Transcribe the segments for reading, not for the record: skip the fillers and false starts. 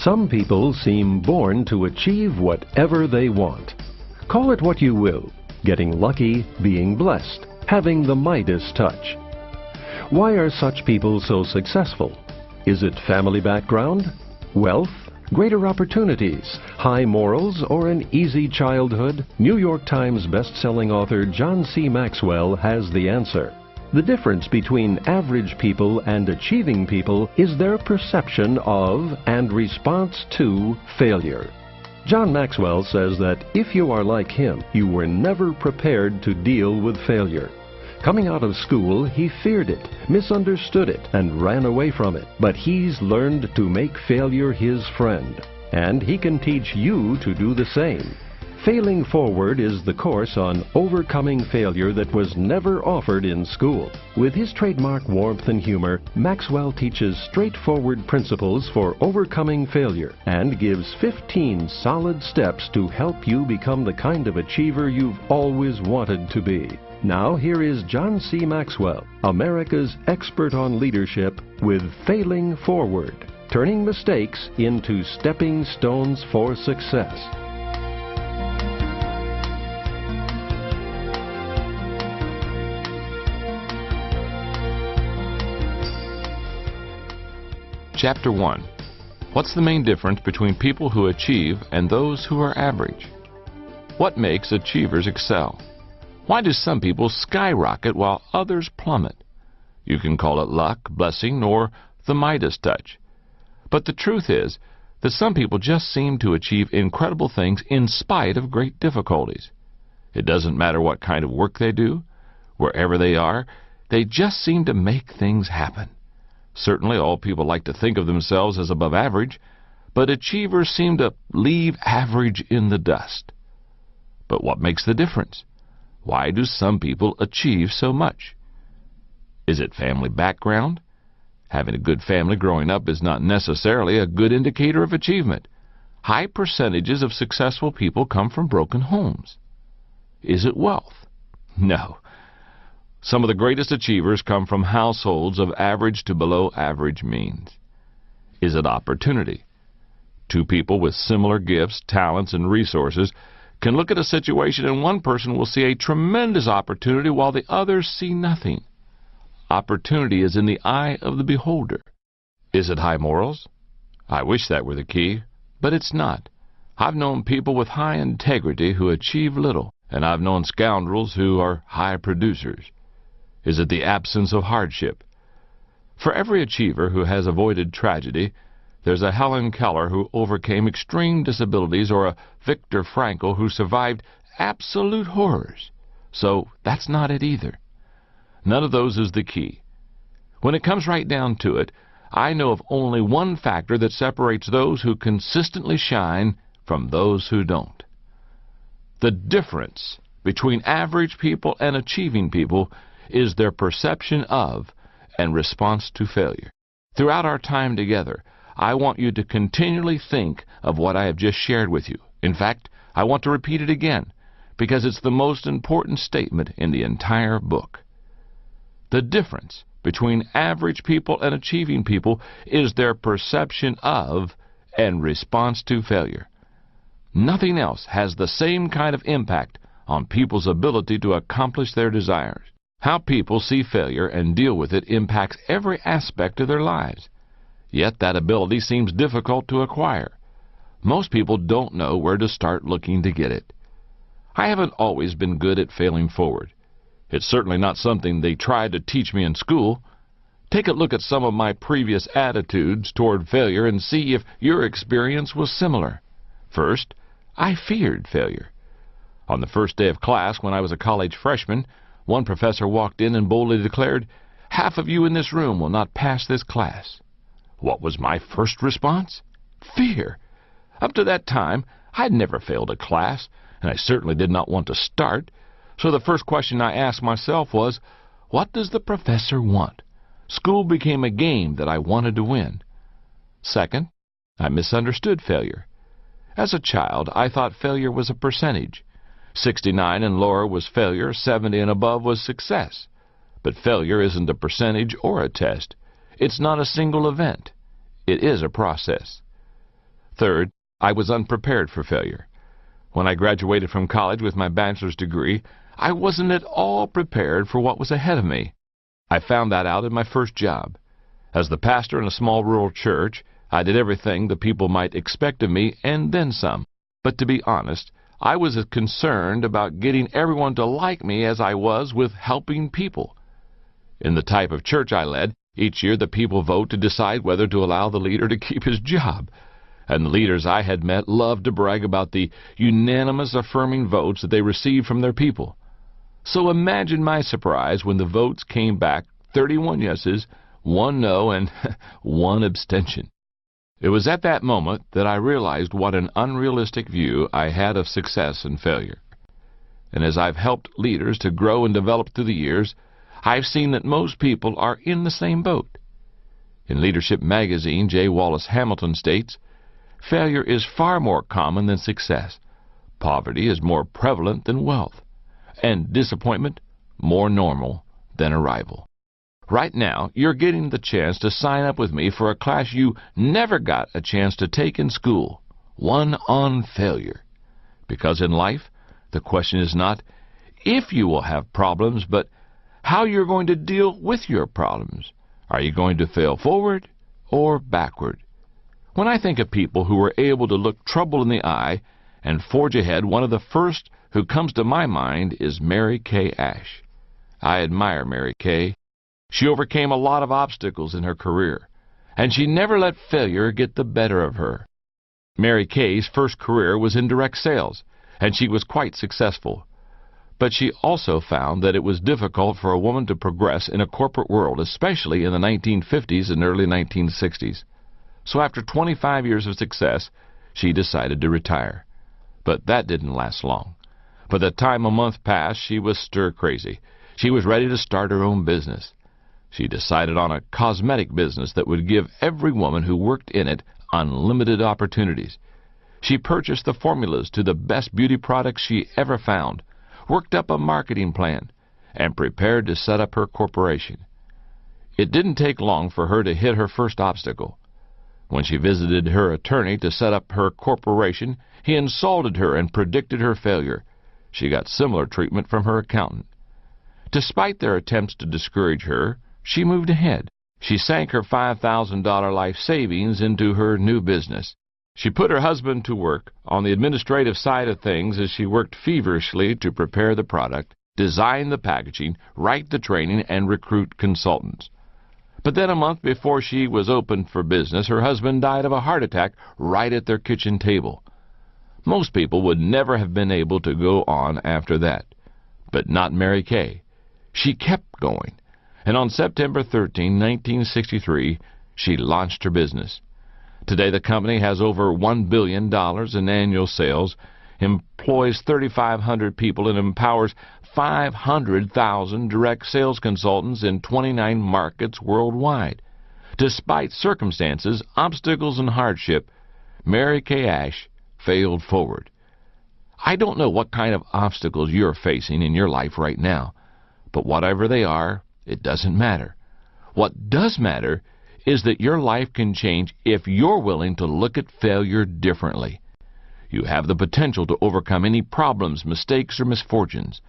Some people seem born to achieve whatever they want. Call it what you will: getting lucky, being blessed, having the Midas touch. Why are such people so successful? Is it family background, wealth, greater opportunities, high morals, or an easy childhood? New York Times best-selling author John C. Maxwell has the answer. The difference between average people and achieving people is their perception of and response to failure. John Maxwell says that if you are like him, you were never prepared to deal with failure. Coming out of school, he feared it, misunderstood it, and ran away from it. But he's learned to make failure his friend, and he can teach you to do the same. Failing Forward is the course on overcoming failure that was never offered in school. With his trademark warmth and humor, Maxwell teaches straightforward principles for overcoming failure and gives 15 solid steps to help you become the kind of achiever you've always wanted to be. Now here is John C. Maxwell, America's expert on leadership, with Failing Forward, turning mistakes into stepping stones for success. Chapter 1. What's the main difference between people who achieve and those who are average? What makes achievers excel? Why do some people skyrocket while others plummet? You can call it luck, blessing, or the Midas touch. But the truth is that some people just seem to achieve incredible things in spite of great difficulties. It doesn't matter what kind of work they do, wherever they are, they just seem to make things happen. Certainly all people like to think of themselves as above average, but achievers seem to leave average in the dust. But what makes the difference? Why do some people achieve so much? Is it family background? Having a good family growing up is not necessarily a good indicator of achievement. High percentages of successful people come from broken homes. Is it wealth? No. Some of the greatest achievers come from households of average to below average means. Is it opportunity? Two people with similar gifts, talents, and resources can look at a situation and one person will see a tremendous opportunity while the others see nothing. Opportunity is in the eye of the beholder. Is it high morals? I wish that were the key, but it's not. I've known people with high integrity who achieve little, and I've known scoundrels who are high producers. Is it the absence of hardship? For every achiever who has avoided tragedy, there's a Helen Keller who overcame extreme disabilities, or a Viktor Frankl who survived absolute horrors. So that's not it either. None of those is the key. When it comes right down to it, I know of only one factor that separates those who consistently shine from those who don't. The difference between average people and achieving people is their perception of and response to failure. Throughout our time together, I want you to continually think of what I have just shared with you. In fact, I want to repeat it again, because it's the most important statement in the entire book. The difference between average people and achieving people is their perception of and response to failure. Nothing else has the same kind of impact on people's ability to accomplish their desires. How people see failure and deal with it impacts every aspect of their lives. Yet that ability seems difficult to acquire. Most people don't know where to start looking to get it. I haven't always been good at failing forward. It's certainly not something they tried to teach me in school. Take a look at some of my previous attitudes toward failure and see if your experience was similar. First, I feared failure. On the first day of class, when I was a college freshman, one professor walked in and boldly declared, "Half of you in this room will not pass this class." What was my first response? Fear. Up to that time, I had never failed a class, and I certainly did not want to start. So the first question I asked myself was, what does the professor want? School became a game that I wanted to win. Second, I misunderstood failure. As a child, I thought failure was a percentage. 69 and lower was failure, 70 and above was success. But failure isn't a percentage or a test. It's not a single event. It is a process. Third, I was unprepared for failure. When I graduated from college with my bachelor's degree, I wasn't at all prepared for what was ahead of me. I found that out in my first job. As the pastor in a small rural church, I did everything the people might expect of me and then some. But to be honest, I was as concerned about getting everyone to like me as I was with helping people. In the type of church I led, each year the people vote to decide whether to allow the leader to keep his job. And the leaders I had met loved to brag about the unanimous affirming votes that they received from their people. So imagine my surprise when the votes came back 31 yeses, 1 no, and 1 abstention. It was at that moment that I realized what an unrealistic view I had of success and failure. And as I've helped leaders to grow and develop through the years, I've seen that most people are in the same boat. In Leadership magazine, J. Wallace Hamilton states, "Failure is far more common than success. Poverty is more prevalent than wealth. And disappointment more normal than arrival." Right now, you're getting the chance to sign up with me for a class you never got a chance to take in school, one on failure. Because in life, the question is not if you will have problems, but how you're going to deal with your problems. Are you going to fail forward or backward? When I think of people who were able to look trouble in the eye and forge ahead, one of the first who comes to my mind is Mary Kay Ash. I admire Mary Kay. She overcame a lot of obstacles in her career, and she never let failure get the better of her. Mary Kay's first career was in direct sales, and she was quite successful. But she also found that it was difficult for a woman to progress in a corporate world, especially in the 1950s and early 1960s. So after 25 years of success, she decided to retire. But that didn't last long. By the time a month passed, she was stir-crazy. She was ready to start her own business. She decided on a cosmetic business that would give every woman who worked in it unlimited opportunities. She purchased the formulas to the best beauty products she ever found, worked up a marketing plan, and prepared to set up her corporation. It didn't take long for her to hit her first obstacle. When she visited her attorney to set up her corporation, he insulted her and predicted her failure. She got similar treatment from her accountant. Despite their attempts to discourage her, she moved ahead. She sank her $5,000 life savings into her new business. She put her husband to work on the administrative side of things as she worked feverishly to prepare the product, design the packaging, write the training, and recruit consultants. But then a month before she was open for business, her husband died of a heart attack right at their kitchen table. Most people would never have been able to go on after that. But not Mary Kay. She kept going. And on September 13, 1963, she launched her business. Today, the company has over $1 billion in annual sales, employs 3,500 people, and empowers 500,000 direct sales consultants in 29 markets worldwide. Despite circumstances, obstacles, and hardship, Mary Kay Ash failed forward. I don't know what kind of obstacles you're facing in your life right now, but whatever they are, it doesn't matter. What does matter is that your life can change if you're willing to look at failure differently. You have the potential to overcome any problems, mistakes, or misfortunes.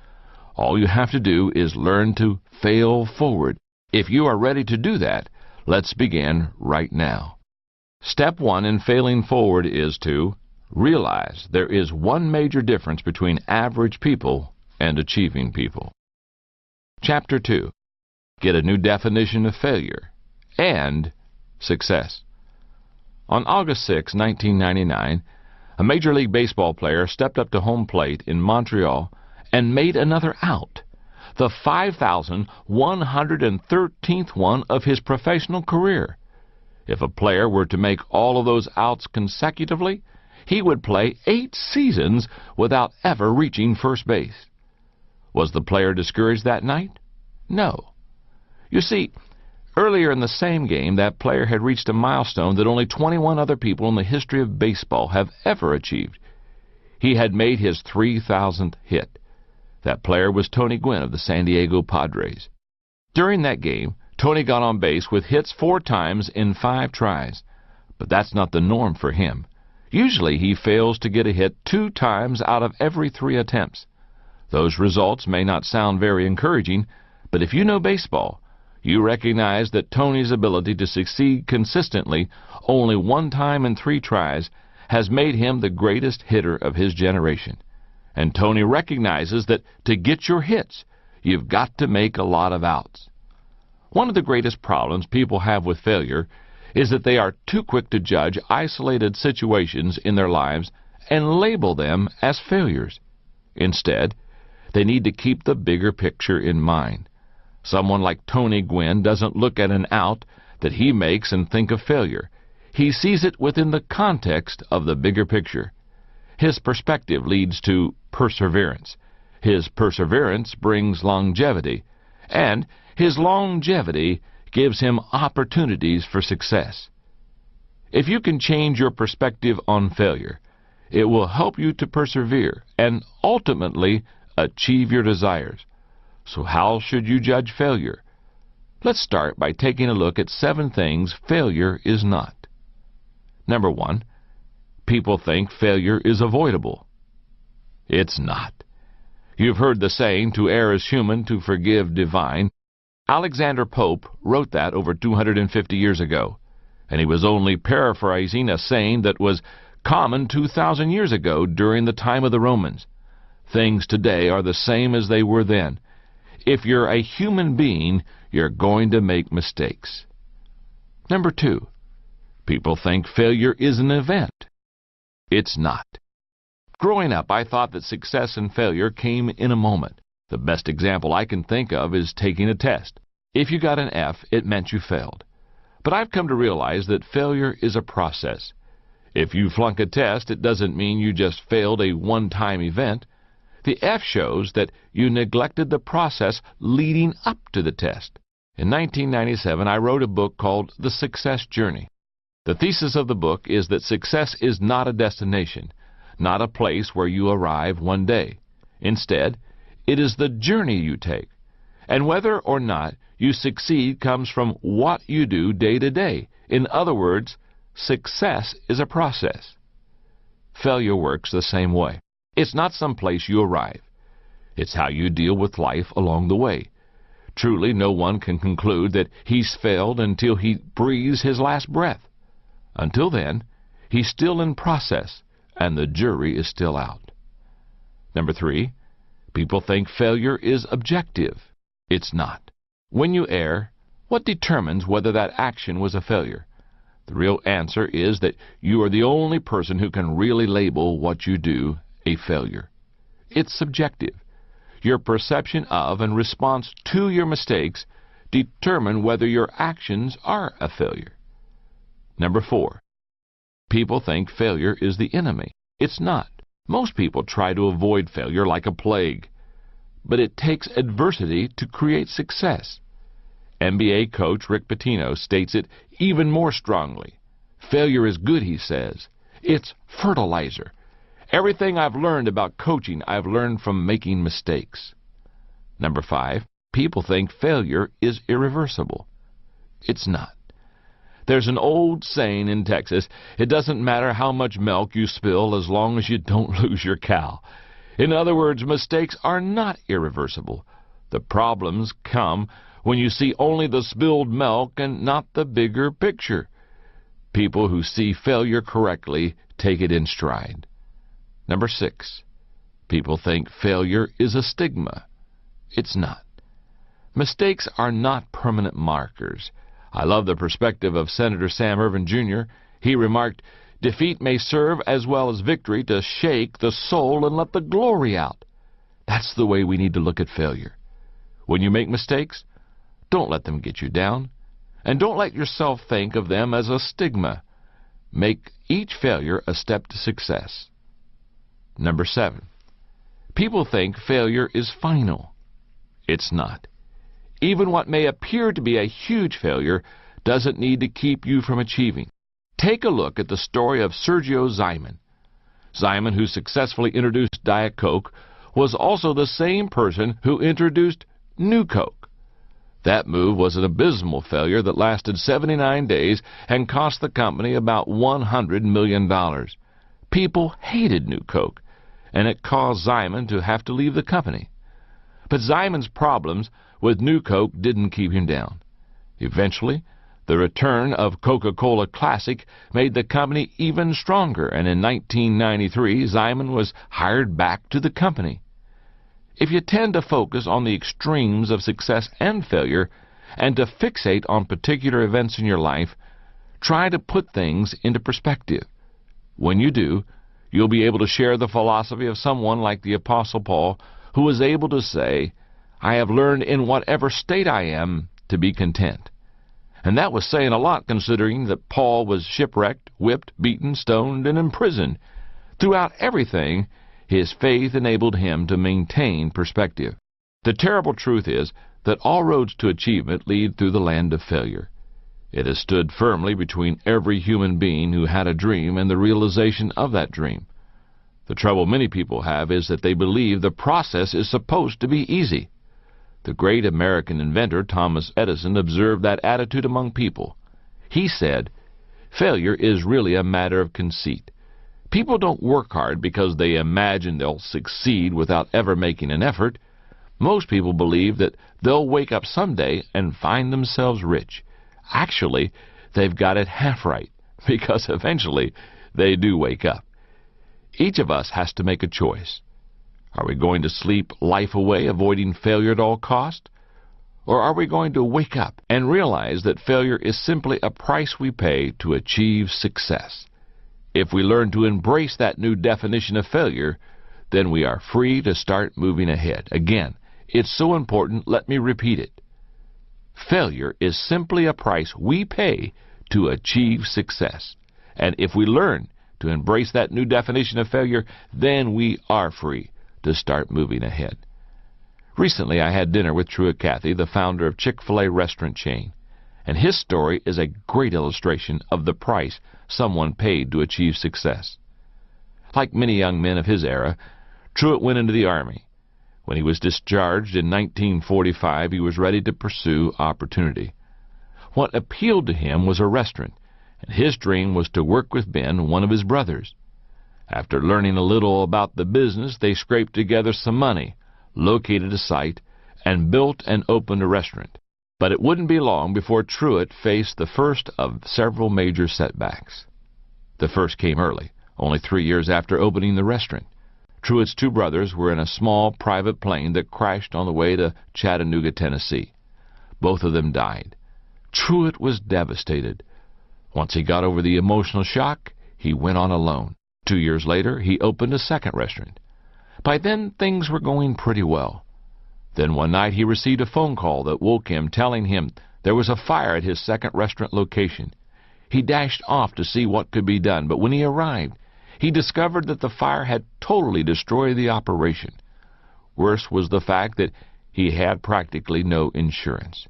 All you have to do is learn to fail forward. If you are ready to do that, let's begin right now. Step 1 in failing forward is to realize there is one major difference between average people and achieving people. Chapter 2. Get a new definition of failure and success. On August 6, 1999, a Major League Baseball player stepped up to home plate in Montreal and made another out, the 5,113th one of his professional career. If a player were to make all of those outs consecutively, he would play 8 seasons without ever reaching first base. Was the player discouraged that night? No. You see, earlier in the same game, that player had reached a milestone that only 21 other people in the history of baseball have ever achieved. He had made his 3,000th hit. That player was Tony Gwynn of the San Diego Padres. During that game, Tony got on base with hits 4 times in 5 tries. But that's not the norm for him. Usually he fails to get a hit 2 times out of every 3 attempts. Those results may not sound very encouraging, but if you know baseball, you recognize that Tony's ability to succeed consistently only 1 time in 3 tries has made him the greatest hitter of his generation. And Tony recognizes that to get your hits, you've got to make a lot of outs. One of the greatest problems people have with failure is that they are too quick to judge isolated situations in their lives and label them as failures. Instead, they need to keep the bigger picture in mind. Someone like Tony Gwynn doesn't look at an out that he makes and think of failure. He sees it within the context of the bigger picture. His perspective leads to perseverance. His perseverance brings longevity, and his longevity gives him opportunities for success. If you can change your perspective on failure, it will help you to persevere and ultimately achieve your desires. So how should you judge failure? Let's start by taking a look at 7 things failure is not. Number 1, people think failure is avoidable. It's not. You've heard the saying, to err is human, to forgive divine. Alexander Pope wrote that over 250 years ago, and he was only paraphrasing a saying that was common 2,000 years ago during the time of the Romans. Things today are the same as they were then. If you're a human being, you're going to make mistakes. Number 2, people think failure is an event. It's not. Growing up, I thought that success and failure came in a moment. The best example I can think of is taking a test. If you got an F, it meant you failed. But I've come to realize that failure is a process. If you flunk a test, it doesn't mean you just failed a one-time event. The F shows that you neglected the process leading up to the test. In 1997, I wrote a book called The Success Journey. The thesis of the book is that success is not a destination, not a place where you arrive one day. Instead, it is the journey you take. And whether or not you succeed comes from what you do day to day. In other words, success is a process. Failure works the same way. It's not some place you arrive. It's how you deal with life along the way. Truly, no one can conclude that he's failed until he breathes his last breath. Until then, he's still in process, and the jury is still out. Number 3, people think failure is objective. It's not. When you err, what determines whether that action was a failure? The real answer is that you are the only person who can really label what you do a failure. It's subjective. Your perception of and response to your mistakes determine whether your actions are a failure. Number 4, people think failure is the enemy. It's not. Most people try to avoid failure like a plague, but it takes adversity to create success. NBA coach Rick Pitino states it even more strongly. Failure is good, he says. It's fertilizer. Everything I've learned about coaching, I've learned from making mistakes. Number 5, people think failure is irreversible. It's not. There's an old saying in Texas, it doesn't matter how much milk you spill as long as you don't lose your cow. In other words, mistakes are not irreversible. The problems come when you see only the spilled milk and not the bigger picture. People who see failure correctly take it in stride. Number 6, people think failure is a stigma. It's not. Mistakes are not permanent markers. I love the perspective of Senator Sam Ervin Jr. He remarked, "Defeat may serve as well as victory to shake the soul and let the glory out." That's the way we need to look at failure. When you make mistakes, don't let them get you down. And don't let yourself think of them as a stigma. Make each failure a step to success. Number 7, people think failure is final. It's not. Even what may appear to be a huge failure doesn't need to keep you from achieving. Take a look at the story of Sergio Zyman. Zyman, who successfully introduced Diet Coke, was also the same person who introduced New Coke. That move was an abysmal failure that lasted 79 days and cost the company about $100 million. People hated New Coke, and it caused Simon to have to leave the company. But Simon's problems with New Coke didn't keep him down. Eventually, the return of Coca-Cola Classic made the company even stronger, and in 1993, Simon was hired back to the company. If you tend to focus on the extremes of success and failure, and to fixate on particular events in your life, try to put things into perspective. When you do, you'll be able to share the philosophy of someone like the Apostle Paul, who was able to say, "I have learned in whatever state I am to be content." And that was saying a lot, considering that Paul was shipwrecked, whipped, beaten, stoned, and imprisoned. Throughout everything, his faith enabled him to maintain perspective. The terrible truth is that all roads to achievement lead through the land of failure. It has stood firmly between every human being who had a dream and the realization of that dream. The trouble many people have is that they believe the process is supposed to be easy. The great American inventor Thomas Edison observed that attitude among people. He said, "Failure is really a matter of conceit. People don't work hard because they imagine they'll succeed without ever making an effort. Most people believe that they'll wake up someday and find themselves rich. Actually, they've got it half right, because eventually they do wake up." Each of us has to make a choice. Are we going to sleep life away, avoiding failure at all cost? Or are we going to wake up and realize that failure is simply a price we pay to achieve success? If we learn to embrace that new definition of failure, then we are free to start moving ahead. Again, it's so important, let me repeat it. Failure is simply a price we pay to achieve success. And if we learn to embrace that new definition of failure, then we are free to start moving ahead. Recently, I had dinner with Truett Cathy, the founder of Chick-fil-A restaurant chain, and his story is a great illustration of the price someone paid to achieve success. Like many young men of his era, Truett went into the Army. When he was discharged in 1945, he was ready to pursue opportunity. What appealed to him was a restaurant, and his dream was to work with Ben, one of his brothers. After learning a little about the business, they scraped together some money, located a site, and built and opened a restaurant. But it wouldn't be long before Truett faced the first of several major setbacks. The first came early, only 3 years after opening the restaurant. Truett's two brothers were in a small private plane that crashed on the way to Chattanooga, Tennessee. Both of them died. Truett was devastated. Once he got over the emotional shock, he went on alone. 2 years later, he opened a second restaurant. By then, things were going pretty well. Then one night he received a phone call that woke him, telling him there was a fire at his second restaurant location. He dashed off to see what could be done, but when he arrived, he discovered that the fire had totally destroyed the operation. Worse was the fact that he had practically no insurance.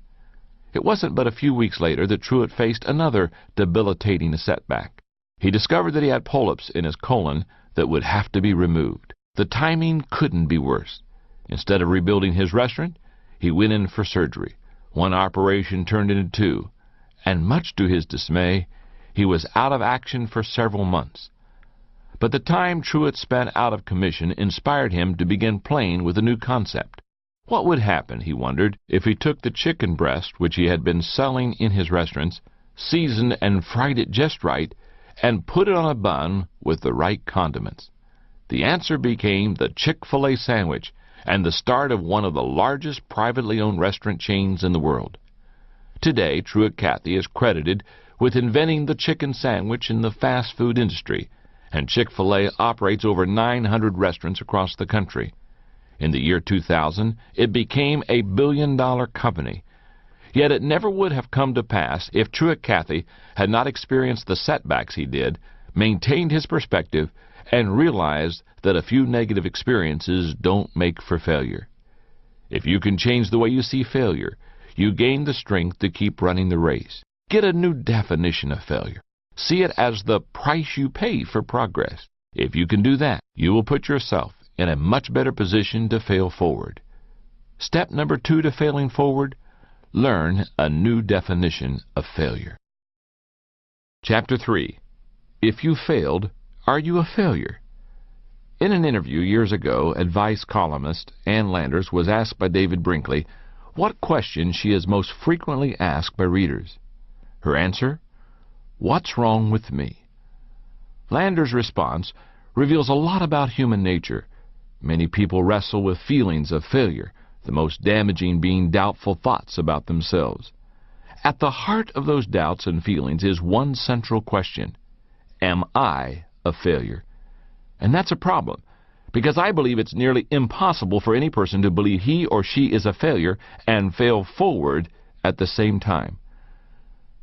It wasn't but a few weeks later that Truett faced another debilitating setback. He discovered that he had polyps in his colon that would have to be removed. The timing couldn't be worse. Instead of rebuilding his restaurant, he went in for surgery. One operation turned into two, and much to his dismay, he was out of action for several months. But the time Truett spent out of commission inspired him to begin playing with a new concept. What would happen, he wondered, if he took the chicken breast which he had been selling in his restaurants, seasoned and fried it just right, and put it on a bun with the right condiments? The answer became the Chick-fil-A sandwich, and the start of one of the largest privately owned restaurant chains in the world. Today, Truett Cathy is credited with inventing the chicken sandwich in the fast food industry, and Chick-fil-A operates over 900 restaurants across the country. In the year 2000, it became a billion-dollar company. Yet it never would have come to pass if Truett Cathy had not experienced the setbacks he did, maintained his perspective, and realized that a few negative experiences don't make for failure. If you can change the way you see failure, you gain the strength to keep running the race. Get a new definition of failure. See it as the price you pay for progress. If you can do that, you will put yourself in a much better position to fail forward. Step number 2 to failing forward: learn a new definition of failure. Chapter 3. If you failed, Are you a failure? In an interview years ago, advice columnist Ann Landers was asked by David Brinkley what question she is most frequently asked by readers. Her answer? What's wrong with me? Landers' response reveals a lot about human nature. Many people wrestle with feelings of failure, the most damaging being doubtful thoughts about themselves. At the heart of those doubts and feelings is one central question: am I a failure? And that's a problem, because I believe it's nearly impossible for any person to believe he or she is a failure and fail forward at the same time.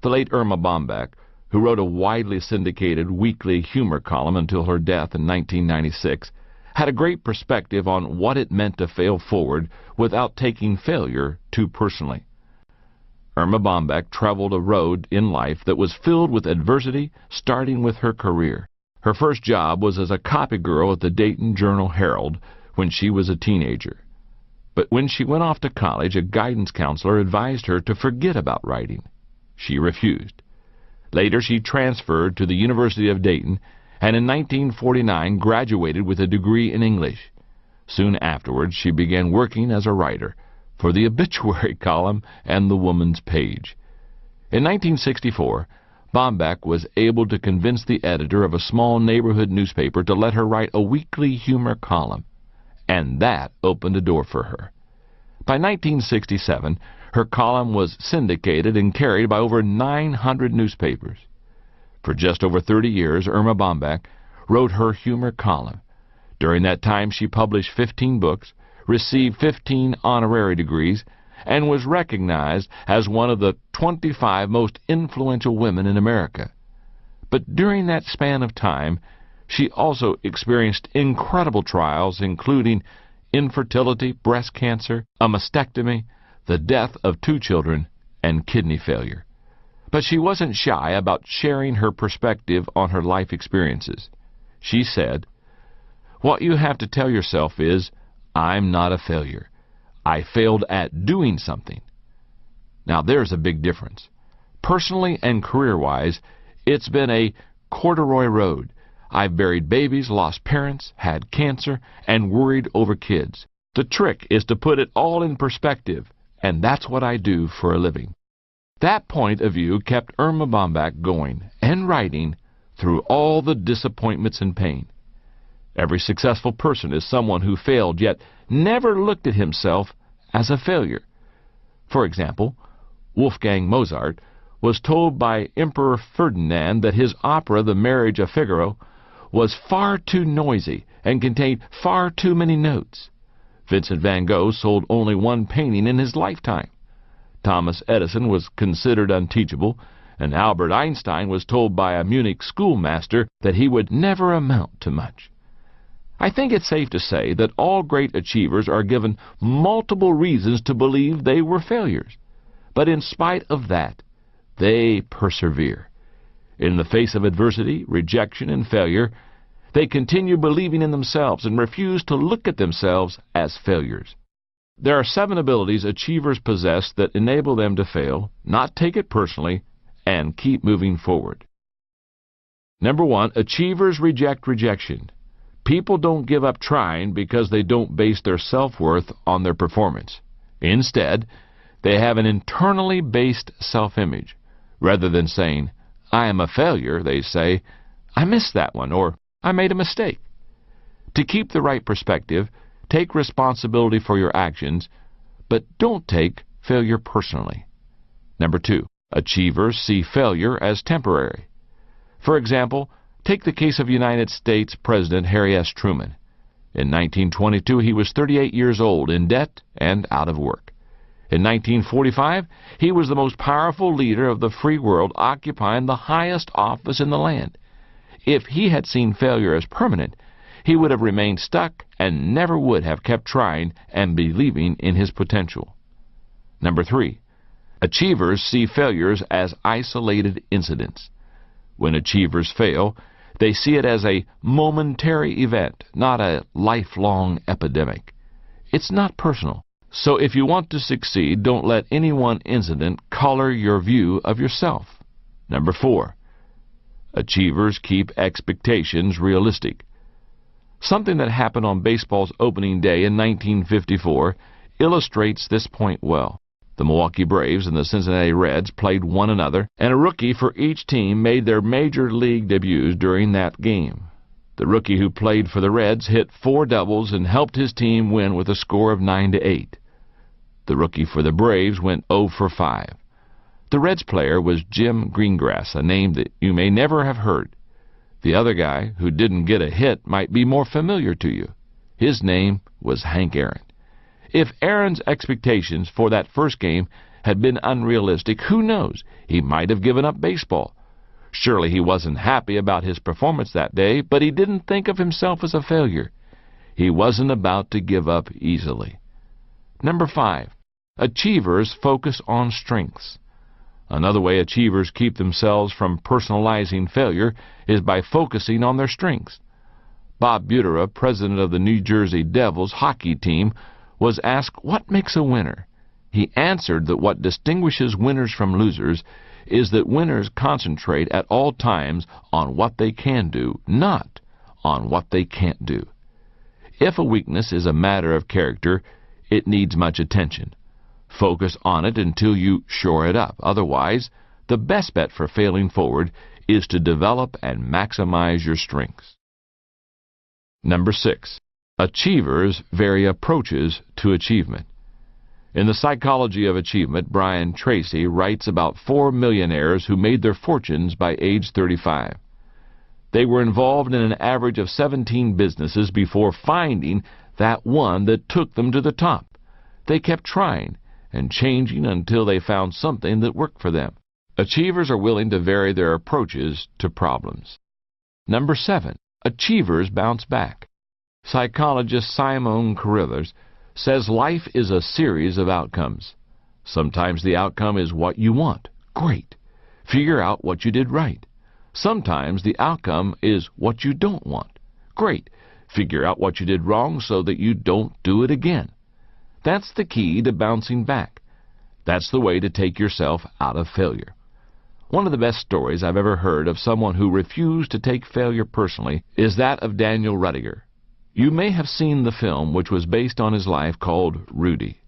The late Irma Bombeck, who wrote a widely syndicated weekly humor column until her death in 1996, had a great perspective on what it meant to fail forward without taking failure too personally. Irma Bombeck traveled a road in life that was filled with adversity, starting with her career. Her first job was as a copy girl at the Dayton Journal-Herald when she was a teenager. But when she went off to college, a guidance counselor advised her to forget about writing. She refused. Later, she transferred to the University of Dayton and in 1949 graduated with a degree in English. Soon afterwards, she began working as a writer for the obituary column and the Woman's Page. In 1964, Bombeck was able to convince the editor of a small neighborhood newspaper to let her write a weekly humor column, and that opened a door for her. By 1967, her column was syndicated and carried by over 900 newspapers. For just over 30 years, Irma Bombeck wrote her humor column. During that time, she published 15 books, received 15 honorary degrees, and was recognized as one of the 25 most influential women in America. But during that span of time, she also experienced incredible trials, including infertility, breast cancer, a mastectomy, the death of 2 children, and kidney failure. But she wasn't shy about sharing her perspective on her life experiences. She said, "What you have to tell yourself is, I'm not a failure. I failed at doing something." Now there's a big difference. Personally and career-wise, it's been a corduroy road. I've buried babies, lost parents, had cancer, and worried over kids. The trick is to put it all in perspective, and that's what I do for a living. That point of view kept Irma Bombeck going and writing through all the disappointments and pain. Every successful person is someone who failed yet never looked at himself as a failure. For example, Wolfgang Mozart was told by Emperor Ferdinand that his opera The Marriage of Figaro was far too noisy and contained far too many notes. Vincent van Gogh sold only 1 painting in his lifetime. Thomas Edison was considered unteachable, and Albert Einstein was told by a Munich schoolmaster that he would never amount to much. I think it's safe to say that all great achievers are given multiple reasons to believe they were failures. But in spite of that, they persevere. In the face of adversity, rejection, and failure, they continue believing in themselves and refuse to look at themselves as failures. There are 7 abilities achievers possess that enable them to fail, not take it personally, and keep moving forward. Number 1, achievers reject rejection. People don't give up trying because they don't base their self-worth on their performance. Instead, they have an internally based self-image. Rather than saying, "I am a failure," they say, "I missed that one," or "I made a mistake." To keep the right perspective, take responsibility for your actions, but don't take failure personally. Number 2, achievers see failure as temporary. For example, take the case of United States President Harry S. Truman. In 1922, he was 38 years old, in debt, and out of work. In 1945, he was the most powerful leader of the free world, occupying the highest office in the land. If he had seen failure as permanent, he would have remained stuck and never would have kept trying and believing in his potential. Number 3, achievers see failures as isolated incidents. When achievers fail, they see it as a momentary event, not a lifelong epidemic. It's not personal. So if you want to succeed, don't let any one incident color your view of yourself. Number 4, Achievers keep expectations realistic. Something that happened on baseball's opening day in 1954 illustrates this point well. The Milwaukee Braves and the Cincinnati Reds played one another, and a rookie for each team made their major league debuts during that game. The rookie who played for the Reds hit 4 doubles and helped his team win with a score of 9-8. The rookie for the Braves went 0 for 5. The Reds player was Jim Greengrass, a name that you may never have heard. The other guy, who didn't get a hit, might be more familiar to you. His name was Hank Aaron. If Aaron's expectations for that first game had been unrealistic, who knows? He might have given up baseball. Surely he wasn't happy about his performance that day, but he didn't think of himself as a failure. He wasn't about to give up easily. Number 5. Achievers focus on strengths. Another way achievers keep themselves from personalizing failure is by focusing on their strengths. Bob Butera, president of the New Jersey Devils hockey team, was asked what makes a winner. He answered that what distinguishes winners from losers is that winners concentrate at all times on what they can do, not on what they can't do. If a weakness is a matter of character, it needs much attention. Focus on it until you shore it up. Otherwise, the best bet for failing forward is to develop and maximize your strengths. Number 6. Achievers vary approaches to achievement. In The Psychology of Achievement, Brian Tracy writes about 4 millionaires who made their fortunes by age 35. They were involved in an average of 17 businesses before finding that one that took them to the top. They kept trying and changing until they found something that worked for them. Achievers are willing to vary their approaches to problems. Number 7. Achievers bounce back. Psychologist Simon Carruthers says life is a series of outcomes. Sometimes the outcome is what you want. Great. Figure out what you did right. Sometimes the outcome is what you don't want. Great. Figure out what you did wrong so that you don't do it again. That's the key to bouncing back. That's the way to take yourself out of failure. One of the best stories I've ever heard of someone who refused to take failure personally is that of Daniel Rudiger. You may have seen the film, which was based on his life, called Rudy.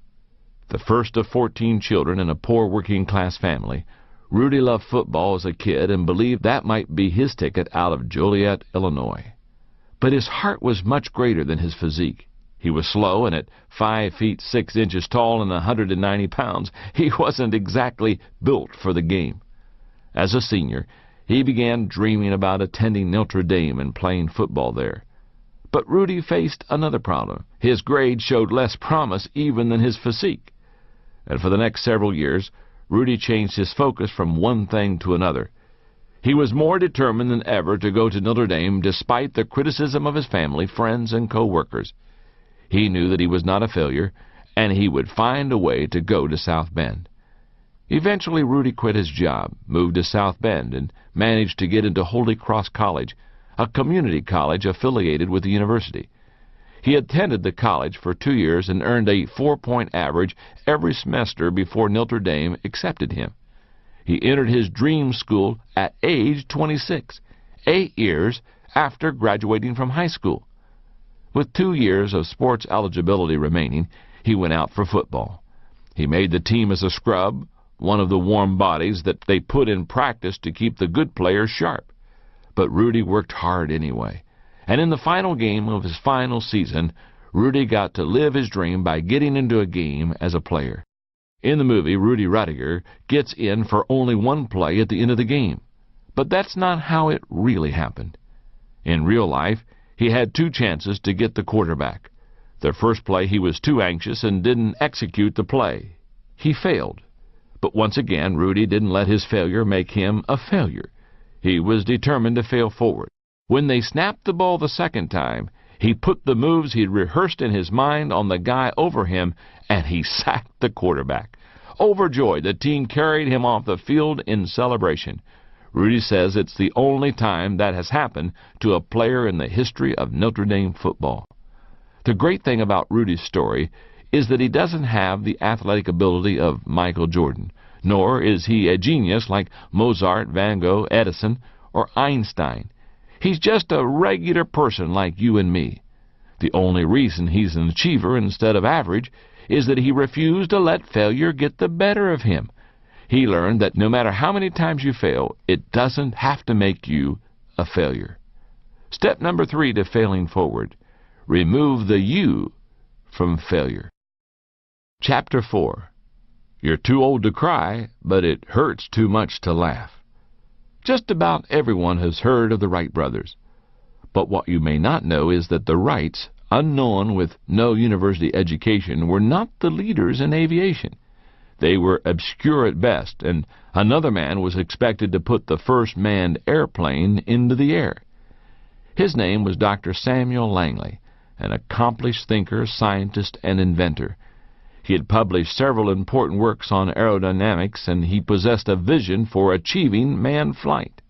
The first of 14 children in a poor working-class family, Rudy loved football as a kid and believed that might be his ticket out of Joliet, Illinois. But his heart was much greater than his physique. He was slow, and at 5 feet 6 inches tall and 190 pounds, he wasn't exactly built for the game. As a senior, he began dreaming about attending Notre Dame and playing football there. But Rudy faced another problem. His grades showed less promise even than his physique. And for the next several years, Rudy changed his focus from one thing to another. He was more determined than ever to go to Notre Dame despite the criticism of his family, friends, and co-workers. He knew that he was not a failure, and he would find a way to go to South Bend. Eventually, Rudy quit his job, moved to South Bend, and managed to get into Holy Cross College, a community college affiliated with the university. He attended the college for 2 years and earned a 4-point average every semester before Notre Dame accepted him. He entered his dream school at age 26, 8 years after graduating from high school. With 2 years of sports eligibility remaining, he went out for football. He made the team as a scrub, one of the warm bodies that they put in practice to keep the good players sharp. But Rudy worked hard anyway. And in the final game of his final season, Rudy got to live his dream by getting into a game as a player. In the movie, Rudy Rudiger gets in for only one play at the end of the game. But that's not how it really happened. In real life, he had 2 chances to get the quarterback. The first play, he was too anxious and didn't execute the play. He failed. But once again, Rudy didn't let his failure make him a failure. He was determined to fail forward. When they snapped the ball the second time, he put the moves he'd rehearsed in his mind on the guy over him, and he sacked the quarterback. Overjoyed, the team carried him off the field in celebration. Rudy says it's the only time that has happened to a player in the history of Notre Dame football. The great thing about Rudy's story is that he doesn't have the athletic ability of Michael Jordan, nor is he a genius like Mozart, Van Gogh, Edison, or Einstein. He's just a regular person like you and me. The only reason he's an achiever instead of average is that he refused to let failure get the better of him. He learned that no matter how many times you fail, it doesn't have to make you a failure. Step number 3 to failing forward: remove the you from failure. Chapter 4. You're too old to cry, but it hurts too much to laugh. Just about everyone has heard of the Wright brothers. But what you may not know is that the Wrights, unknown with no university education, were not the leaders in aviation. They were obscure at best, and another man was expected to put the first manned airplane into the air. His name was Dr. Samuel Langley, an accomplished thinker, scientist, and inventor. He had published several important works on aerodynamics, and he possessed a vision for achieving manned flight.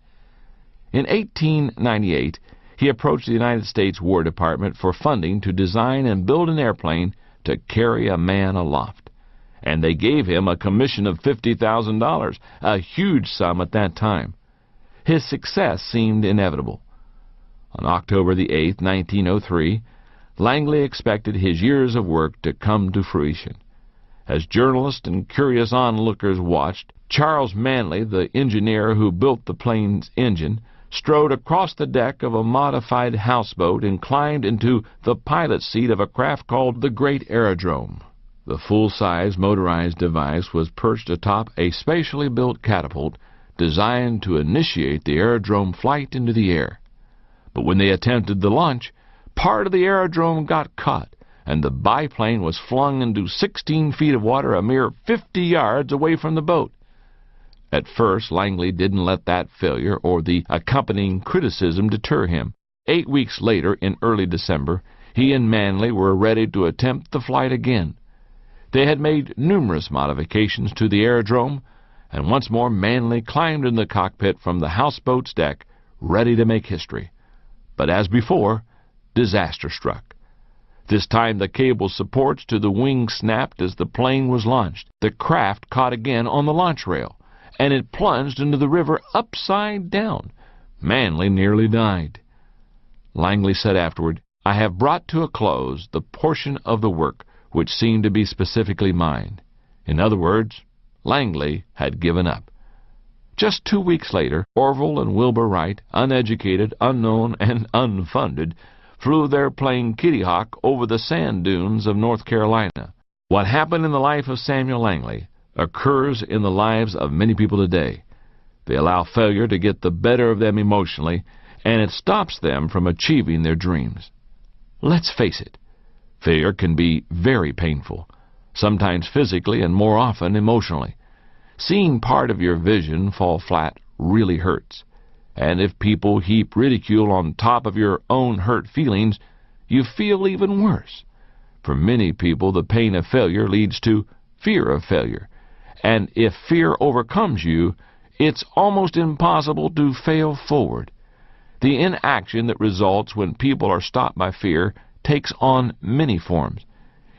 In 1898, he approached the United States War Department for funding to design and build an airplane to carry a man aloft. And they gave him a commission of $50,000, a huge sum at that time. His success seemed inevitable. On October the 8th, 1903, Langley expected his years of work to come to fruition. As journalists and curious onlookers watched, Charles Manley, the engineer who built the plane's engine, strode across the deck of a modified houseboat and climbed into the pilot's seat of a craft called the Great Aerodrome. The full-size motorized device was perched atop a specially built catapult designed to initiate the aerodrome flight into the air. But when they attempted the launch, part of the aerodrome got caught, and the biplane was flung into 16 feet of water a mere 50 yards away from the boat. At first, Langley didn't let that failure or the accompanying criticism deter him. 8 weeks later, in early December, he and Manley were ready to attempt the flight again. They had made numerous modifications to the aerodrome, and once more Manley climbed in the cockpit from the houseboat's deck, ready to make history. But as before, disaster struck. This time the cable supports to the wing snapped as the plane was launched. The craft caught again on the launch rail, and it plunged into the river upside down. Manley nearly died. Langley said afterward, "I have brought to a close the portion of the work which seemed to be specifically mine." In other words, Langley had given up. Just 2 weeks later, Orville and Wilbur Wright, uneducated, unknown, and unfunded, flew their plane Kitty Hawk over the sand dunes of North Carolina. What happened in the life of Samuel Langley occurs in the lives of many people today. They allow failure to get the better of them emotionally, and it stops them from achieving their dreams. Let's face it, failure can be very painful, sometimes physically and more often emotionally. Seeing part of your vision fall flat really hurts. And if people heap ridicule on top of your own hurt feelings, you feel even worse. For many people, the pain of failure leads to fear of failure. And if fear overcomes you, it's almost impossible to fail forward. The inaction that results when people are stopped by fear takes on many forms.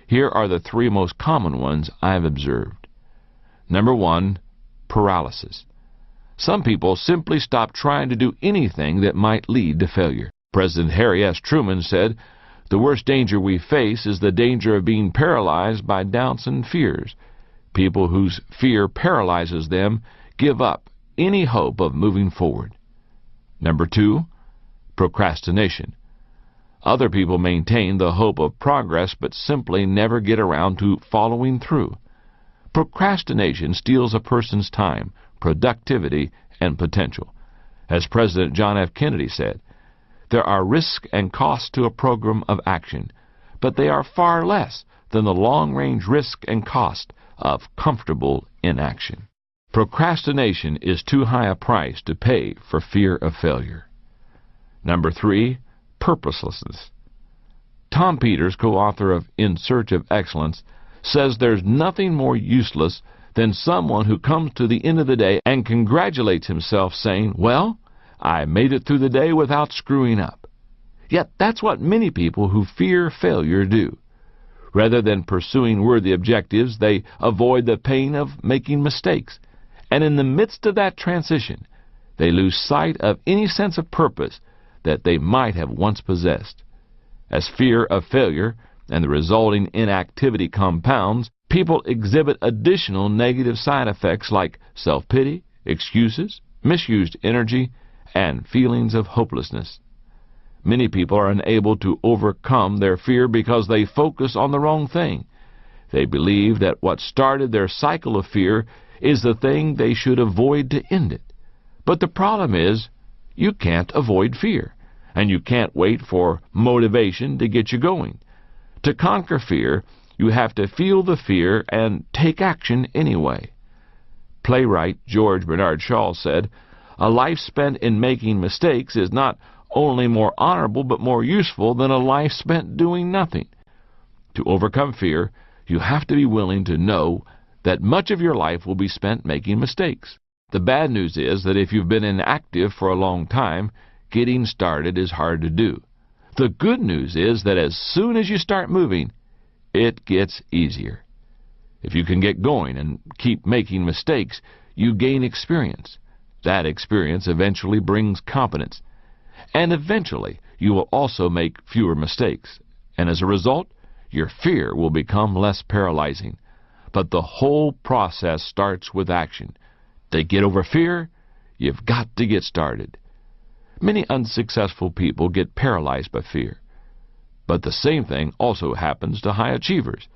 Here are the 3 most common ones I've observed. Number 1, paralysis. Some people simply stop trying to do anything that might lead to failure. President Harry S. Truman said, "The worst danger we face is the danger of being paralyzed by doubts and fears." People whose fear paralyzes them give up any hope of moving forward. Number 2, procrastination. Other people maintain the hope of progress but simply never get around to following through. Procrastination steals a person's time, productivity, and potential. As President John F. Kennedy said, "There are risks and costs to a program of action, but they are far less than the long-range risk and cost of comfortable inaction." Procrastination is too high a price to pay for fear of failure. Number 3, purposelessness. Tom Peters, co-author of In Search of Excellence, says there's nothing more useless than someone who comes to the end of the day and congratulates himself saying, "Well, I made it through the day without screwing up." Yet that's what many people who fear failure do. Rather than pursuing worthy objectives, they avoid the pain of making mistakes. And in the midst of that transition, They lose sight of any sense of purpose that they might have once possessed. As fear of failure and the resulting inactivity compounds, people exhibit additional negative side effects like self-pity, excuses, misused energy, and feelings of hopelessness. Many people are unable to overcome their fear because they focus on the wrong thing. They believe that what started their cycle of fear is the thing they should avoid to end it. But the problem is, you can't avoid fear, and you can't wait for motivation to get you going. To conquer fear, you have to feel the fear and take action anyway. Playwright George Bernard Shaw said, "A life spent in making mistakes is not only more honorable but more useful than a life spent doing nothing." To overcome fear, you have to be willing to know that much of your life will be spent making mistakes. The bad news is that if you've been inactive for a long time, getting started is hard to do. The good news is that as soon as you start moving, it gets easier. If you can get going and keep making mistakes, you gain experience. That experience eventually brings competence. And eventually, you will also make fewer mistakes. And as a result, your fear will become less paralyzing. But the whole process starts with action. To get over fear, you've got to get started. Many unsuccessful people get paralyzed by fear. But the same thing also happens to high achievers.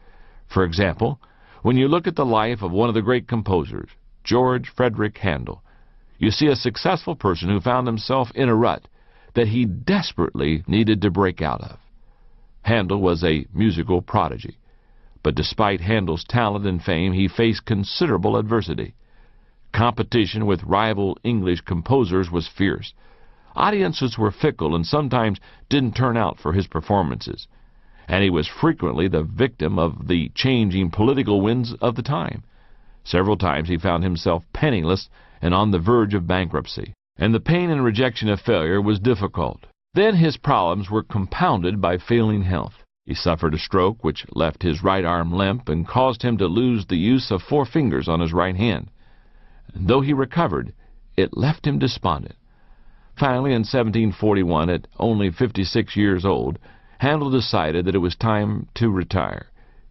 For example, when you look at the life of one of the great composers, George Frederick Handel, you see a successful person who found himself in a rut that he desperately needed to break out of. Handel was a musical prodigy, but despite Handel's talent and fame, he faced considerable adversity. Competition with rival English composers was fierce. Audiences were fickle and sometimes didn't turn out for his performances, and he was frequently the victim of the changing political winds of the time. Several times he found himself penniless and on the verge of bankruptcy, and the pain and rejection of failure was difficult. Then his problems were compounded by failing health. He suffered a stroke which left his right arm limp and caused him to lose the use of 4 fingers on his right hand. And though he recovered, it left him despondent. Finally, in 1741, at only 56 years old, Handel decided that it was time to retire.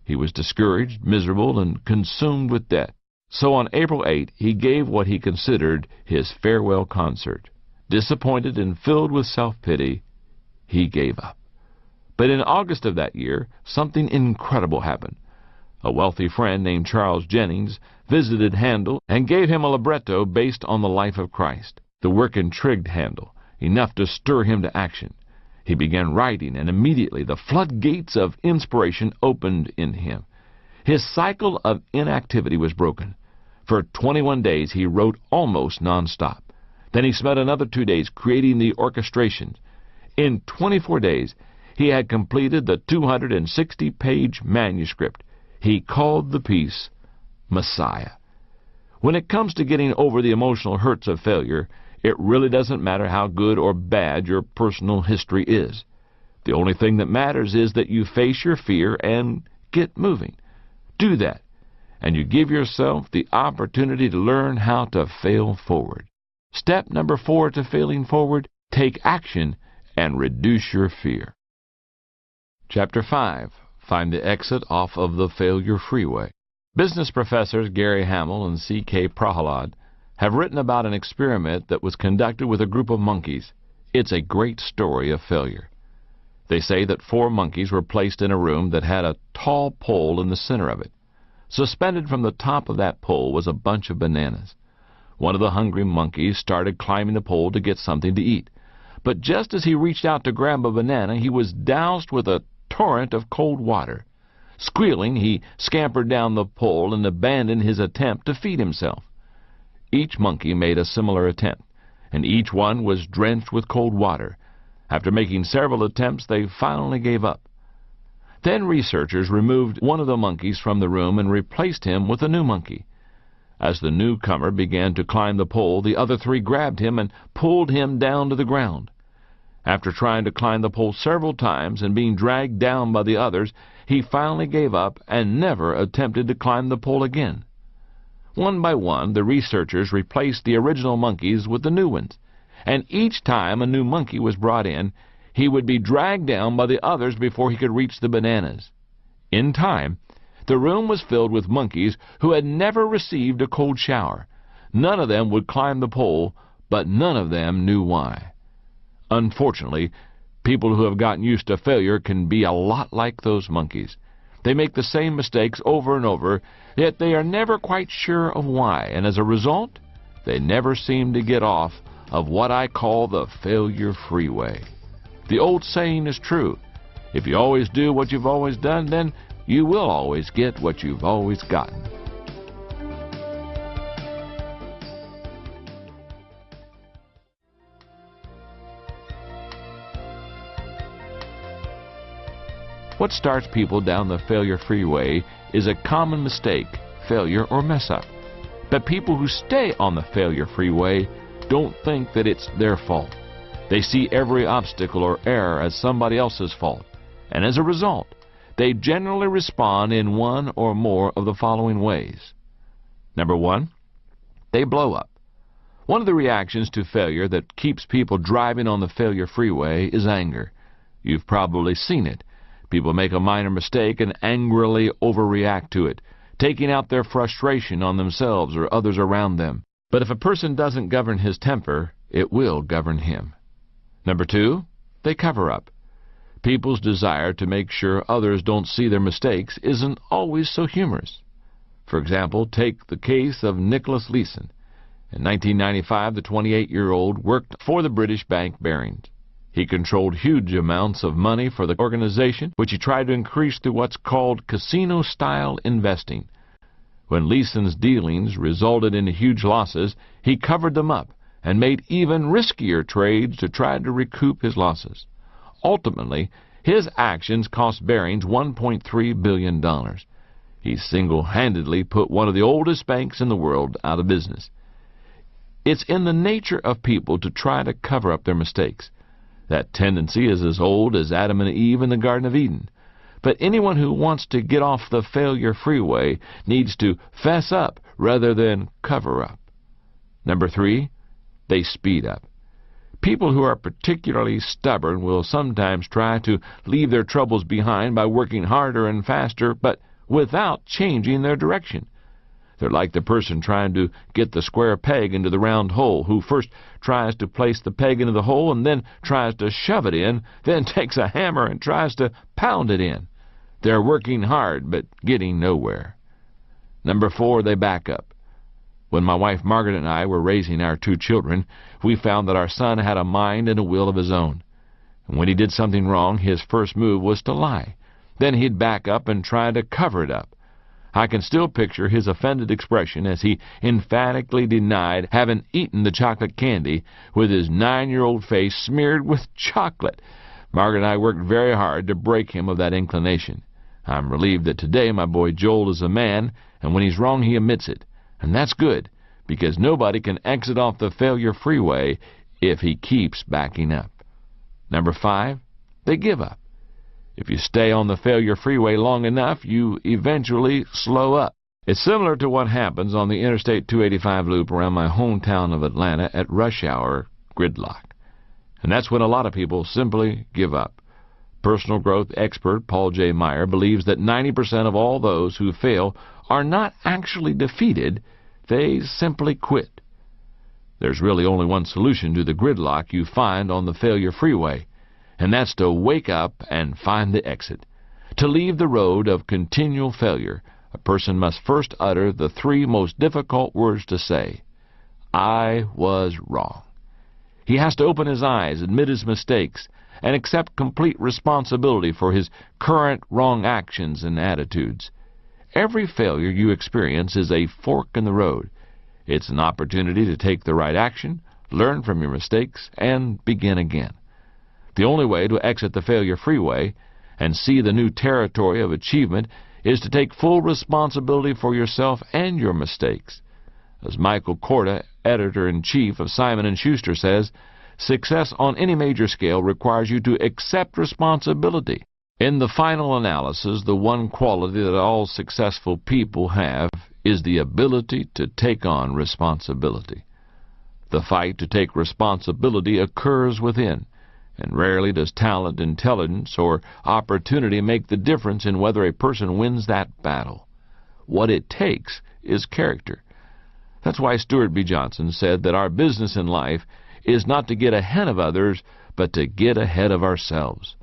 He was discouraged, miserable, and consumed with debt. So on April 8, he gave what he considered his farewell concert. Disappointed and filled with self-pity, he gave up. But in August of that year, something incredible happened. A wealthy friend named Charles Jennings visited Handel and gave him a libretto based on the life of Christ. The work intrigued Handel, enough to stir him to action. He began writing, and immediately the floodgates of inspiration opened in him. His cycle of inactivity was broken. For 21 days he wrote almost non-stop. Then he spent another 2 days creating the orchestrations. In 24 days, he had completed the 260-page manuscript. He called the piece Messiah. When it comes to getting over the emotional hurts of failure, it really doesn't matter how good or bad your personal history is. The only thing that matters is that you face your fear and get moving. Do that, and you give yourself the opportunity to learn how to fail forward. Step number 4 to failing forward: take action and reduce your fear. Chapter 5. Find the exit off of the failure freeway. Business professors Gary Hamel and C.K. Prahalad have written about an experiment that was conducted with a group of monkeys. It's a great story of failure. They say that 4 monkeys were placed in a room that had a tall pole in the center of it. Suspended from the top of that pole was a bunch of bananas. One of the hungry monkeys started climbing the pole to get something to eat. But just as he reached out to grab a banana, he was doused with a torrent of cold water. Squealing, he scampered down the pole and abandoned his attempt to feed himself. Each monkey made a similar attempt, and each one was drenched with cold water. After making several attempts, they finally gave up. Then researchers removed one of the monkeys from the room and replaced him with a new monkey. As the newcomer began to climb the pole, the other 3 grabbed him and pulled him down to the ground. After trying to climb the pole several times and being dragged down by the others, he finally gave up and never attempted to climb the pole again. One by one, the researchers replaced the original monkeys with the new ones, and each time a new monkey was brought in, he would be dragged down by the others before he could reach the bananas. In time, the room was filled with monkeys who had never received a cold shower. None of them would climb the pole, but none of them knew why. Unfortunately, people who have gotten used to failure can be a lot like those monkeys. They make the same mistakes over and over, yet they are never quite sure of why, and as a result, they never seem to get off of what I call the failure freeway. The old saying is true: if you always do what you've always done, then you will always get what you've always gotten. What starts people down the failure freeway is a common mistake, failure, or mess-up. But people who stay on the failure freeway don't think that it's their fault. They see every obstacle or error as somebody else's fault, and as a result, they generally respond in one or more of the following ways. Number one, they blow up. One of the reactions to failure that keeps people driving on the failure freeway is anger. You've probably seen it. People make a minor mistake and angrily overreact to it, taking out their frustration on themselves or others around them. But if a person doesn't govern his temper, it will govern him. Number two, they cover up. People's desire to make sure others don't see their mistakes isn't always so humorous. For example, take the case of Nicholas Leeson. In 1995, the 28-year-old worked for the British bank Barings. He controlled huge amounts of money for the organization, which he tried to increase through what's called casino-style investing. When Leeson's dealings resulted in huge losses, he covered them up and made even riskier trades to try to recoup his losses. Ultimately, his actions cost Barings $1.3 billion. He single-handedly put one of the oldest banks in the world out of business. It's in the nature of people to try to cover up their mistakes. That tendency is as old as Adam and Eve in the Garden of Eden. But anyone who wants to get off the failure freeway needs to fess up rather than cover up. Number three, they speed up. People who are particularly stubborn will sometimes try to leave their troubles behind by working harder and faster, but without changing their direction. They're like the person trying to get the square peg into the round hole, who first tries to place the peg into the hole and then tries to shove it in, then takes a hammer and tries to pound it in. They're working hard, but getting nowhere. Number four, they back up. When my wife Margaret and I were raising our two children, we found that our son had a mind and a will of his own. And when he did something wrong, his first move was to lie. Then he'd back up and try to cover it up. I can still picture his offended expression as he emphatically denied having eaten the chocolate candy, with his 9-year-old face smeared with chocolate. Margaret and I worked very hard to break him of that inclination. I'm relieved that today my boy Joel is a man, and when he's wrong he admits it. And that's good, because nobody can exit off the failure freeway if he keeps backing up. Number five, they give up. If you stay on the failure freeway long enough, you eventually slow up. It's similar to what happens on the Interstate 285 loop around my hometown of Atlanta at rush hour gridlock. And that's when a lot of people simply give up. Personal growth expert Paul J. Meyer believes that 90% of all those who fail are not actually defeated, they simply quit. There's really only one solution to the gridlock you find on the failure freeway, and that's to wake up and find the exit. To leave the road of continual failure, a person must first utter the three most difficult words to say: I was wrong. He has to open his eyes, admit his mistakes, and accept complete responsibility for his current wrong actions and attitudes. Every failure you experience is a fork in the road. It's an opportunity to take the right action, learn from your mistakes, and begin again. The only way to exit the failure freeway and see the new territory of achievement is to take full responsibility for yourself and your mistakes. As Michael Korda, editor-in-chief of Simon & Schuster, says, success on any major scale requires you to accept responsibility. In the final analysis, the one quality that all successful people have is the ability to take on responsibility. The fight to take responsibility occurs within, and rarely does talent, intelligence, or opportunity make the difference in whether a person wins that battle. What it takes is character. That's why Stuart B. Johnson said that our business in life is not to get ahead of others, but to get ahead of ourselves.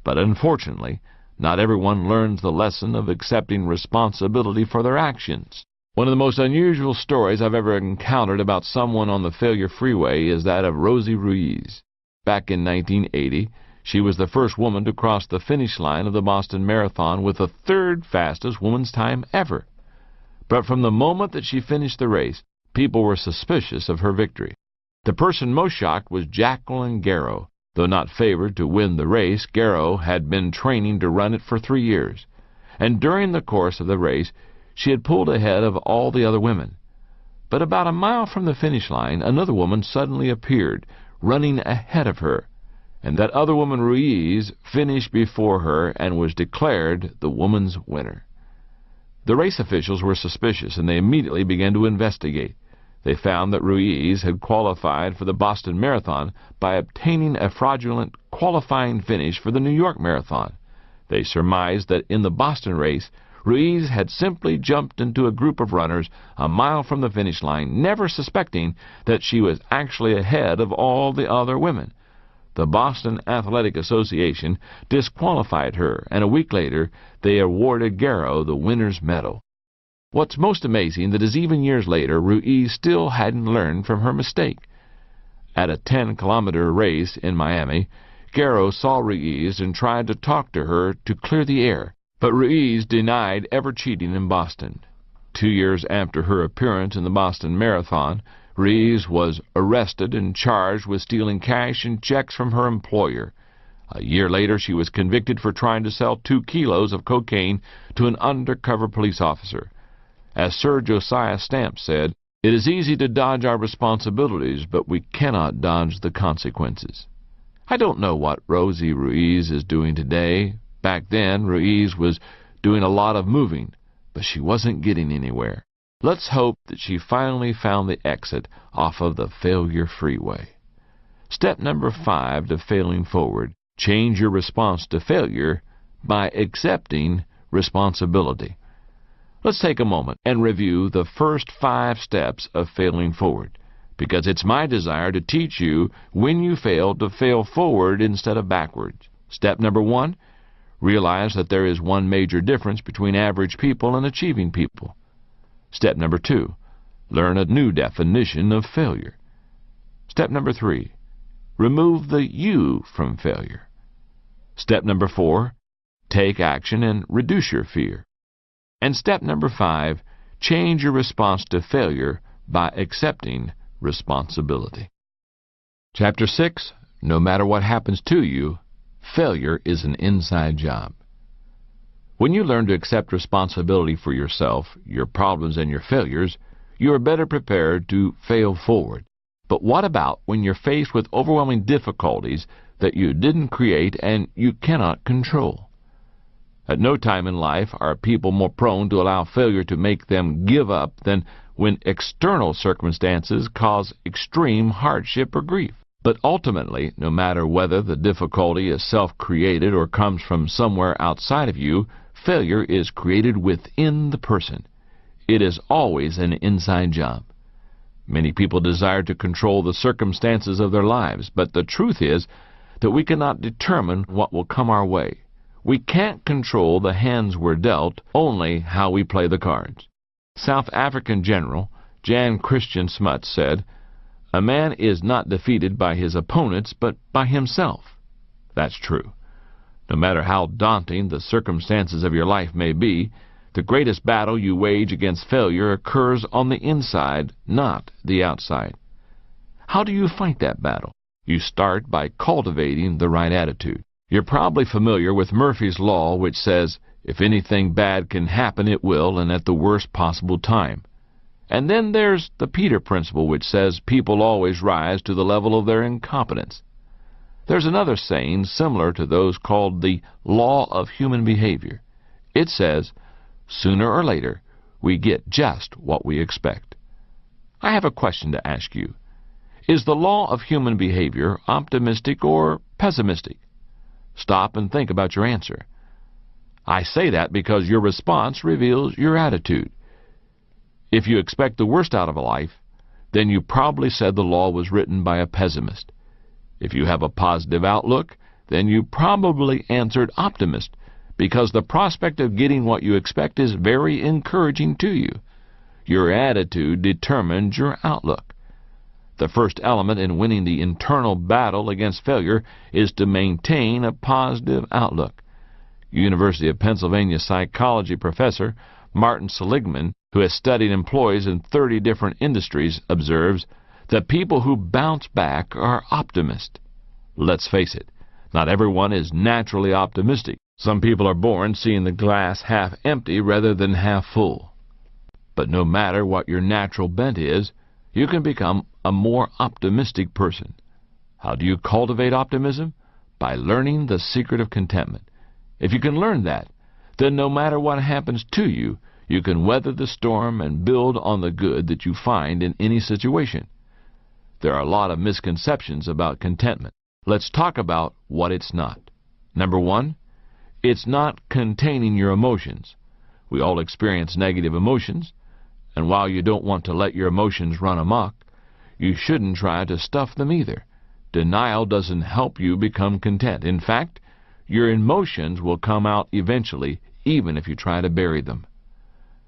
But unfortunately, not everyone learns the lesson of accepting responsibility for their actions. One of the most unusual stories I've ever encountered about someone on the failure freeway is that of Rosie Ruiz. Back in 1980, she was the first woman to cross the finish line of the Boston Marathon with the third fastest woman's time ever. But from the moment that she finished the race, people were suspicious of her victory. The person most shocked was Jacqueline Garreau. Though not favored to win the race, Garreau had been training to run it for 3 years. And during the course of the race, she had pulled ahead of all the other women. But about a mile from the finish line, another woman suddenly appeared, running ahead of her. And that other woman, Ruiz, finished before her and was declared the woman's winner. The race officials were suspicious, and they immediately began to investigate. They found that Ruiz had qualified for the Boston Marathon by obtaining a fraudulent qualifying finish for the New York Marathon. They surmised that in the Boston race, Ruiz had simply jumped into a group of runners a mile from the finish line, never suspecting that she was actually ahead of all the other women. The Boston Athletic Association disqualified her, and a week later they awarded Garreau the winner's medal. What's most amazing that is even years later, Ruiz still hadn't learned from her mistake. At a 10-kilometer race in Miami, Garreau saw Ruiz and tried to talk to her to clear the air, but Ruiz denied ever cheating in Boston. 2 years after her appearance in the Boston Marathon, Ruiz was arrested and charged with stealing cash and checks from her employer. A year later, she was convicted for trying to sell 2 kilos of cocaine to an undercover police officer. As Sir Josiah Stamp said, "It is easy to dodge our responsibilities, but we cannot dodge the consequences." I don't know what Rosie Ruiz is doing today. Back then, Ruiz was doing a lot of moving, but she wasn't getting anywhere. Let's hope that she finally found the exit off of the failure freeway. Step number 5 to failing forward: change your response to failure by accepting responsibility. Let's take a moment and review the first 5 steps of failing forward, because it's my desire to teach you when you fail to fail forward instead of backwards. Step number 1, realize that there is one major difference between average people and achieving people. Step number 2, learn a new definition of failure. Step number 3, remove the you from failure. Step number 4, take action and reduce your fear. And step number 5, change your response to failure by accepting responsibility. Chapter 6, no matter what happens to you, failure is an inside job. When you learn to accept responsibility for yourself, your problems, and your failures, you are better prepared to fail forward. But what about when you're faced with overwhelming difficulties that you didn't create and you cannot control? At no time in life are people more prone to allow failure to make them give up than when external circumstances cause extreme hardship or grief. But ultimately, no matter whether the difficulty is self-created or comes from somewhere outside of you, failure is created within the person. It is always an inside job. Many people desire to control the circumstances of their lives, but the truth is that we cannot determine what will come our way. We can't control the hands we're dealt, only how we play the cards. South African General Jan Christian Smuts said, "A man is not defeated by his opponents, but by himself." That's true. No matter how daunting the circumstances of your life may be, the greatest battle you wage against failure occurs on the inside, not the outside. How do you fight that battle? You start by cultivating the right attitude. You're probably familiar with Murphy's Law, which says, if anything bad can happen, it will, and at the worst possible time. And then there's the Peter Principle, which says people always rise to the level of their incompetence. There's another saying similar to those called the Law of Human Behavior. It says, sooner or later, we get just what we expect. I have a question to ask you. Is the law of human behavior optimistic or pessimistic? Stop and think about your answer. I say that because your response reveals your attitude. If you expect the worst out of a life, then you probably said the law was written by a pessimist. If you have a positive outlook, then you probably answered optimist, because the prospect of getting what you expect is very encouraging to you. Your attitude determines your outlook. The first element in winning the internal battle against failure is to maintain a positive outlook. University of Pennsylvania psychology professor Martin Seligman, who has studied employees in 30 different industries, observes that people who bounce back are optimists. Let's face it, not everyone is naturally optimistic. Some people are born seeing the glass half empty rather than half full. But no matter what your natural bent is, you can become a more optimistic person. How do you cultivate optimism? By learning the secret of contentment. If you can learn that, then no matter what happens to you, you can weather the storm and build on the good that you find in any situation. There are a lot of misconceptions about contentment. Let's talk about what it's not. Number one, it's not containing your emotions. We all experience negative emotions, and while you don't want to let your emotions run amok, you shouldn't try to stuff them either. Denial doesn't help you become content. In fact, your emotions will come out eventually, even if you try to bury them.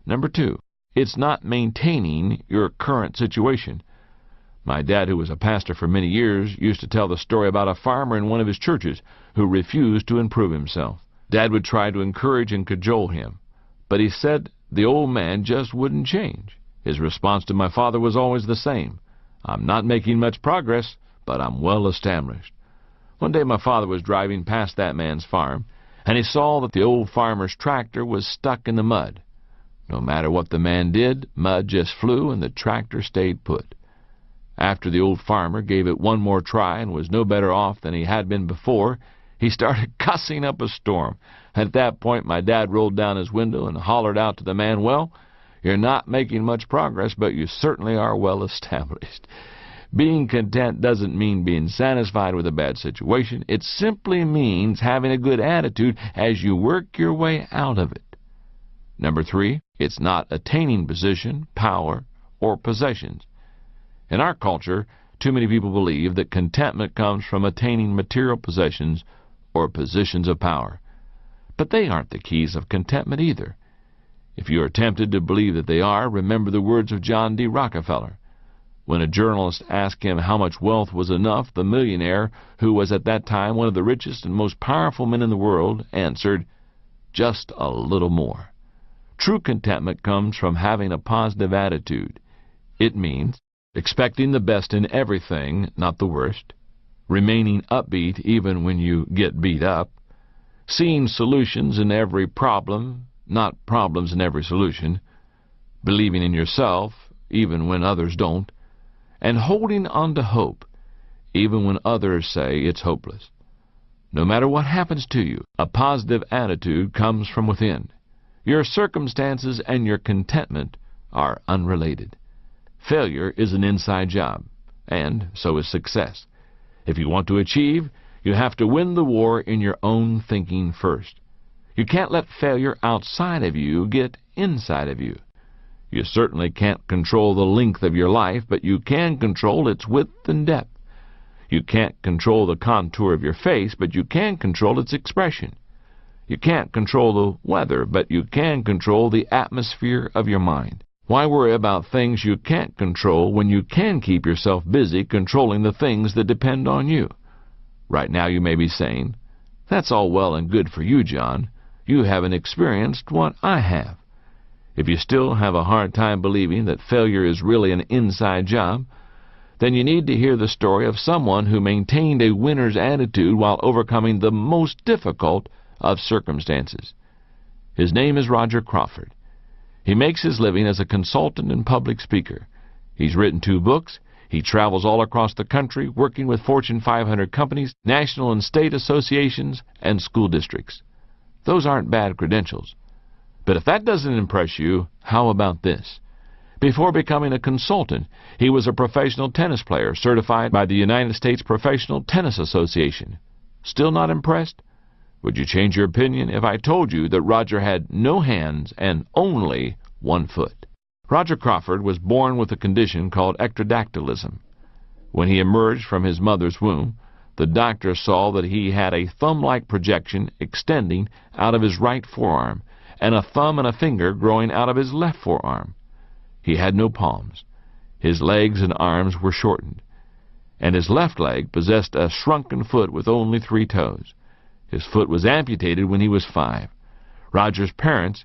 Number two, it's not maintaining your current situation. My dad, who was a pastor for many years, used to tell the story about a farmer in one of his churches who refused to improve himself. Dad would try to encourage and cajole him, but he said the old man just wouldn't change. His response to my father was always the same. I'm not making much progress, but I'm well established. One day my father was driving past that man's farm, and he saw that the old farmer's tractor was stuck in the mud. No matter what the man did, mud just flew and the tractor stayed put. After the old farmer gave it one more try and was no better off than he had been before, he started cussing up a storm. At that point, my dad rolled down his window and hollered out to the man, "Well, you're not making much progress, but you certainly are well established." Being content doesn't mean being satisfied with a bad situation. It simply means having a good attitude as you work your way out of it. Number three, it's not attaining position, power, or possessions. In our culture, too many people believe that contentment comes from attaining material possessions or positions of power. But they aren't the keys of contentment either. If you are tempted to believe that they are, remember the words of John D. Rockefeller. When a journalist asked him how much wealth was enough, the millionaire, who was at that time one of the richest and most powerful men in the world, answered, "Just a little more." True contentment comes from having a positive attitude. It means expecting the best in everything, not the worst, remaining upbeat even when you get beat up, seeing solutions in every problem, not problems in every solution, believing in yourself even when others don't, and holding on to hope even when others say it's hopeless. No matter what happens to you, a positive attitude comes from within. Your circumstances and your contentment are unrelated. Failure is an inside job, and so is success. If you want to achieve, you have to win the war in your own thinking first. You can't let failure outside of you get inside of you. You certainly can't control the length of your life, but you can control its width and depth. You can't control the contour of your face, but you can control its expression. You can't control the weather, but you can control the atmosphere of your mind. Why worry about things you can't control when you can keep yourself busy controlling the things that depend on you? Right now you may be saying, "That's all well and good for you, John. You haven't experienced what I have." If you still have a hard time believing that failure is really an inside job, then you need to hear the story of someone who maintained a winner's attitude while overcoming the most difficult of circumstances. His name is Roger Crawford. He makes his living as a consultant and public speaker. He's written 2 books. He travels all across the country working with Fortune 500 companies, national and state associations, and school districts. Those aren't bad credentials. But if that doesn't impress you, how about this? Before becoming a consultant, he was a professional tennis player certified by the United States Professional Tennis Association. Still not impressed? Would you change your opinion if I told you that Roger had no hands and only one foot? Roger Crawford was born with a condition called ectrodactylism. When he emerged from his mother's womb, the doctor saw that he had a thumb-like projection extending out of his right forearm and a thumb and a finger growing out of his left forearm. He had no palms. His legs and arms were shortened, and his left leg possessed a shrunken foot with only 3 toes. His foot was amputated when he was 5. Roger's parents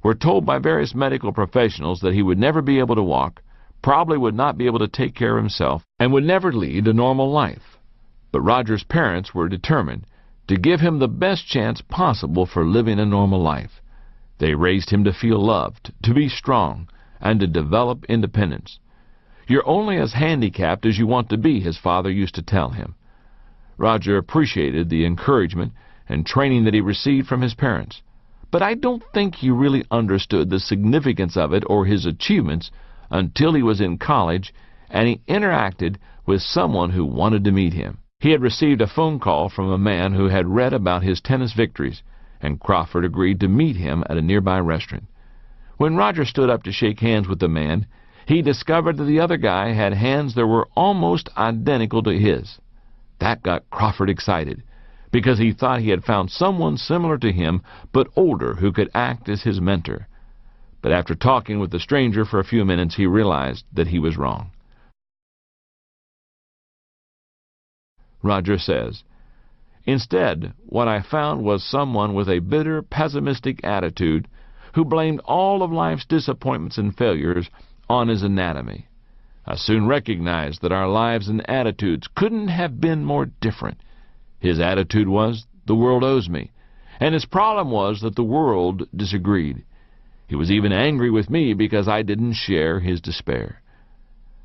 were told by various medical professionals that he would never be able to walk, probably would not be able to take care of himself, and would never lead a normal life. But Roger's parents were determined to give him the best chance possible for living a normal life. They raised him to feel loved, to be strong, and to develop independence. You're only as handicapped as you want to be, his father used to tell him. Roger appreciated the encouragement and training that he received from his parents, but I don't think he really understood the significance of it or his achievements until he was in college and he interacted with someone who wanted to meet him. He had received a phone call from a man who had read about his tennis victories, and Crawford agreed to meet him at a nearby restaurant. When Roger stood up to shake hands with the man, he discovered that the other guy had hands that were almost identical to his. That got Crawford excited, because he thought he had found someone similar to him, but older, who could act as his mentor. But after talking with the stranger for a few minutes, he realized that he was wrong. Roger says, "Instead, what I found was someone with a bitter, pessimistic attitude who blamed all of life's disappointments and failures on his anatomy. I soon recognized that our lives and attitudes couldn't have been more different. His attitude was, the world owes me, and his problem was that the world disagreed. He was even angry with me because I didn't share his despair."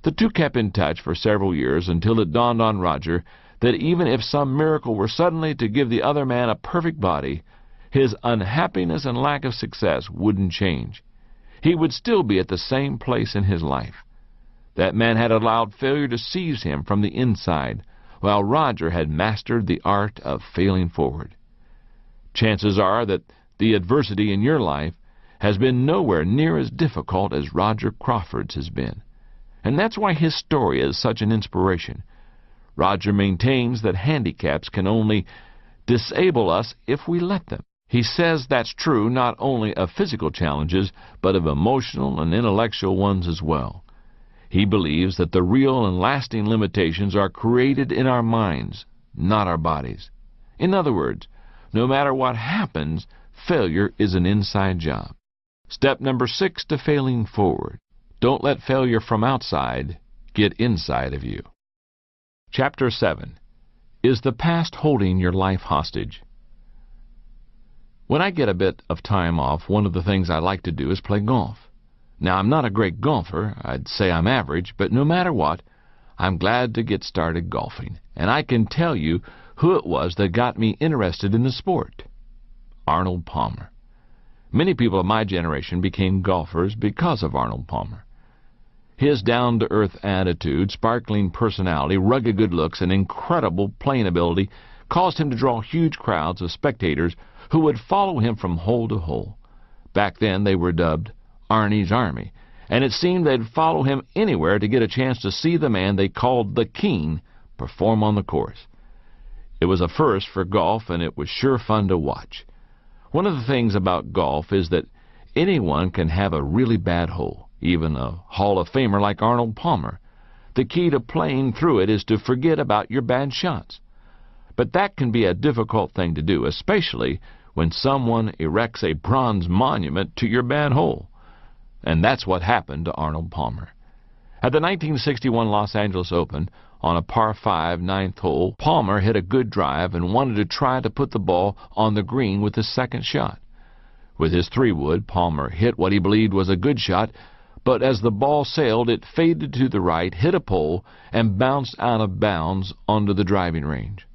The two kept in touch for several years until it dawned on Roger that even if some miracle were suddenly to give the other man a perfect body, his unhappiness and lack of success wouldn't change. He would still be at the same place in his life. That man had allowed failure to seize him from the inside, while Roger had mastered the art of failing forward. Chances are that the adversity in your life has been nowhere near as difficult as Roger Crawford's has been. And that's why his story is such an inspiration. Roger maintains that handicaps can only disable us if we let them. He says that's true not only of physical challenges, but of emotional and intellectual ones as well. He believes that the real and lasting limitations are created in our minds, not our bodies. In other words, no matter what happens, failure is an inside job. Step number 6 to failing forward. Don't let failure from outside get inside of you. Chapter 7. Is the past holding your life hostage? When I get a bit of time off, one of the things I like to do is play golf. Now, I'm not a great golfer. I'd say I'm average, but no matter what, I'm glad to get started golfing. And I can tell you who it was that got me interested in the sport. Arnold Palmer. Many people of my generation became golfers because of Arnold Palmer. His down-to-earth attitude, sparkling personality, rugged good looks, and incredible playing ability caused him to draw huge crowds of spectators who would follow him from hole to hole. Back then they were dubbed Arnie's Army, and it seemed they'd follow him anywhere to get a chance to see the man they called the King perform on the course. It was a first for golf, and it was sure fun to watch. One of the things about golf is that anyone can have a really bad hole, even a Hall of Famer like Arnold Palmer. The key to playing through it is to forget about your bad shots. But that can be a difficult thing to do, especially when someone erects a bronze monument to your bad hole. And that's what happened to Arnold Palmer. At the 1961 Los Angeles Open, on a par 5 ninth hole, Palmer hit a good drive and wanted to try to put the ball on the green with his second shot. With his 3-wood, Palmer hit what he believed was a good shot, but as the ball sailed, it faded to the right, hit a pole, and bounced out of bounds onto the driving range.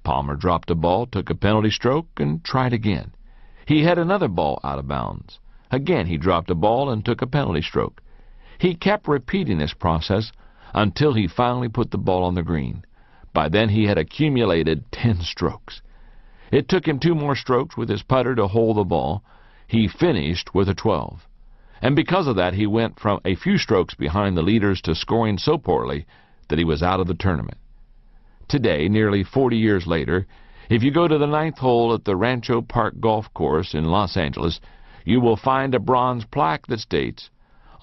Palmer dropped a ball, took a penalty stroke, and tried again. He hit another ball out of bounds. Again he dropped a ball and took a penalty stroke. He kept repeating this process until he finally put the ball on the green. By then he had accumulated 10 strokes. It took him 2 more strokes with his putter to hold the ball. He finished with a 12. And because of that, he went from a few strokes behind the leaders to scoring so poorly that he was out of the tournament. Today, nearly 40 years later, if you go to the 9th hole at the Rancho Park Golf Course in Los Angeles, you will find a bronze plaque that states,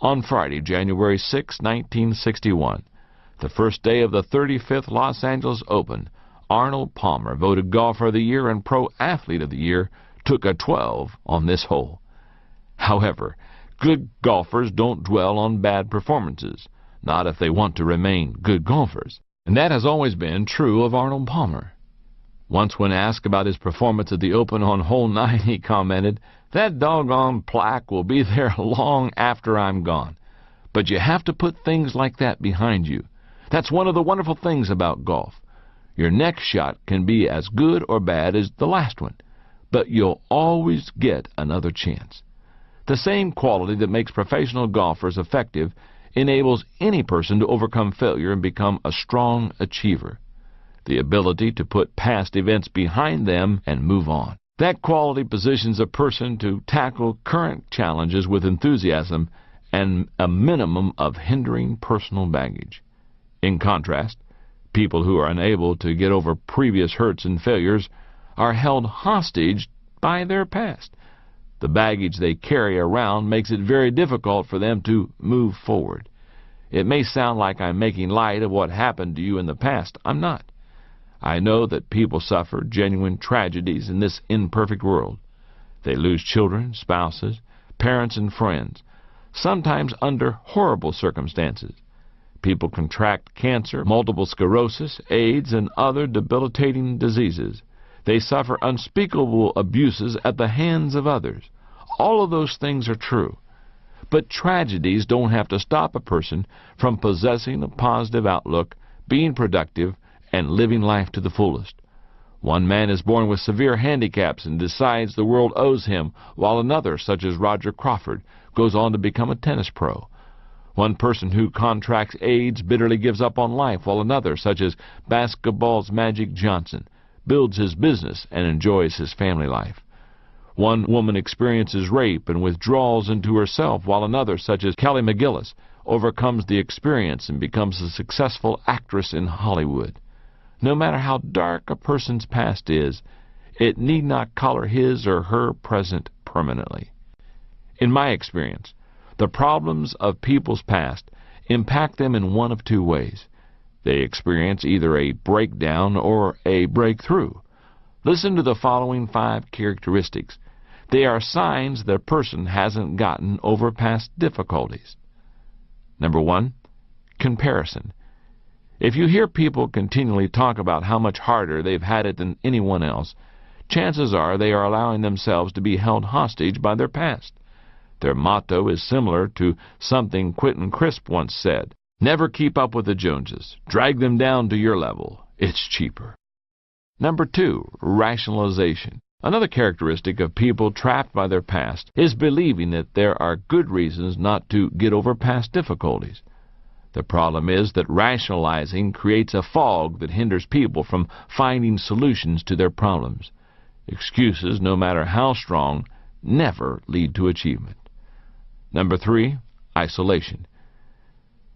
"On Friday, January 6, 1961, the first day of the 35th Los Angeles Open, Arnold Palmer, voted Golfer of the Year and Pro Athlete of the Year, took a 12 on this hole." However, good golfers don't dwell on bad performances, not if they want to remain good golfers. And that has always been true of Arnold Palmer. Once when asked about his performance at the Open on hole 9, he commented, "That doggone plaque will be there long after I'm gone." But you have to put things like that behind you. That's one of the wonderful things about golf. Your next shot can be as good or bad as the last one, but you'll always get another chance. The same quality that makes professional golfers effective enables any person to overcome failure and become a strong achiever. The ability to put past events behind them and move on. That quality positions a person to tackle current challenges with enthusiasm and a minimum of hindering personal baggage. In contrast, people who are unable to get over previous hurts and failures are held hostage by their past. The baggage they carry around makes it very difficult for them to move forward. It may sound like I'm making light of what happened to you in the past. I'm not. I know that people suffer genuine tragedies in this imperfect world. They lose children, spouses, parents, and friends, sometimes under horrible circumstances. People contract cancer, multiple sclerosis, AIDS, and other debilitating diseases. They suffer unspeakable abuses at the hands of others. All of those things are true. But tragedies don't have to stop a person from possessing a positive outlook, being productive, and living life to the fullest. One man is born with severe handicaps and decides the world owes him, while another, such as Roger Crawford, goes on to become a tennis pro. One person who contracts AIDS bitterly gives up on life, while another, such as basketball's Magic Johnson, builds his business and enjoys his family life. One woman experiences rape and withdrawals into herself, while another, such as Kelly McGillis, overcomes the experience and becomes a successful actress in Hollywood. No matter how dark a person's past is, it need not color his or her present permanently. In my experience, the problems of people's past impact them in one of 2 ways. They experience either a breakdown or a breakthrough. Listen to the following 5 characteristics. They are signs that a person hasn't gotten over past difficulties. Number 1, comparison. If you hear people continually talk about how much harder they've had it than anyone else, chances are they are allowing themselves to be held hostage by their past. Their motto is similar to something Quentin Crisp once said, "Never keep up with the Joneses. Drag them down to your level. It's cheaper." Number 2, rationalization. Another characteristic of people trapped by their past is believing that there are good reasons not to get over past difficulties. The problem is that rationalizing creates a fog that hinders people from finding solutions to their problems. Excuses, no matter how strong, never lead to achievement. Number 3, isolation.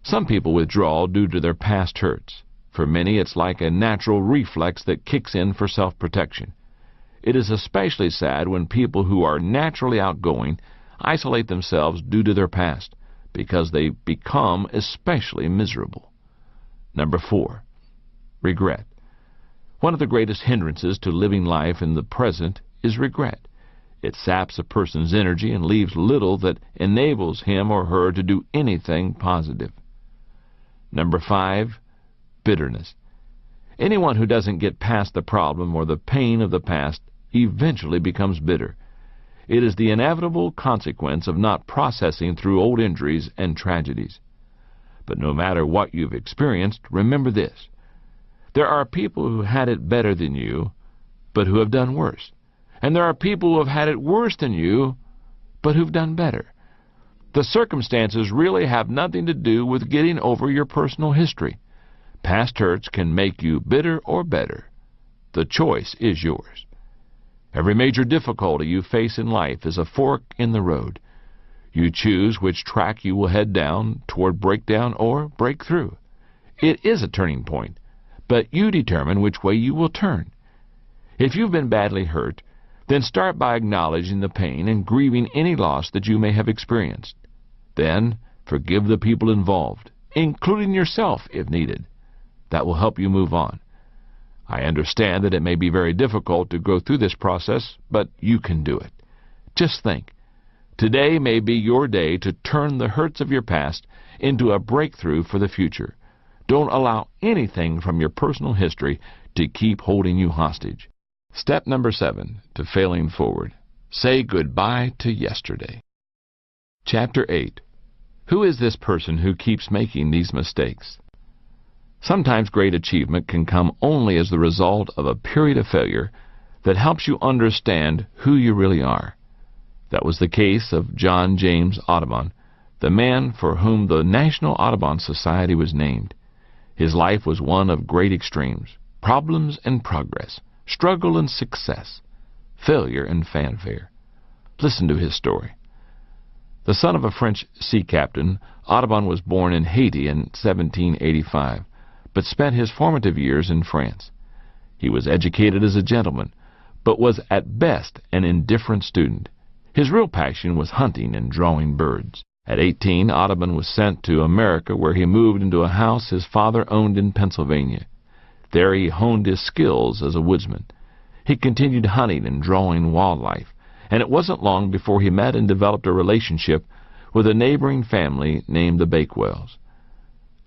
Some people withdraw due to their past hurts. For many, it's like a natural reflex that kicks in for self-protection. It is especially sad when people who are naturally outgoing isolate themselves due to their past, because they become especially miserable. Number 4, regret. One of the greatest hindrances to living life in the present is regret. It saps a person's energy and leaves little that enables him or her to do anything positive. Number 5, bitterness. Anyone who doesn't get past the problem or the pain of the past eventually becomes bitter. It is the inevitable consequence of not processing through old injuries and tragedies. But no matter what you've experienced, remember this. There are people who had it better than you, but who have done worse. And there are people who have had it worse than you, but who've done better. The circumstances really have nothing to do with getting over your personal history. Past hurts can make you bitter or better. The choice is yours. Every major difficulty you face in life is a fork in the road. You choose which track you will head down toward breakdown or breakthrough. It is a turning point, but you determine which way you will turn. If you've been badly hurt, then start by acknowledging the pain and grieving any loss that you may have experienced. Then, forgive the people involved, including yourself if needed. That will help you move on. I understand that it may be very difficult to go through this process, but you can do it. Just think, today may be your day to turn the hurts of your past into a breakthrough for the future. Don't allow anything from your personal history to keep holding you hostage. Step number 7 to failing forward. Say goodbye to yesterday. Chapter 8. Who is this person who keeps making these mistakes? Sometimes great achievement can come only as the result of a period of failure that helps you understand who you really are. That was the case of John James Audubon, the man for whom the National Audubon Society was named. His life was one of great extremes, problems and progress, struggle and success, failure and fanfare. Listen to his story. The son of a French sea captain, Audubon was born in Haiti in 1785, but spent his formative years in France. He was educated as a gentleman, but was at best an indifferent student. His real passion was hunting and drawing birds. At 18, Audubon was sent to America, where he moved into a house his father owned in Pennsylvania. There he honed his skills as a woodsman. He continued hunting and drawing wildlife, and it wasn't long before he met and developed a relationship with a neighboring family named the Bakewells.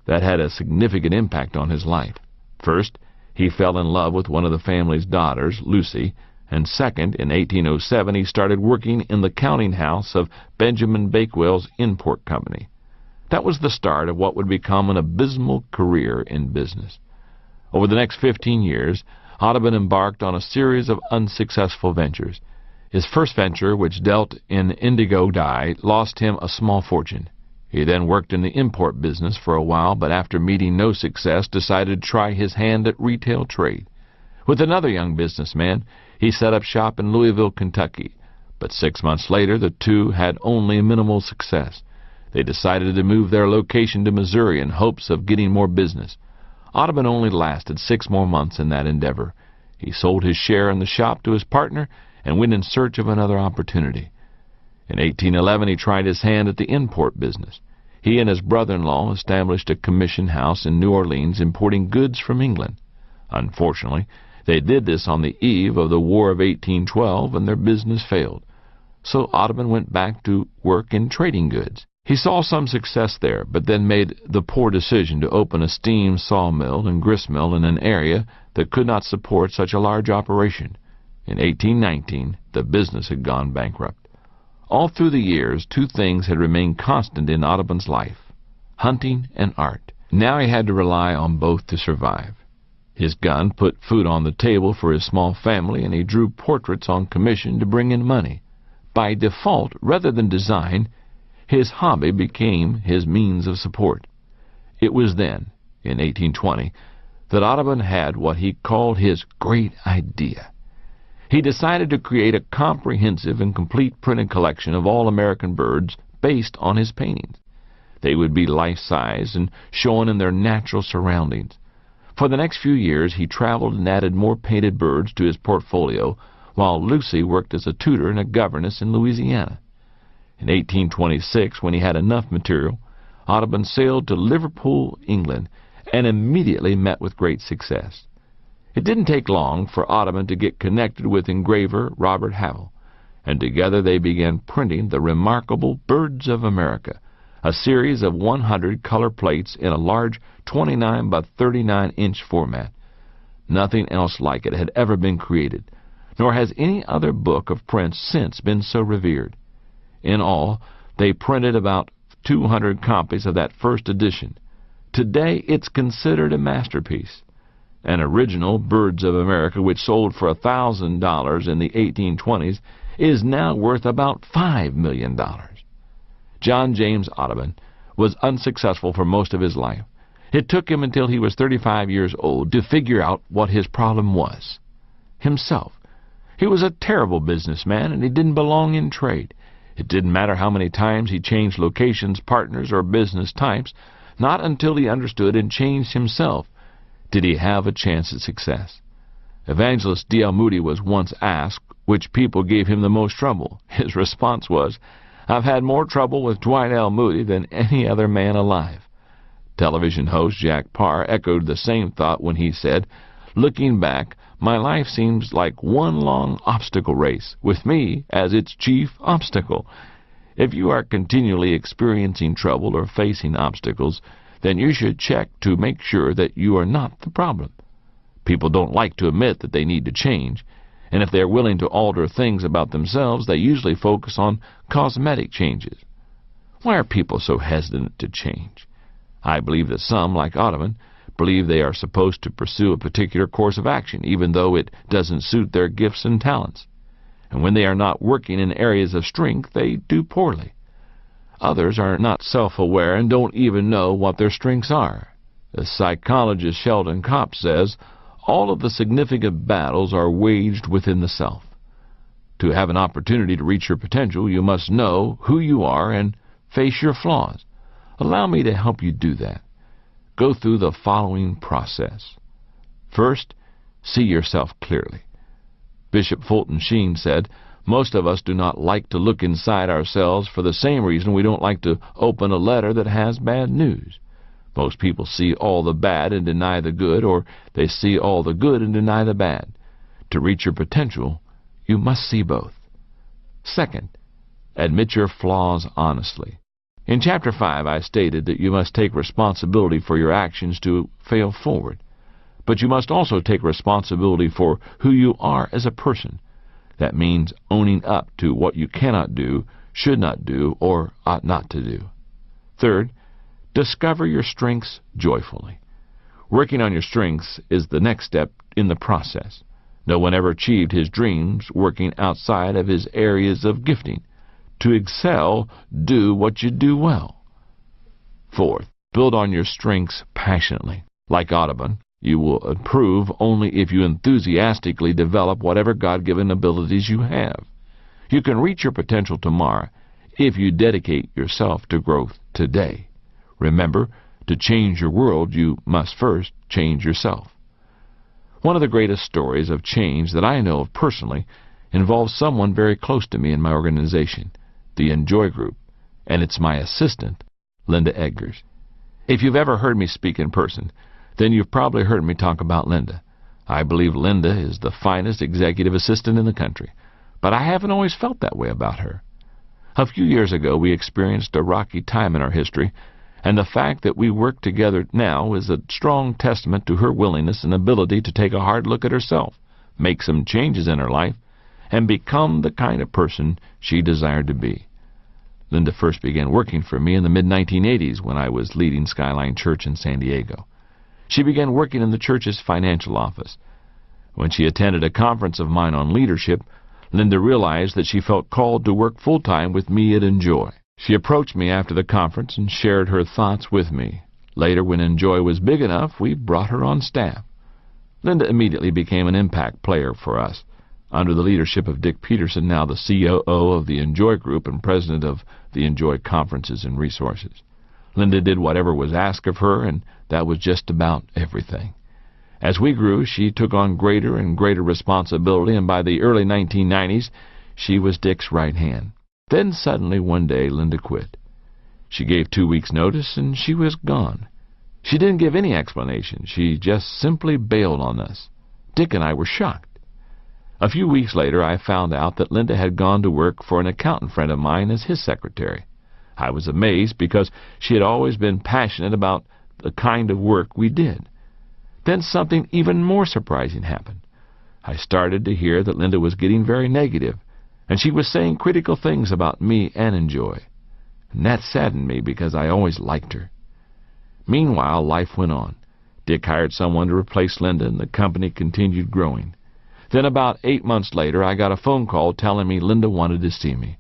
That had a significant impact on his life. First, he fell in love with one of the family's daughters, Lucy, and second, in 1807, he started working in the counting house of Benjamin Bakewell's Import Company. That was the start of what would become an abysmal career in business. Over the next 15 years, Audubon embarked on a series of unsuccessful ventures. His first venture, which dealt in indigo dye, lost him a small fortune. He then worked in the import business for a while, but after meeting no success, decided to try his hand at retail trade. With another young businessman, he set up shop in Louisville, Kentucky, but 6 months later the two had only minimal success. They decided to move their location to Missouri in hopes of getting more business. Audubon only lasted 6 more months in that endeavor. He sold his share in the shop to his partner and went in search of another opportunity. In 1811 he tried his hand at the import business. He and his brother-in-law established a commission house in New Orleans importing goods from England. Unfortunately, they did this on the eve of the War of 1812, and their business failed. So Audubon went back to work in trading goods. He saw some success there, but then made the poor decision to open a steam sawmill and gristmill in an area that could not support such a large operation. In 1819, the business had gone bankrupt. All through the years, two things had remained constant in Audubon's life: hunting and art. Now he had to rely on both to survive. His gun put food on the table for his small family, and he drew portraits on commission to bring in money. By default, rather than design, his hobby became his means of support. It was then, in 1820, that Audubon had what he called his great idea. He decided to create a comprehensive and complete printed collection of all American birds based on his paintings. They would be life-size and shown in their natural surroundings. For the next few years, he traveled and added more painted birds to his portfolio, while Lucy worked as a tutor and a governess in Louisiana. In 1826, when he had enough material, Audubon sailed to Liverpool, England, and immediately met with great success. It didn't take long for Audubon to get connected with engraver Robert Havell, and together they began printing the remarkable Birds of America, a series of 100 color plates in a large 29 by 39-inch format. Nothing else like it had ever been created, nor has any other book of prints since been so revered. In all, they printed about 200 copies of that first edition. Today, it's considered a masterpiece. An original, Birds of America, which sold for $1,000 in the 1820s, is now worth about $5 million. John James Audubon was unsuccessful for most of his life. It took him until he was 35 years old to figure out what his problem was. Himself. He was a terrible businessman, and he didn't belong in trade. It didn't matter how many times he changed locations, partners, or business types. Not until he understood and changed himself did he have a chance at success. Evangelist D.L. Moody was once asked which people gave him the most trouble. His response was, "I've had more trouble with Dwight L. Moody than any other man alive." Television host Jack Paar echoed the same thought when he said, "Looking back, my life seems like one long obstacle race, with me as its chief obstacle." If you are continually experiencing trouble or facing obstacles, then you should check to make sure that you are not the problem. People don't like to admit that they need to change, and if they are willing to alter things about themselves, they usually focus on cosmetic changes. Why are people so hesitant to change? I believe that some, like Audubon, believe they are supposed to pursue a particular course of action, even though it doesn't suit their gifts and talents. And when they are not working in areas of strength, they do poorly. Others are not self-aware and don't even know what their strengths are. The psychologist Sheldon Kopp says, all of the significant battles are waged within the self. To have an opportunity to reach your potential, you must know who you are and face your flaws. Allow me to help you do that. Go through the following process. First, see yourself clearly. Bishop Fulton Sheen said, "Most of us do not like to look inside ourselves for the same reason we don't like to open a letter that has bad news. Most people see all the bad and deny the good, or they see all the good and deny the bad. To reach your potential, you must see both." Second, admit your flaws honestly. In Chapter 5, I stated that you must take responsibility for your actions to fail forward. But you must also take responsibility for who you are as a person. That means owning up to what you cannot do, should not do, or ought not to do. Third, discover your strengths joyfully. Working on your strengths is the next step in the process. No one ever achieved his dreams working outside of his areas of gifting. To excel, do what you do well. Fourth, build on your strengths passionately. Like Audubon, you will improve only if you enthusiastically develop whatever God-given abilities you have. You can reach your potential tomorrow if you dedicate yourself to growth today. Remember, to change your world, you must first change yourself. One of the greatest stories of change that I know of personally involves someone very close to me in my organization, the Enjoy Group, and it's my assistant, Linda Edgars. If you've ever heard me speak in person, then you've probably heard me talk about Linda. I believe Linda is the finest executive assistant in the country, but I haven't always felt that way about her. A few years ago, we experienced a rocky time in our history, and the fact that we work together now is a strong testament to her willingness and ability to take a hard look at herself, make some changes in her life, and become the kind of person she desired to be. Linda first began working for me in the mid-1980s when I was leading Skyline Church in San Diego. She began working in the church's financial office. When she attended a conference of mine on leadership, Linda realized that she felt called to work full-time with me at Enjoy. She approached me after the conference and shared her thoughts with me. Later, when Enjoy was big enough, we brought her on staff. Linda immediately became an impact player for us. Under the leadership of Dick Peterson, now the COO of the Enjoy Group and president of the Enjoy Conferences and Resources. Linda did whatever was asked of her, and that was just about everything. As we grew, she took on greater and greater responsibility, and by the early 1990s, she was Dick's right hand. Then suddenly one day Linda quit. She gave 2 weeks' notice and she was gone. She didn't give any explanation. She just simply bailed on us. Dick and I were shocked. A few weeks later I found out that Linda had gone to work for an accountant friend of mine as his secretary. I was amazed because she had always been passionate about the kind of work we did. Then something even more surprising happened. I started to hear that Linda was getting very negative, and she was saying critical things about me and Enjoy. And that saddened me because I always liked her. Meanwhile, life went on. Dick hired someone to replace Linda, and the company continued growing. Then about 8 months later, I got a phone call telling me Linda wanted to see me.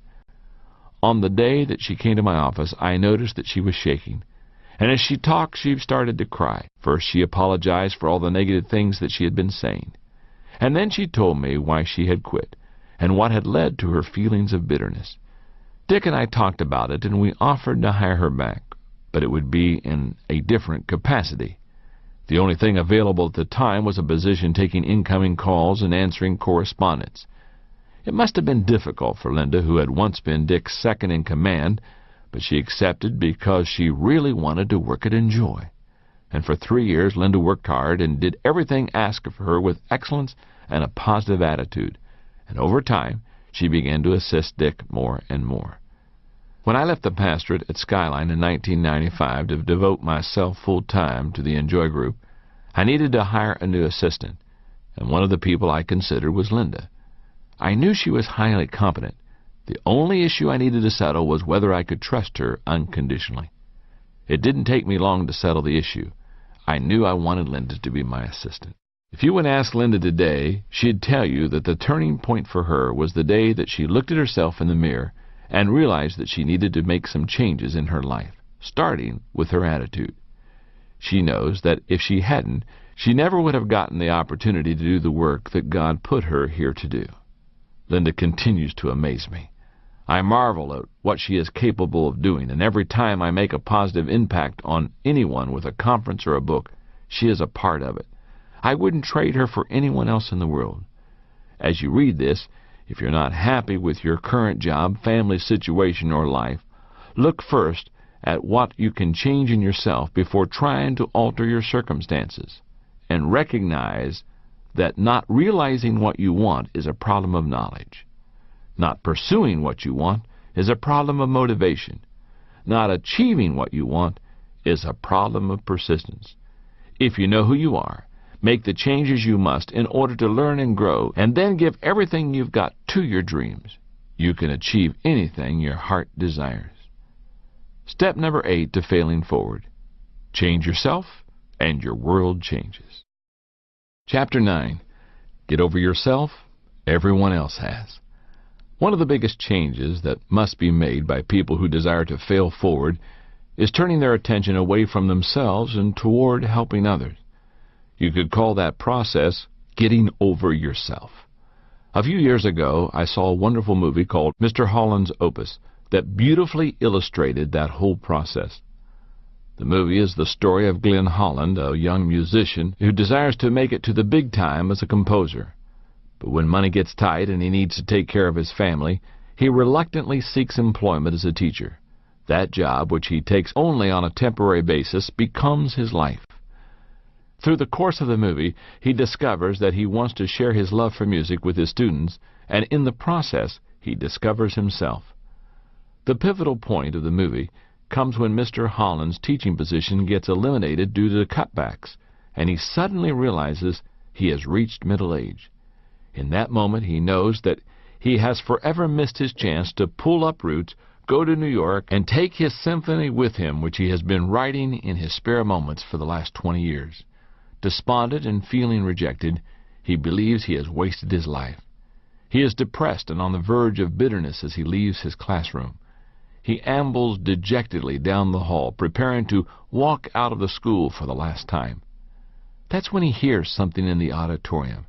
On the day that she came to my office, I noticed that she was shaking. And as she talked, she started to cry. First, she apologized for all the negative things that she had been saying. And then she told me why she had quit and what had led to her feelings of bitterness. Dick and I talked about it, and we offered to hire her back, but it would be in a different capacity. The only thing available at the time was a position taking incoming calls and answering correspondence. It must have been difficult for Linda, who had once been Dick's second in command, but she accepted because she really wanted to work at Enjoy. And for 3 years, Linda worked hard and did everything asked of her with excellence and a positive attitude. And over time, she began to assist Dick more and more. When I left the pastorate at Skyline in 1995 to devote myself full-time to the Enjoy group, I needed to hire a new assistant, and one of the people I considered was Linda. I knew she was highly competent. The only issue I needed to settle was whether I could trust her unconditionally. It didn't take me long to settle the issue. I knew I wanted Linda to be my assistant. If you would ask Linda today, she'd tell you that the turning point for her was the day that she looked at herself in the mirror and realized that she needed to make some changes in her life, starting with her attitude. She knows that if she hadn't, she never would have gotten the opportunity to do the work that God put her here to do. Linda continues to amaze me. I marvel at what she is capable of doing, and every time I make a positive impact on anyone with a conference or a book, she is a part of it. I wouldn't trade her for anyone else in the world. As you read this, if you're not happy with your current job, family situation, or life, look first at what you can change in yourself before trying to alter your circumstances, and recognize that not realizing what you want is a problem of knowledge. Not pursuing what you want is a problem of motivation. Not achieving what you want is a problem of persistence. If you know who you are, make the changes you must in order to learn and grow, and then give everything you've got to your dreams. You can achieve anything your heart desires. Step number 8 to failing forward. Change yourself, and your world changes. Chapter 9. Get over yourself. Everyone else has. One of the biggest changes that must be made by people who desire to fail forward is turning their attention away from themselves and toward helping others. You could call that process getting over yourself. A few years ago, I saw a wonderful movie called Mr. Holland's Opus that beautifully illustrated that whole process. The movie is the story of Glenn Holland, a young musician who desires to make it to the big time as a composer. But when money gets tight and he needs to take care of his family, he reluctantly seeks employment as a teacher. That job, which he takes only on a temporary basis, becomes his life. Through the course of the movie, he discovers that he wants to share his love for music with his students, and in the process, he discovers himself. The pivotal point of the movie comes when Mr. Holland's teaching position gets eliminated due to cutbacks, and he suddenly realizes he has reached middle age. In that moment, he knows that he has forever missed his chance to pull up roots, go to New York, and take his symphony with him, which he has been writing in his spare moments for the last 20 years. Despondent and feeling rejected, he believes he has wasted his life. He is depressed and on the verge of bitterness as he leaves his classroom. He ambles dejectedly down the hall, preparing to walk out of the school for the last time. That's when he hears something in the auditorium.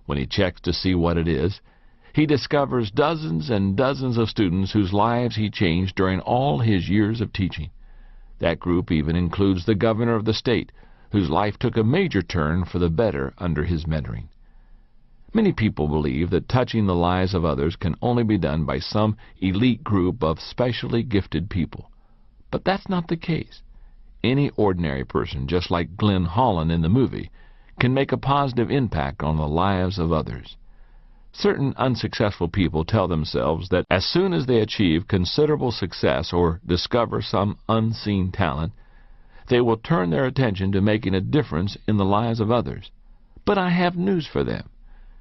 When he checks to see what it is, he discovers dozens and dozens of students whose lives he changed during all his years of teaching. That group even includes the governor of the state, whose life took a major turn for the better under his mentoring. Many people believe that touching the lives of others can only be done by some elite group of specially gifted people. But that's not the case. Any ordinary person, just like Glenn Holland in the movie, can make a positive impact on the lives of others. Certain unsuccessful people tell themselves that as soon as they achieve considerable success or discover some unseen talent, they will turn their attention to making a difference in the lives of others. But I have news for them.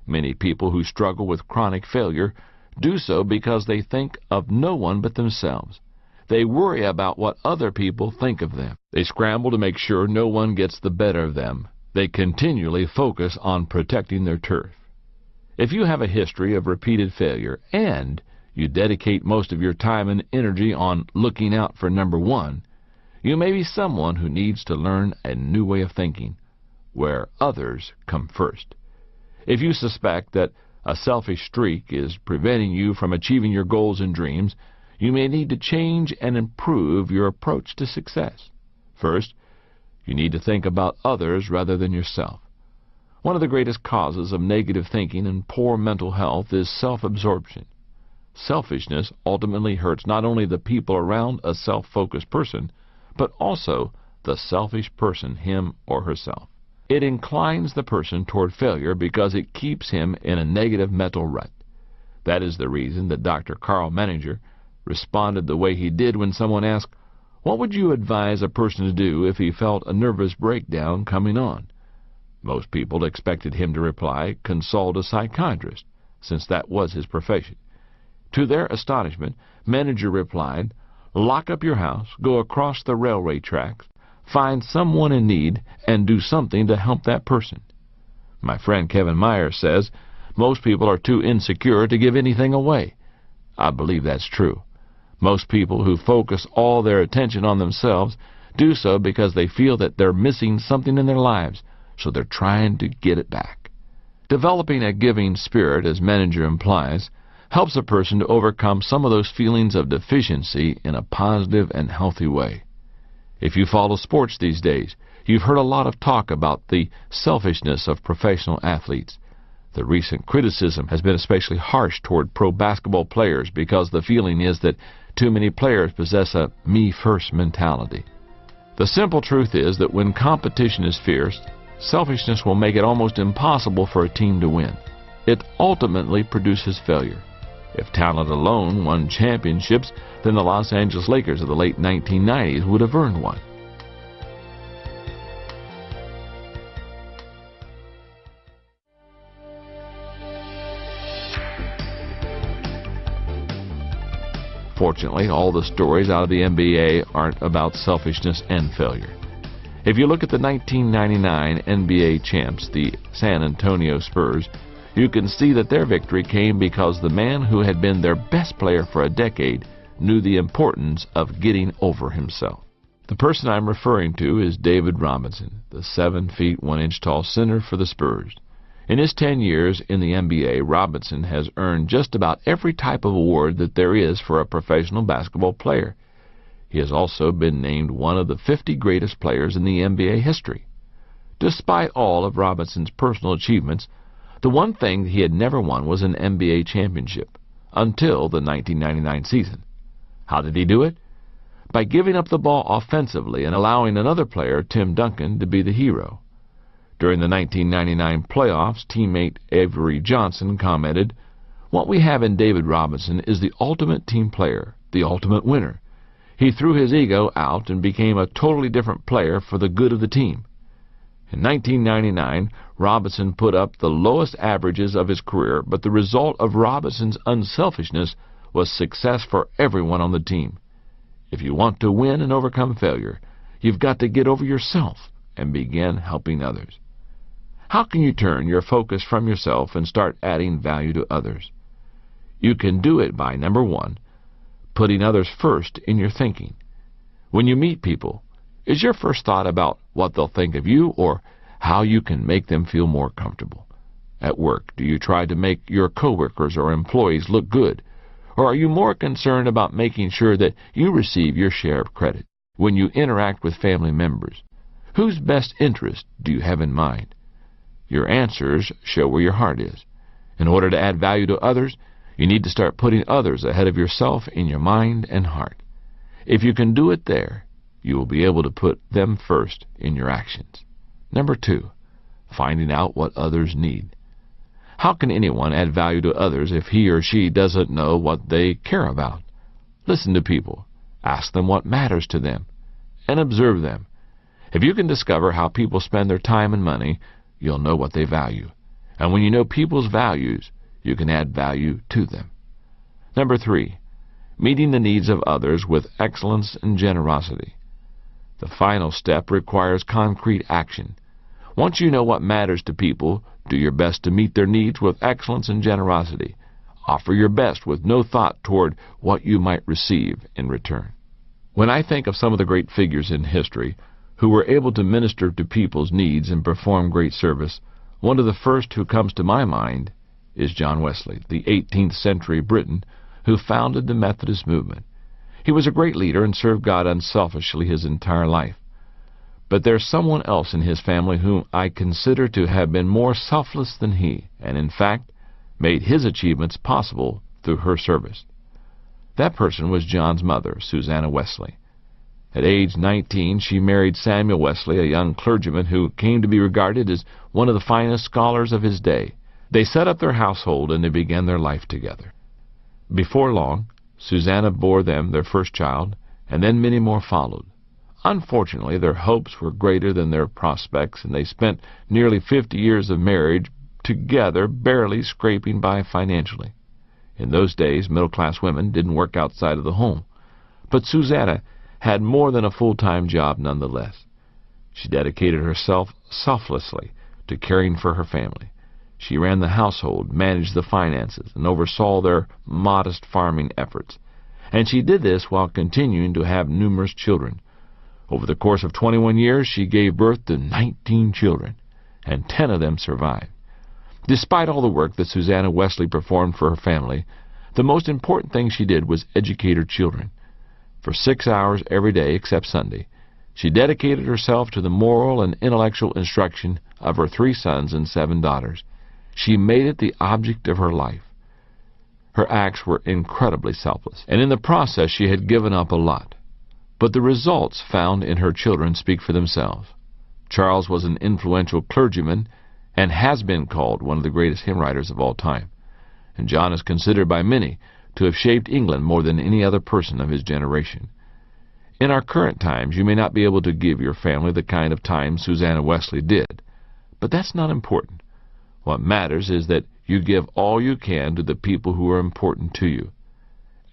Many people who struggle with chronic failure do so because they think of no one but themselves. They worry about what other people think of them. They scramble to make sure no one gets the better of them. They continually focus on protecting their turf. If you have a history of repeated failure and you dedicate most of your time and energy on looking out for number one, you may be someone who needs to learn a new way of thinking, where others come first. If you suspect that a selfish streak is preventing you from achieving your goals and dreams, you may need to change and improve your approach to success. First, you need to think about others rather than yourself. One of the greatest causes of negative thinking and poor mental health is self-absorption. Selfishness ultimately hurts not only the people around a self-focused person, but also the selfish person, him or herself. It inclines the person toward failure because it keeps him in a negative mental rut. That is the reason that Dr. Carl Menninger responded the way he did when someone asked, "What would you advise a person to do if he felt a nervous breakdown coming on?" Most people expected him to reply, "Consult a psychiatrist," since that was his profession. To their astonishment, Menninger replied, "Lock up your house, go across the railway tracks, find someone in need, and do something to help that person." My friend Kevin Myers says, "Most people are too insecure to give anything away." I believe that's true. Most people who focus all their attention on themselves do so because they feel that they're missing something in their lives, so they're trying to get it back. Developing a giving spirit, as Menninger implies, helps a person to overcome some of those feelings of deficiency in a positive and healthy way. If you follow sports these days, you've heard a lot of talk about the selfishness of professional athletes. The recent criticism has been especially harsh toward pro basketball players because the feeling is that too many players possess a me-first mentality. The simple truth is that when competition is fierce, selfishness will make it almost impossible for a team to win. It ultimately produces failure. If talent alone won championships, then the Los Angeles Lakers of the late 1990s would have earned one. Fortunately, all the stories out of the NBA aren't about selfishness and failure. If you look at the 1999 NBA champs, the San Antonio Spurs, you can see that their victory came because the man who had been their best player for a decade knew the importance of getting over himself. The person I'm referring to is David Robinson, the 7 feet 1 inch tall center for the Spurs. In his 10 years in the NBA, Robinson has earned just about every type of award that there is for a professional basketball player. He has also been named one of the 50 greatest players in the NBA history. Despite all of Robinson's personal achievements, the one thing he had never won was an NBA championship, until the 1999 season. How did he do it? By giving up the ball offensively and allowing another player, Tim Duncan, to be the hero. During the 1999 playoffs, teammate Avery Johnson commented, "What we have in David Robinson is the ultimate team player, the ultimate winner. He threw his ego out and became a totally different player for the good of the team." In 1999, Robinson put up the lowest averages of his career, but the result of Robinson's unselfishness was success for everyone on the team. If you want to win and overcome failure, you've got to get over yourself and begin helping others. How can you turn your focus from yourself and start adding value to others? You can do it by, number one, putting others first in your thinking. When you meet people, is your first thought about what they'll think of you or how you can make them feel more comfortable? At work, do you try to make your coworkers or employees look good? Or are you more concerned about making sure that you receive your share of credit? When you interact with family members, whose best interest do you have in mind? Your answers show where your heart is. In order to add value to others, you need to start putting others ahead of yourself in your mind and heart. If you can do it there, you will be able to put them first in your actions. Number two, finding out what others need. How can anyone add value to others if he or she doesn't know what they care about? Listen to people. Ask them what matters to them, and observe them. If you can discover how people spend their time and money, you'll know what they value. And when you know people's values, you can add value to them. Number three, meeting the needs of others with excellence and generosity. The final step requires concrete action. Once you know what matters to people, do your best to meet their needs with excellence and generosity. Offer your best with no thought toward what you might receive in return. When I think of some of the great figures in history who were able to minister to people's needs and perform great service, one of the first who comes to my mind is John Wesley, the 18th century Briton who founded the Methodist movement. He was a great leader and served God unselfishly his entire life. But there's someone else in his family whom I consider to have been more selfless than he, and in fact made his achievements possible through her service. That person was John's mother, Susanna Wesley. At age 19, she married Samuel Wesley, a young clergyman who came to be regarded as one of the finest scholars of his day. They set up their household and they began their life together. Before long, Susanna bore them their first child, and then many more followed. Unfortunately, their hopes were greater than their prospects, and they spent nearly 50 years of marriage together, barely scraping by financially. In those days, middle-class women didn't work outside of the home. But Susanna had more than a full-time job nonetheless. She dedicated herself selflessly to caring for her family. She ran the household, managed the finances, and oversaw their modest farming efforts. And she did this while continuing to have numerous children. Over the course of 21 years, she gave birth to 19 children, and 10 of them survived. Despite all the work that Susanna Wesley performed for her family, the most important thing she did was educate her children. For 6 hours every day except Sunday, she dedicated herself to the moral and intellectual instruction of her 3 sons and 7 daughters. She made it the object of her life. Her acts were incredibly selfless, and in the process she had given up a lot. But the results found in her children speak for themselves. Charles was an influential clergyman and has been called one of the greatest hymn writers of all time. And John is considered by many to have shaped England more than any other person of his generation. In our current times, you may not be able to give your family the kind of time Susanna Wesley did, but that's not important. What matters is that you give all you can to the people who are important to you.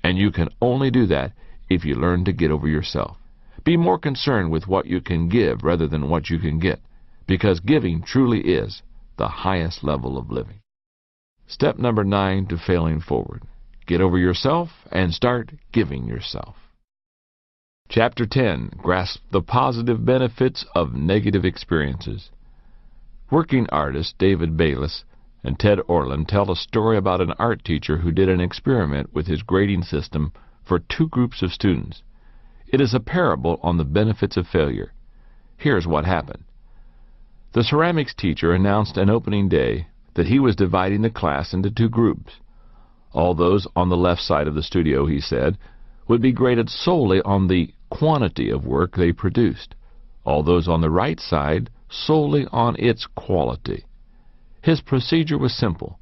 And you can only do that if you learn to get over yourself. Be more concerned with what you can give rather than what you can get, because giving truly is the highest level of living. Step number 9 to failing forward. Get over yourself and start giving yourself. Chapter 10. Grasp the positive benefits of negative experiences. Working artists David Bayliss and Ted Orland tell a story about an art teacher who did an experiment with his grading system for 2 groups of students. It is a parable on the benefits of failure. Here's what happened. The ceramics teacher announced an opening day that he was dividing the class into 2 groups. All those on the left side of the studio, he said, would be graded solely on the quantity of work they produced. All those on the right side solely on its quality. His procedure was simple.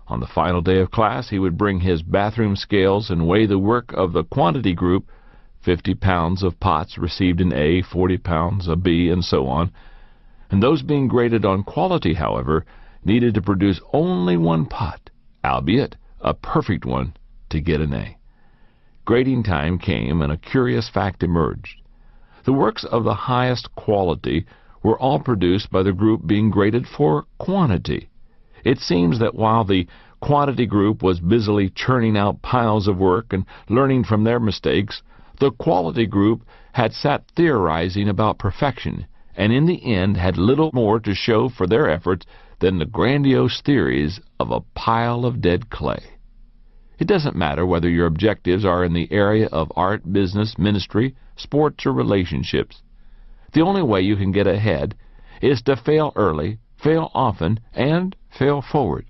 On the final day of class, he would bring his bathroom scales and weigh the work of the quantity group. 50 pounds of pots received an A, 40 pounds a B, and so on. And those being graded on quality, however, needed to produce only 1 pot, albeit a perfect one, to get an A. Grading time came, and a curious fact emerged. The works of the highest quality were all produced by the group being graded for quantity. It seems that while the quantity group was busily churning out piles of work and learning from their mistakes, the quality group had sat theorizing about perfection, and in the end had little more to show for their efforts than the grandiose theories of a pile of dead clay. It doesn't matter whether your objectives are in the area of art, business, ministry, sports, or relationships. The only way you can get ahead is to fail early, fail often, and fail forward.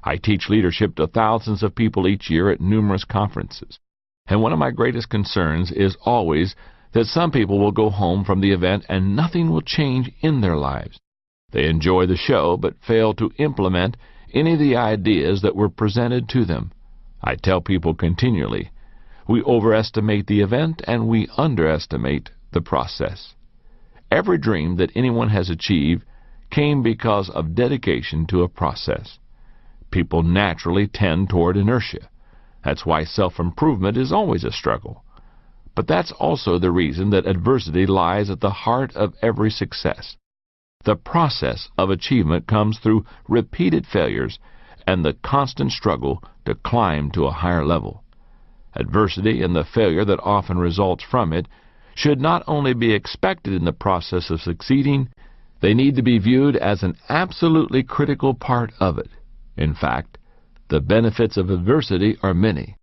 I teach leadership to thousands of people each year at numerous conferences. And one of my greatest concerns is always that some people will go home from the event and nothing will change in their lives. They enjoy the show but fail to implement any of the ideas that were presented to them. I tell people continually, we overestimate the event and we underestimate the process. Every dream that anyone has achieved came because of dedication to a process. People naturally tend toward inertia. That's why self-improvement is always a struggle. But that's also the reason that adversity lies at the heart of every success. The process of achievement comes through repeated failures and the constant struggle to climb to a higher level. Adversity and the failure that often results from it should not only be expected in the process of succeeding, they need to be viewed as an absolutely critical part of it. In fact, the benefits of adversity are many.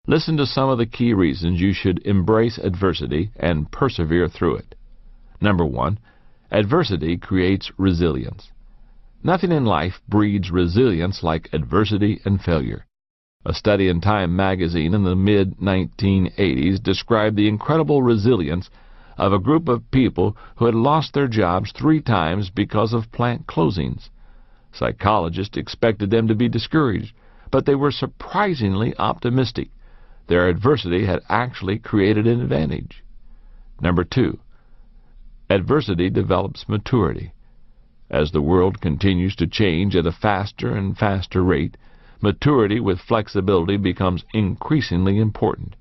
Listen to some of the key reasons you should embrace adversity and persevere through it. Number 1, adversity creates resilience. Nothing in life breeds resilience like adversity and failure. A study in Time magazine in the mid-1980s described the incredible resilience of a group of people who had lost their jobs 3 times because of plant closings. Psychologists expected them to be discouraged, but they were surprisingly optimistic. Their adversity had actually created an advantage. Number 2, adversity develops maturity. As the world continues to change at a faster and faster rate, maturity with flexibility becomes increasingly important.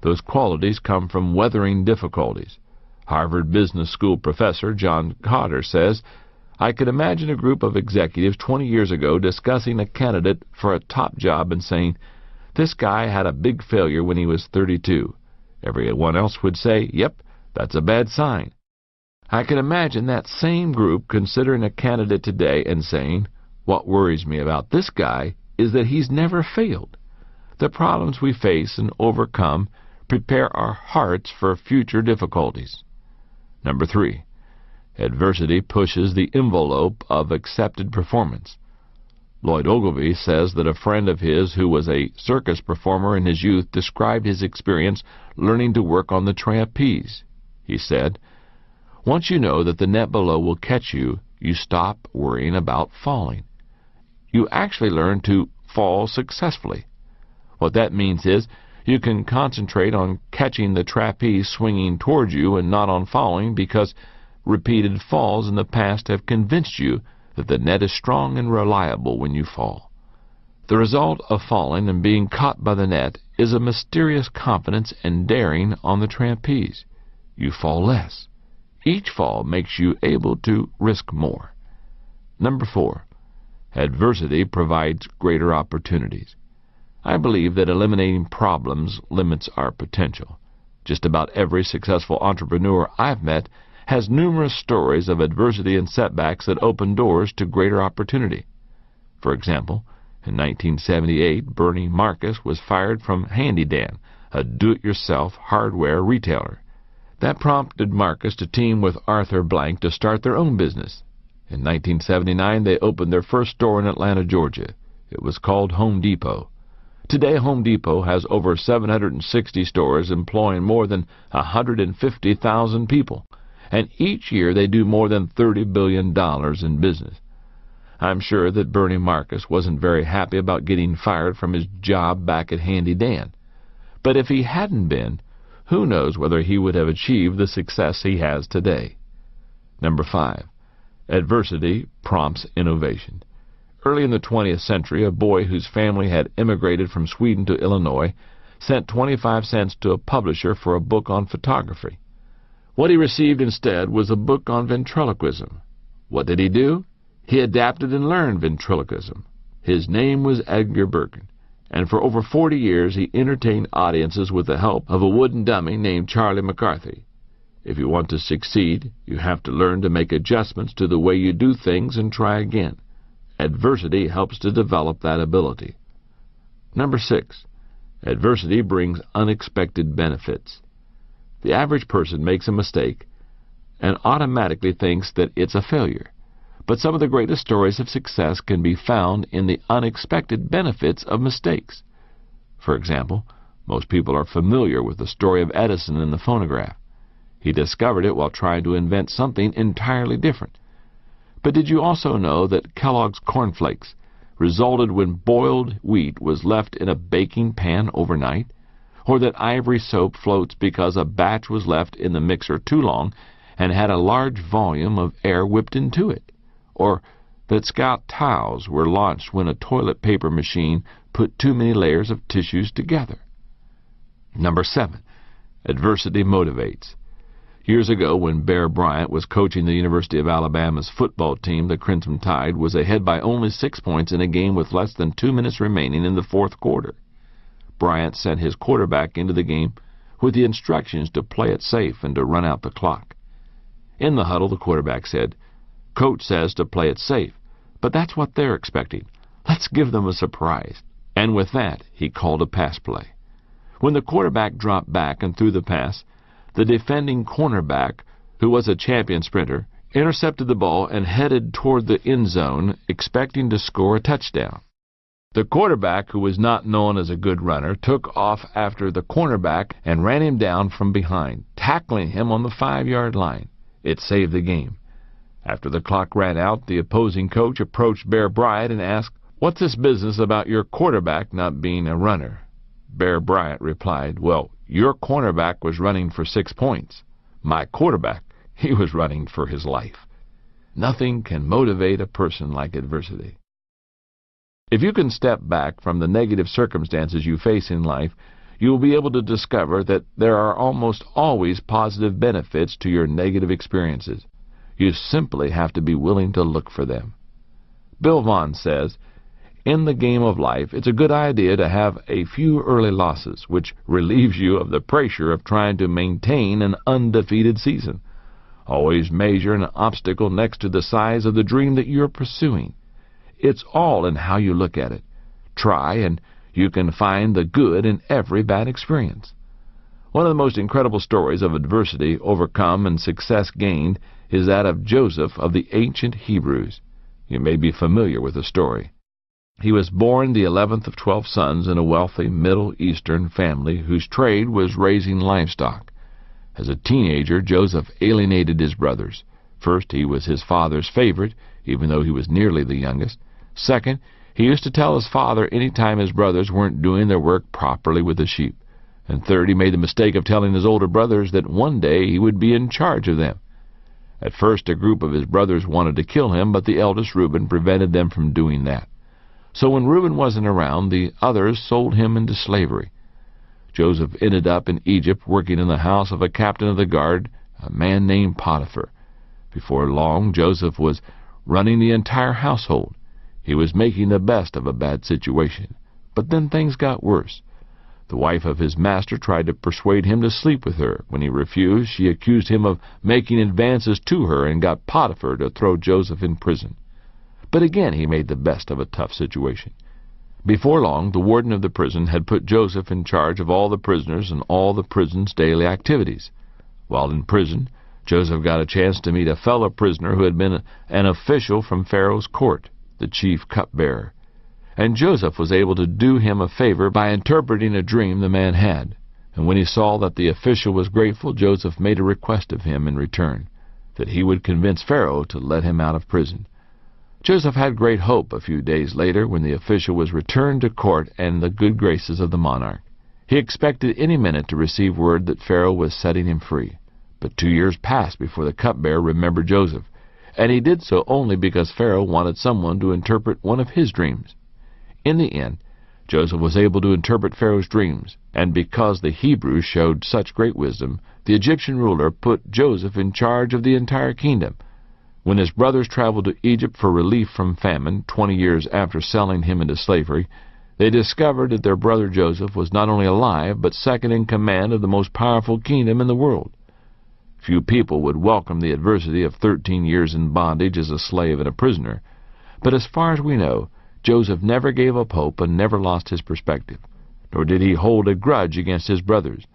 Those qualities come from weathering difficulties. Harvard Business School professor John Cotter says, "I could imagine a group of executives 20 years ago discussing a candidate for a top job and saying, 'This guy had a big failure when he was 32. Everyone else would say, 'Yep, that's a bad sign.' I can imagine that same group considering a candidate today and saying, 'What worries me about this guy is that he's never failed.' The problems we face and overcome prepare our hearts for future difficulties." Number 3, adversity pushes the envelope of accepted performance. Lloyd Ogilvy says that a friend of his who was a circus performer in his youth described his experience learning to work on the trapeze. He said, "Once you know that the net below will catch you, you stop worrying about falling. You actually learn to fall successfully. What that means is you can concentrate on catching the trapeze swinging towards you and not on falling because repeated falls in the past have convinced you that the net is strong and reliable when you fall. The result of falling and being caught by the net is a mysterious confidence and daring on the trapeze. You fall less. Each fall makes you able to risk more." Number 4, adversity provides greater opportunities. I believe that eliminating problems limits our potential. Just about every successful entrepreneur I've met has numerous stories of adversity and setbacks that open doors to greater opportunity. For example, in 1978, Bernie Marcus was fired from Handy Dan, a do-it-yourself hardware retailer. That prompted Marcus to team with Arthur Blank to start their own business. In 1979, they opened their first store in Atlanta, Georgia. It was called Home Depot. Today, Home Depot has over 760 stores employing more than 150,000 people, and each year they do more than $30 billion in business. I'm sure that Bernie Marcus wasn't very happy about getting fired from his job back at Handy Dan. But if he hadn't been, who knows whether he would have achieved the success he has today. Number 5, adversity prompts innovation. Early in the 20th century, a boy whose family had immigrated from Sweden to Illinois sent 25 cents to a publisher for a book on photography. What he received instead was a book on ventriloquism. What did he do? He adapted and learned ventriloquism. His name was Edgar Bergen, and for over 40 years he entertained audiences with the help of a wooden dummy named Charlie McCarthy. If you want to succeed, you have to learn to make adjustments to the way you do things and try again. Adversity helps to develop that ability. Number 6, adversity brings unexpected benefits. The average person makes a mistake and automatically thinks that it's a failure. But some of the greatest stories of success can be found in the unexpected benefits of mistakes. For example, most people are familiar with the story of Edison and the phonograph. He discovered it while trying to invent something entirely different. But did you also know that Kellogg's cornflakes resulted when boiled wheat was left in a baking pan overnight? Or that ivory soap floats because a batch was left in the mixer too long and had a large volume of air whipped into it? Or that Scout towels were launched when a toilet paper machine put too many layers of tissues together? Number 7, adversity motivates. Years ago, when Bear Bryant was coaching the University of Alabama's football team, the Crimson Tide was ahead by only 6 points in a game with less than 2 minutes remaining in the fourth quarter. Bryant sent his quarterback into the game with the instructions to play it safe and to run out the clock. In the huddle, the quarterback said, "Coach says to play it safe, but that's what they're expecting. Let's give them a surprise." And with that, he called a pass play. When the quarterback dropped back and threw the pass, the defending cornerback, who was a champion sprinter, intercepted the ball and headed toward the end zone, expecting to score a touchdown. The quarterback, who was not known as a good runner, took off after the cornerback and ran him down from behind, tackling him on the 5-yard line. It saved the game. After the clock ran out, the opposing coach approached Bear Bryant and asked, "What's this business about your quarterback not being a runner?" Bear Bryant replied, "Well, your cornerback was running for 6 points. My quarterback, he was running for his life." Nothing can motivate a person like adversity. If you can step back from the negative circumstances you face in life, you will be able to discover that there are almost always positive benefits to your negative experiences. You simply have to be willing to look for them. Bill Vaughan says, "In the game of life, it's a good idea to have a few early losses, which relieves you of the pressure of trying to maintain an undefeated season. Always measure an obstacle next to the size of the dream that you're pursuing. It's all in how you look at it. Try, and you can find the good in every bad experience." One of the most incredible stories of adversity overcome and success gained is that of Joseph of the ancient Hebrews. You may be familiar with the story. He was born the 11th of 12 sons in a wealthy Middle Eastern family whose trade was raising livestock. As a teenager, Joseph alienated his brothers. First, he was his father's favorite, even though he was nearly the youngest. Second, he used to tell his father any time his brothers weren't doing their work properly with the sheep. And third, he made the mistake of telling his older brothers that one day he would be in charge of them. At first, a group of his brothers wanted to kill him, but the eldest Reuben prevented them from doing that. So when Reuben wasn't around, the others sold him into slavery. Joseph ended up in Egypt working in the house of a captain of the guard, a man named Potiphar. Before long, Joseph was running the entire household. He was making the best of a bad situation. But then things got worse. The wife of his master tried to persuade him to sleep with her. When he refused, she accused him of making advances to her and got Potiphar to throw Joseph in prison. But again he made the best of a tough situation. Before long, the warden of the prison had put Joseph in charge of all the prisoners and all the prison's daily activities. While in prison, Joseph got a chance to meet a fellow prisoner who had been an official from Pharaoh's court, the chief cupbearer. And Joseph was able to do him a favor by interpreting a dream the man had. And when he saw that the official was grateful, Joseph made a request of him in return, that he would convince Pharaoh to let him out of prison. Joseph had great hope a few days later when the official was returned to court and the good graces of the monarch. He expected any minute to receive word that Pharaoh was setting him free. But 2 years passed before the cupbearer remembered Joseph, and he did so only because Pharaoh wanted someone to interpret one of his dreams. In the end, Joseph was able to interpret Pharaoh's dreams, and because the Hebrews showed such great wisdom, the Egyptian ruler put Joseph in charge of the entire kingdom. When his brothers traveled to Egypt for relief from famine 20 years after selling him into slavery, they discovered that their brother Joseph was not only alive, but second in command of the most powerful kingdom in the world. Few people would welcome the adversity of 13 years in bondage as a slave and a prisoner. But as far as we know, Joseph never gave up hope and never lost his perspective, nor did he hold a grudge against his brothers.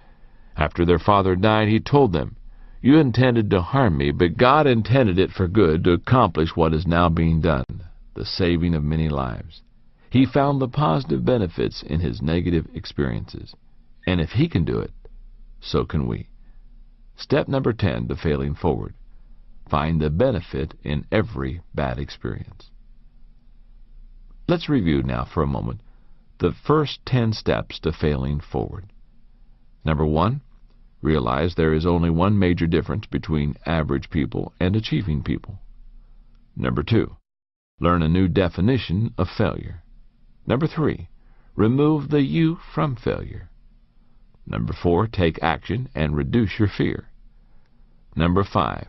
After their father died, he told them, "You intended to harm me, but God intended it for good to accomplish what is now being done, the saving of many lives." He found the positive benefits in his negative experiences. And if he can do it, so can we. Step number 10 to failing forward. Find the benefit in every bad experience. Let's review now for a moment the first 10 steps to failing forward. Number 1, realize there is only one major difference between average people and achieving people. Number 2, learn a new definition of failure. Number 3, remove the you from failure. Number 4, take action and reduce your fear. Number 5,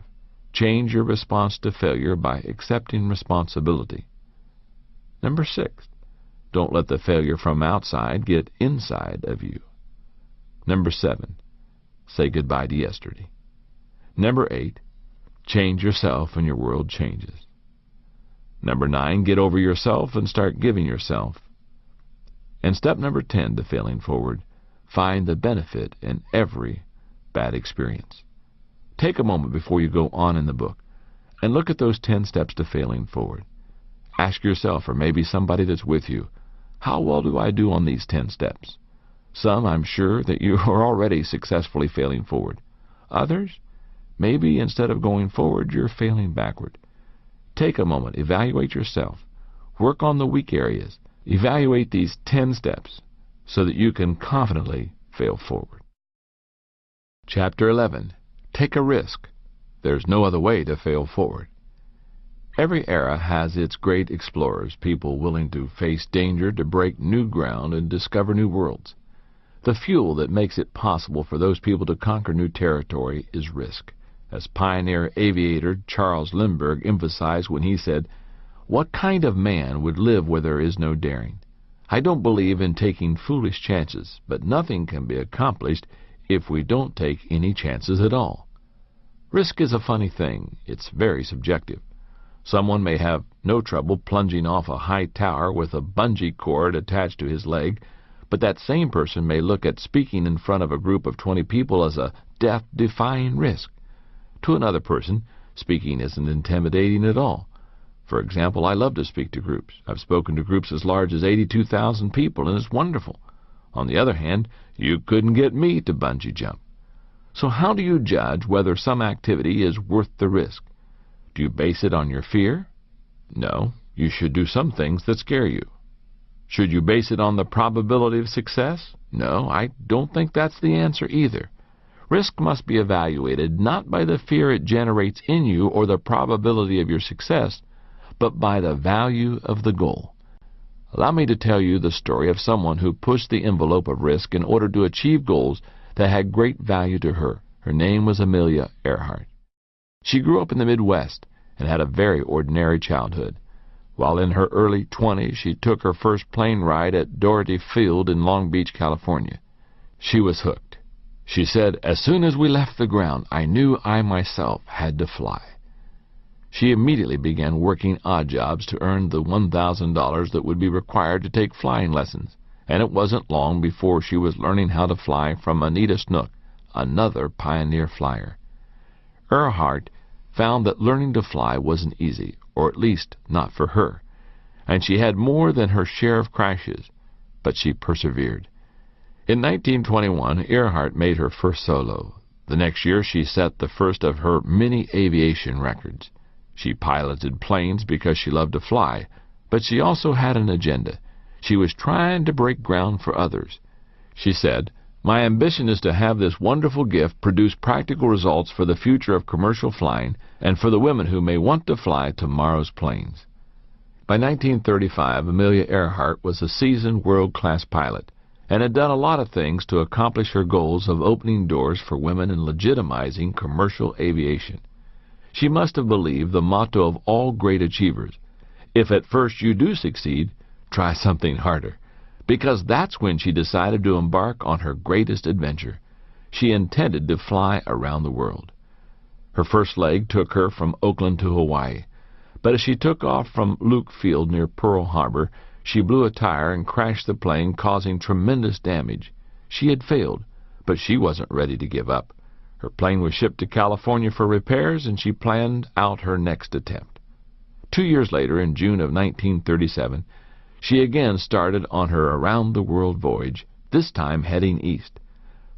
change your response to failure by accepting responsibility. Number 6, don't let the failure from outside get inside of you. Number 7, say goodbye to yesterday. Number 8, change yourself and your world changes. Number 9, get over yourself and start giving yourself. And step number 10 to failing forward, find the benefit in every bad experience. Take a moment before you go on in the book and look at those 10 steps to failing forward. Ask yourself, or maybe somebody that's with you, how well do I do on these 10 steps? Some, I'm sure that you are already successfully failing forward. Others, maybe instead of going forward, you're failing backward. Take a moment, evaluate yourself. Work on the weak areas. Evaluate these 10 steps so that you can confidently fail forward. Chapter 11. Take a risk. There's no other way to fail forward. Every era has its great explorers, people willing to face danger to break new ground and discover new worlds. The fuel that makes it possible for those people to conquer new territory is risk, as pioneer aviator Charles Lindbergh emphasized when he said, "What kind of man would live where there is no daring? I don't believe in taking foolish chances, but nothing can be accomplished if we don't take any chances at all." Risk is a funny thing. It's very subjective. Someone may have no trouble plunging off a high tower with a bungee cord attached to his leg, but that same person may look at speaking in front of a group of 20 people as a death-defying risk. To another person, speaking isn't intimidating at all. For example, I love to speak to groups. I've spoken to groups as large as 82,000 people, and it's wonderful. On the other hand, you couldn't get me to bungee jump. So how do you judge whether some activity is worth the risk? Do you base it on your fear? No, you should do some things that scare you. Should you base it on the probability of success? No, I don't think that's the answer either. Risk must be evaluated not by the fear it generates in you or the probability of your success, but by the value of the goal. Allow me to tell you the story of someone who pushed the envelope of risk in order to achieve goals that had great value to her. Her name was Amelia Earhart. She grew up in the Midwest and had a very ordinary childhood. While in her early 20s, she took her first plane ride at Doherty Field in Long Beach, California. She was hooked. She said, "As soon as we left the ground, I knew I myself had to fly." She immediately began working odd jobs to earn the $1,000 that would be required to take flying lessons, and it wasn't long before she was learning how to fly from Anita Snook, another pioneer flyer. Earhart found that learning to fly wasn't easy, or at least not for her, and she had more than her share of crashes, but she persevered. In 1921, Earhart made her first solo. The next year, she set the first of her many aviation records. She piloted planes because she loved to fly, but she also had an agenda. She was trying to break ground for others. She said, "My ambition is to have this wonderful gift produce practical results for the future of commercial flying and for the women who may want to fly tomorrow's planes." By 1935, Amelia Earhart was a seasoned world-class pilot and had done a lot of things to accomplish her goals of opening doors for women and legitimizing commercial aviation. She must have believed the motto of all great achievers: if at first you do succeed, try something harder. Because that's when she decided to embark on her greatest adventure. She intended to fly around the world. Her first leg took her from Oakland to Hawaii, but as she took off from Luke Field near Pearl Harbor, she blew a tire and crashed the plane, causing tremendous damage. She had failed, but she wasn't ready to give up. Her plane was shipped to California for repairs, and she planned out her next attempt. 2 years later, in June of 1937, she again started on her around-the-world voyage, this time heading east.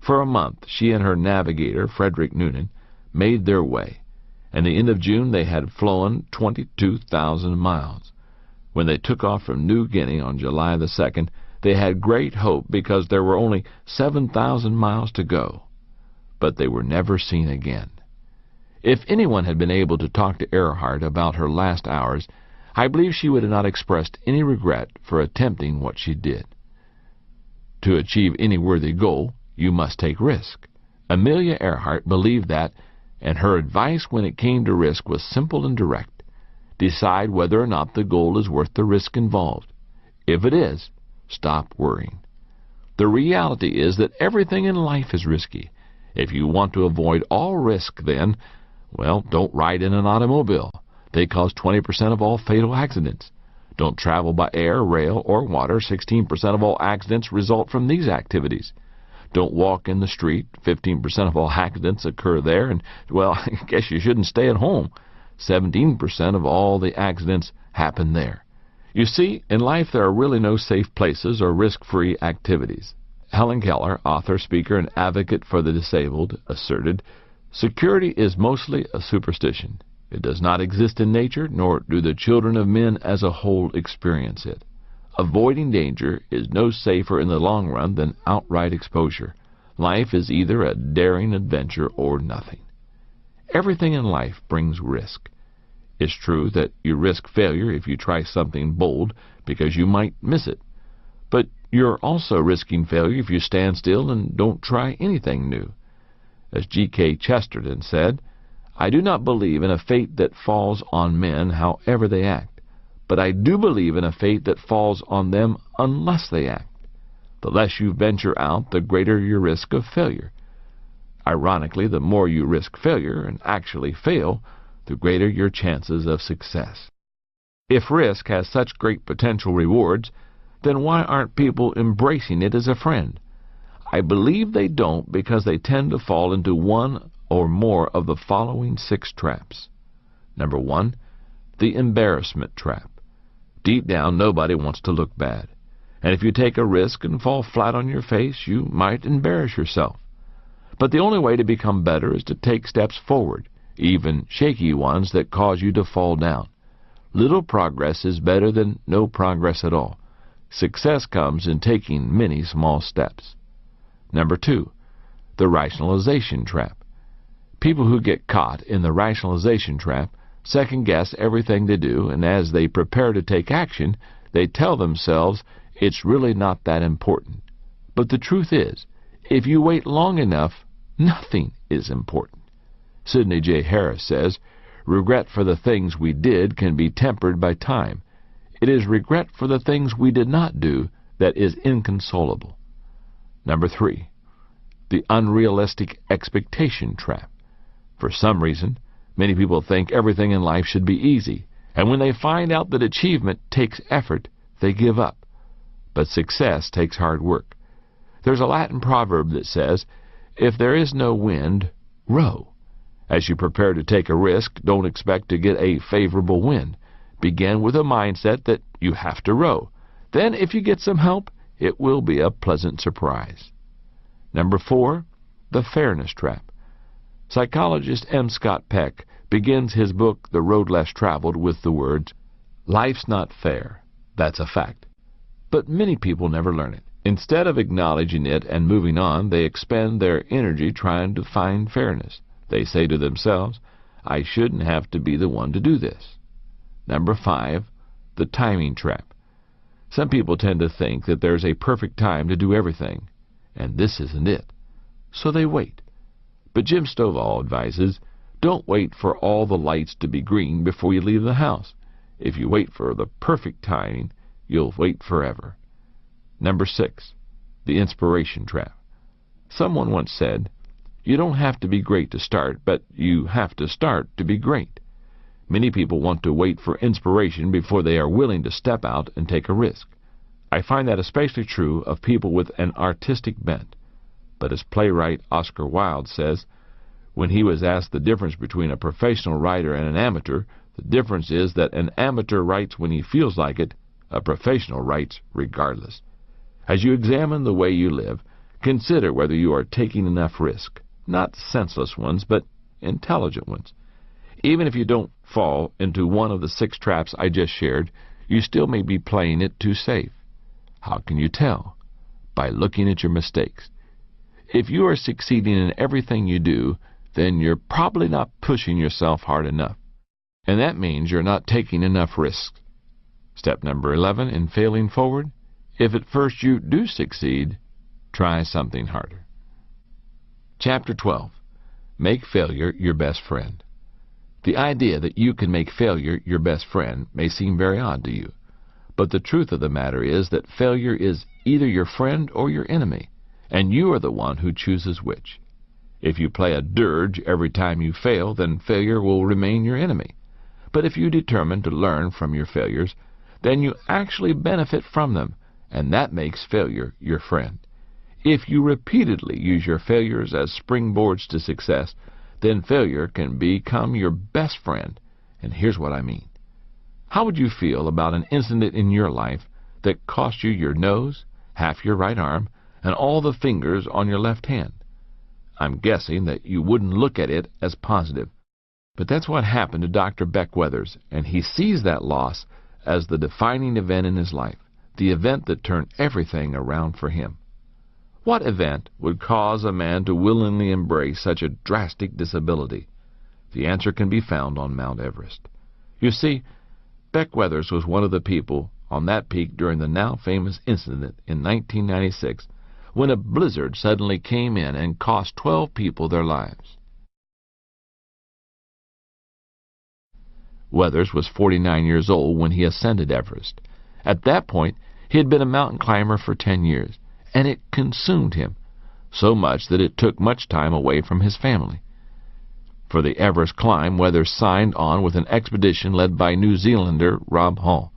For a month, she and her navigator, Frederick Noonan, made their way. At the end of June, they had flown 22,000 miles. When they took off from New Guinea on July the 2nd, they had great hope because there were only 7,000 miles to go. But they were never seen again. If anyone had been able to talk to Earhart about her last hours, I believe she would have not expressed any regret for attempting what she did. To achieve any worthy goal, you must take risk. Amelia Earhart believed that, and her advice when it came to risk was simple and direct. Decide whether or not the goal is worth the risk involved. If it is, stop worrying. The reality is that everything in life is risky. If you want to avoid all risk, then, well, don't ride in an automobile. They cause 20% of all fatal accidents. Don't travel by air, rail, or water. 16% of all accidents result from these activities. Don't walk in the street. 15% of all accidents occur there. And, well, I guess you shouldn't stay at home. 17% of all the accidents happen there. You see, in life there are really no safe places or risk-free activities. Helen Keller, author, speaker, and advocate for the disabled, asserted, "Security is mostly a superstition. It does not exist in nature, nor do the children of men as a whole experience it. Avoiding danger is no safer in the long run than outright exposure. Life is either a daring adventure or nothing." Everything in life brings risk. It's true that you risk failure if you try something bold because you might miss it. But you're also risking failure if you stand still and don't try anything new. As G.K. Chesterton said, "I do not believe in a fate that falls on men however they act, but I do believe in a fate that falls on them unless they act. The less you venture out, the greater your risk of failure. Ironically, the more you risk failure and actually fail, the greater your chances of success." If risk has such great potential rewards, then why aren't people embracing it as a friend? I believe they don't because they tend to fall into one or more of the following 6 traps. Number 1, the embarrassment trap. Deep down, nobody wants to look bad. And if you take a risk and fall flat on your face, you might embarrass yourself. But the only way to become better is to take steps forward, even shaky ones that cause you to fall down. Little progress is better than no progress at all. Success comes in taking many small steps. Number 2, the rationalization trap. People who get caught in the rationalization trap second-guess everything they do, and as they prepare to take action, they tell themselves it's really not that important. But the truth is, if you wait long enough, nothing is important. Sidney J. Harris says, "Regret for the things we did can be tempered by time. It is regret for the things we did not do that is inconsolable." Number 3, the unrealistic expectation trap. For some reason, many people think everything in life should be easy, and when they find out that achievement takes effort, they give up. But success takes hard work. There's a Latin proverb that says, "If there is no wind, row." As you prepare to take a risk, don't expect to get a favorable wind. Begin with a mindset that you have to row. Then, if you get some help, it will be a pleasant surprise. Number 4, the fairness trap. Psychologist M. Scott Peck begins his book, The Road Less Traveled, with the words, "Life's not fair. That's a fact." But many people never learn it. Instead of acknowledging it and moving on, they expend their energy trying to find fairness. They say to themselves, "I shouldn't have to be the one to do this." Number 5, the timing trap. Some people tend to think that there's a perfect time to do everything, and this isn't it. So they wait. But Jim Stovall advises, don't wait for all the lights to be green before you leave the house. If you wait for the perfect timing, you'll wait forever. Number 6, the inspiration trap. Someone once said, "You don't have to be great to start, but you have to start to be great." Many people want to wait for inspiration before they are willing to step out and take a risk. I find that especially true of people with an artistic bent. But as playwright Oscar Wilde says, when he was asked the difference between a professional writer and an amateur, the difference is that an amateur writes when he feels like it, a professional writes regardless. As you examine the way you live, consider whether you are taking enough risk, not senseless ones, but intelligent ones. Even if you don't fall into one of the 6 traps I just shared, you still may be playing it too safe. How can you tell? By looking at your mistakes. If you are succeeding in everything you do, then you're probably not pushing yourself hard enough. And that means you're not taking enough risks. Step number 11 in failing forward, if at first you do succeed, try something harder. Chapter 12. Make failure your best friend. The idea that you can make failure your best friend may seem very odd to you, but the truth of the matter is that failure is either your friend or your enemy, and you are the one who chooses which. If you play a dirge every time you fail, then failure will remain your enemy. But if you determine to learn from your failures, then you actually benefit from them, and that makes failure your friend. If you repeatedly use your failures as springboards to success, then failure can become your best friend. And here's what I mean. How would you feel about an incident in your life that cost you your nose, half your right arm, and all the fingers on your left hand? I'm guessing that you wouldn't look at it as positive. But that's what happened to Dr. Beck Weathers, and he sees that loss as the defining event in his life, the event that turned everything around for him. What event would cause a man to willingly embrace such a drastic disability? The answer can be found on Mount Everest. You see, Beck Weathers was one of the people on that peak during the now famous incident in 1996 when a blizzard suddenly came in and cost 12 people their lives. Weathers was 49 years old when he ascended Everest. At that point, he had been a mountain climber for 10 years, and it consumed him, so much that it took much time away from his family. For the Everest climb, Weathers signed on with an expedition led by New Zealander Rob Hall.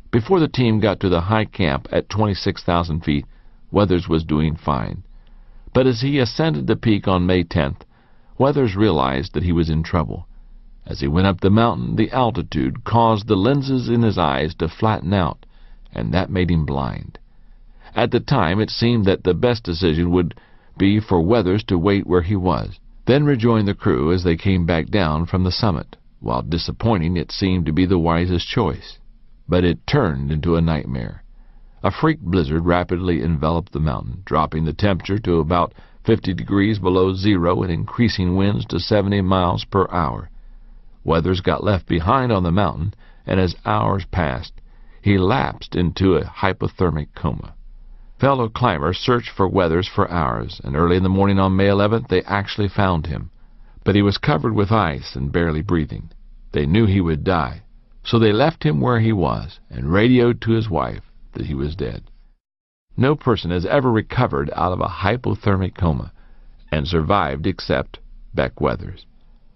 Before the team got to the high camp at 26,000 feet, Weathers was doing fine. But as he ascended the peak on May 10th, Weathers realized that he was in trouble. As he went up the mountain, the altitude caused the lenses in his eyes to flatten out, and that made him blind. At the time, it seemed that the best decision would be for Weathers to wait where he was, then rejoin the crew as they came back down from the summit. While disappointing, it seemed to be the wisest choice. But it turned into a nightmare. A freak blizzard rapidly enveloped the mountain, dropping the temperature to about 50 degrees below zero and increasing winds to 70 miles per hour. Weathers got left behind on the mountain, and as hours passed, he lapsed into a hypothermic coma. Fellow climbers searched for Weathers for hours, and early in the morning on May 11th they actually found him. But he was covered with ice and barely breathing. They knew he would die, so they left him where he was and radioed to his wife that he was dead. No person has ever recovered out of a hypothermic coma and survived except Beck Weathers.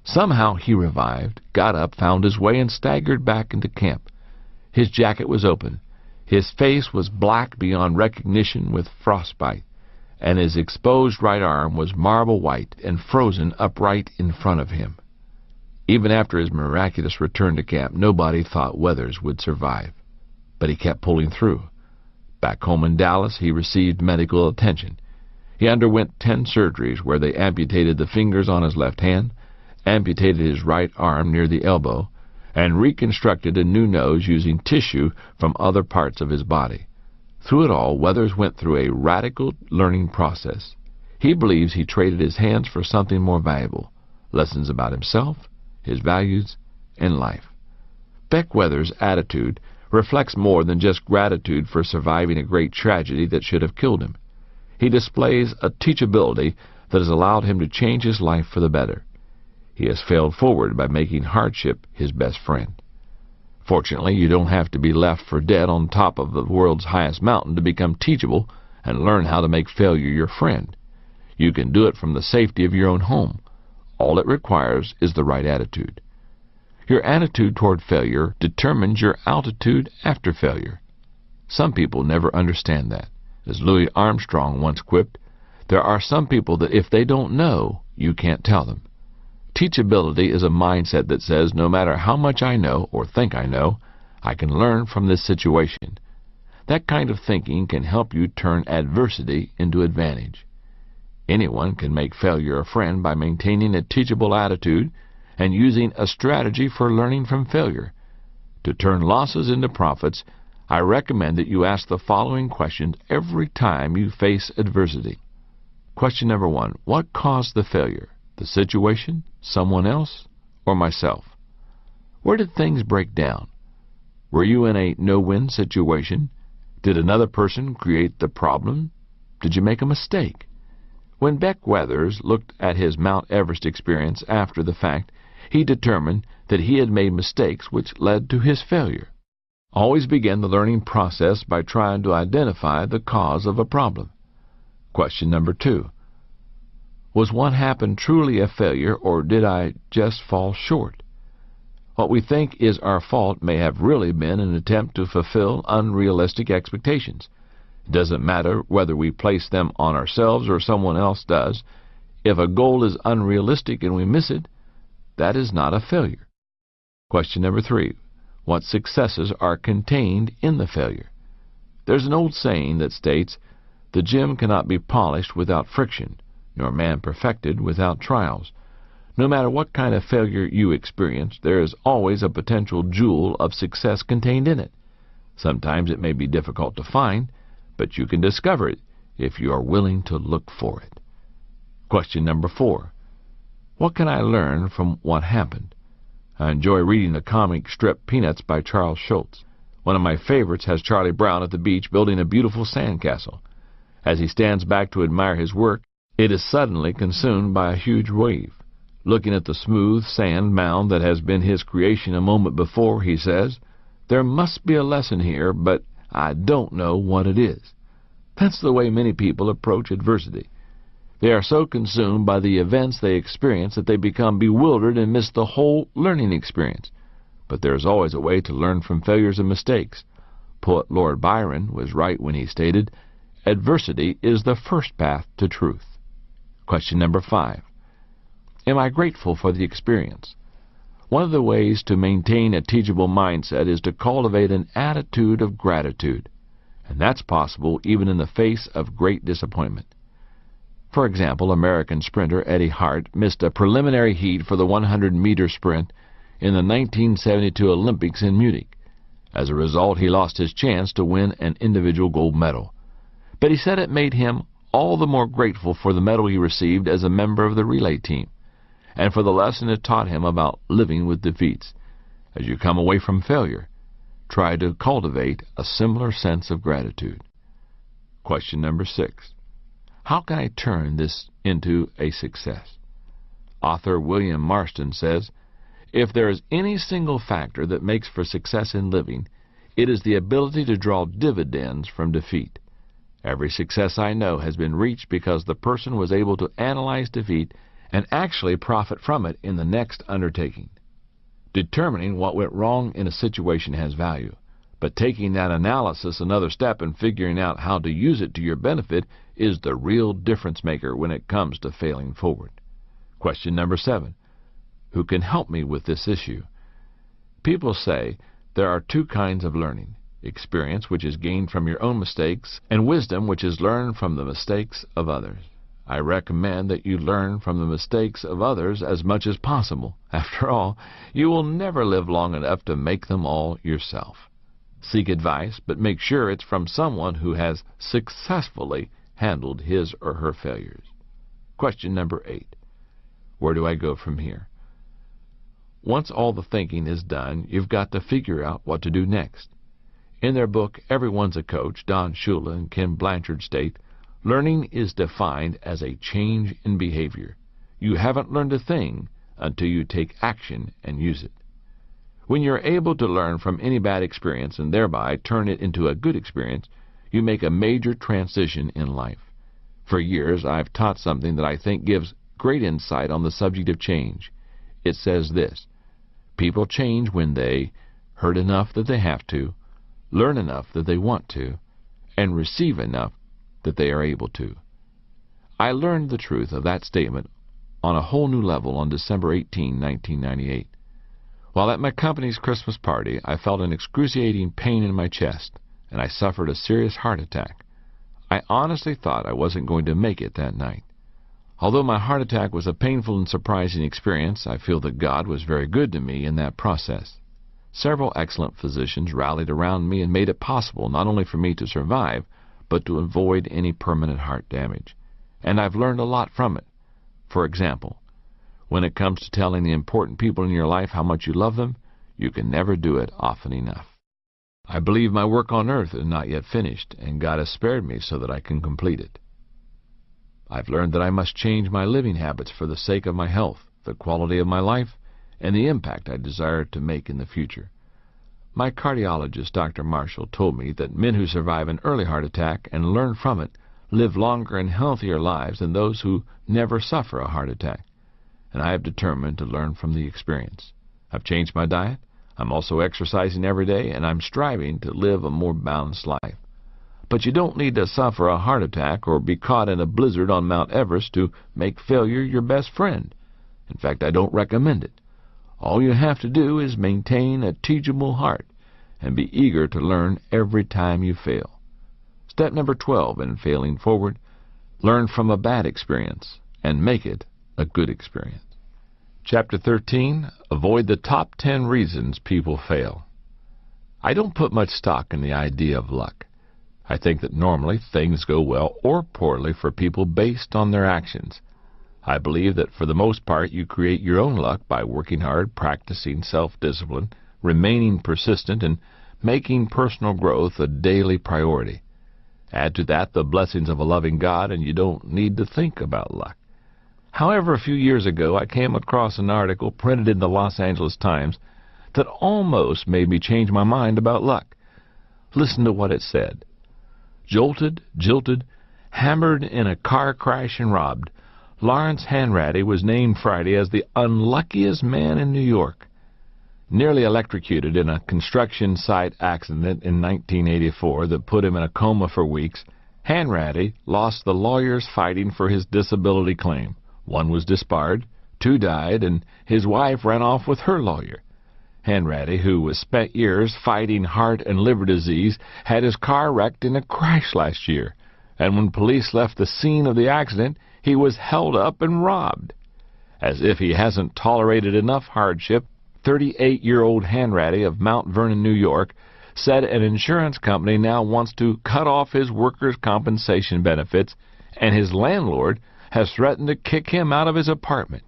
Somehow he revived, got up, found his way, and staggered back into camp. His jacket was open. His face was black beyond recognition with frostbite, and his exposed right arm was marble white and frozen upright in front of him. Even after his miraculous return to camp, nobody thought Weathers would survive. But he kept pulling through. Back home in Dallas, he received medical attention. He underwent 10 surgeries where they amputated the fingers on his left hand, amputated his right arm near the elbow, and reconstructed a new nose using tissue from other parts of his body. Through it all, Weathers went through a radical learning process. He believes he traded his hands for something more valuable, lessons about himself, his values, and life. Beck Weathers' attitude reflects more than just gratitude for surviving a great tragedy that should have killed him. He displays a teachability that has allowed him to change his life for the better. He has failed forward by making hardship his best friend. Fortunately, you don't have to be left for dead on top of the world's highest mountain to become teachable and learn how to make failure your friend. You can do it from the safety of your own home. All it requires is the right attitude. Your attitude toward failure determines your altitude after failure. Some people never understand that. As Louis Armstrong once quipped, there are some people that if they don't know, you can't tell them. Teachability is a mindset that says no matter how much I know or think I know, I can learn from this situation. That kind of thinking can help you turn adversity into advantage. Anyone can make failure a friend by maintaining a teachable attitude and using a strategy for learning from failure. To turn losses into profits, I recommend that you ask the following questions every time you face adversity. Question number 1. What caused the failure? The situation, someone else, or myself? Where did things break down? Were you in a no-win situation? Did another person create the problem? Did you make a mistake? When Beck Weathers looked at his Mount Everest experience after the fact, he determined that he had made mistakes which led to his failure. Always begin the learning process by trying to identify the cause of a problem. Question number 2. Was what happened truly a failure, or did I just fall short? What we think is our fault may have really been an attempt to fulfill unrealistic expectations. It doesn't matter whether we place them on ourselves or someone else does. If a goal is unrealistic and we miss it, that is not a failure. Question number 3. What successes are contained in the failure? There's an old saying that states, "The gem cannot be polished without friction, nor man perfected without trials." No matter what kind of failure you experience, there is always a potential jewel of success contained in it. Sometimes it may be difficult to find, but you can discover it if you are willing to look for it. Question number 4. What can I learn from what happened? I enjoy reading the comic strip Peanuts by Charles Schulz. One of my favorites has Charlie Brown at the beach building a beautiful sandcastle. As he stands back to admire his work, it is suddenly consumed by a huge wave. Looking at the smooth sand mound that has been his creation a moment before, he says, "There must be a lesson here, but I don't know what it is." That's the way many people approach adversity. They are so consumed by the events they experience that they become bewildered and miss the whole learning experience. But there is always a way to learn from failures and mistakes. Poet Lord Byron was right when he stated, "Adversity is the first path to truth." Question number 5. Am I grateful for the experience? One of the ways to maintain a teachable mindset is to cultivate an attitude of gratitude, and that's possible even in the face of great disappointment. For example, American sprinter Eddie Hart missed a preliminary heat for the 100-meter sprint in the 1972 Olympics in Munich. As a result, he lost his chance to win an individual gold medal. But he said it made him all the more grateful for the medal he received as a member of the relay team, and for the lesson it taught him about living with defeats. As you come away from failure, try to cultivate a similar sense of gratitude. Question number 6. How can I turn this into a success? Author William Marston says, "If there is any single factor that makes for success in living, it is the ability to draw dividends from defeat. Every success I know has been reached because the person was able to analyze defeat and actually profit from it in the next undertaking." Determining what went wrong in a situation has value, but taking that analysis another step and figuring out how to use it to your benefit is the real difference maker when it comes to failing forward. Question number 7. Who can help me with this issue? People say there are 2 kinds of learning: experience, which is gained from your own mistakes, and wisdom, which is learned from the mistakes of others. I recommend that you learn from the mistakes of others as much as possible. After all, you will never live long enough to make them all yourself. Seek advice, but make sure it's from someone who has successfully handled his or her failures. Question number 8. Where do I go from here? Once all the thinking is done, you've got to figure out what to do next. In their book, Everyone's a Coach, Don Shula and Ken Blanchard state, learning is defined as a change in behavior. You haven't learned a thing until you take action and use it. When you're able to learn from any bad experience and thereby turn it into a good experience, you make a major transition in life. For years, I've taught something that I think gives great insight on the subject of change. It says this: people change when they hurt enough that they have to, learn enough that they want to, and receive enough that they are able to. I learned the truth of that statement on a whole new level on December 18, 1998. While at my company's Christmas party, I felt an excruciating pain in my chest, and I suffered a serious heart attack. I honestly thought I wasn't going to make it that night. Although my heart attack was a painful and surprising experience, I feel that God was very good to me in that process. Several excellent physicians rallied around me and made it possible not only for me to survive, but to avoid any permanent heart damage. And I've learned a lot from it. For example, when it comes to telling the important people in your life how much you love them, you can never do it often enough. I believe my work on earth is not yet finished, and God has spared me so that I can complete it. I've learned that I must change my living habits for the sake of my health, the quality of my life, and the impact I desire to make in the future. My cardiologist, Dr. Marshall, told me that men who survive an early heart attack and learn from it live longer and healthier lives than those who never suffer a heart attack. And I have determined to learn from the experience. I've changed my diet. I'm also exercising every day, and I'm striving to live a more balanced life. But you don't need to suffer a heart attack or be caught in a blizzard on Mount Everest to make failure your best friend. In fact, I don't recommend it. All you have to do is maintain a teachable heart and be eager to learn every time you fail. Step number 12 in failing forward: learn from a bad experience and make it a good experience. Chapter 13, Avoid the Top 10 Reasons People Fail. I don't put much stock in the idea of luck. I think that normally things go well or poorly for people based on their actions. I believe that for the most part you create your own luck by working hard, practicing self-discipline, remaining persistent, and making personal growth a daily priority. Add to that the blessings of a loving God, and you don't need to think about luck. However, a few years ago I came across an article printed in the Los Angeles Times that almost made me change my mind about luck. Listen to what it said. Jolted, jilted, hammered in a car crash and robbed, Lawrence Hanratty was named Friday as the unluckiest man in New York. Nearly electrocuted in a construction site accident in 1984 that put him in a coma for weeks, Hanratty lost the lawyers fighting for his disability claim. One was disbarred, 2 died, and his wife ran off with her lawyer. Hanratty, who was spent years fighting heart and liver disease, had his car wrecked in a crash last year, and when police left the scene of the accident, he was held up and robbed. As if he hasn't tolerated enough hardship, 38-year-old Hanratty of Mount Vernon, New York, said an insurance company now wants to cut off his workers' compensation benefits, and his landlord has threatened to kick him out of his apartment.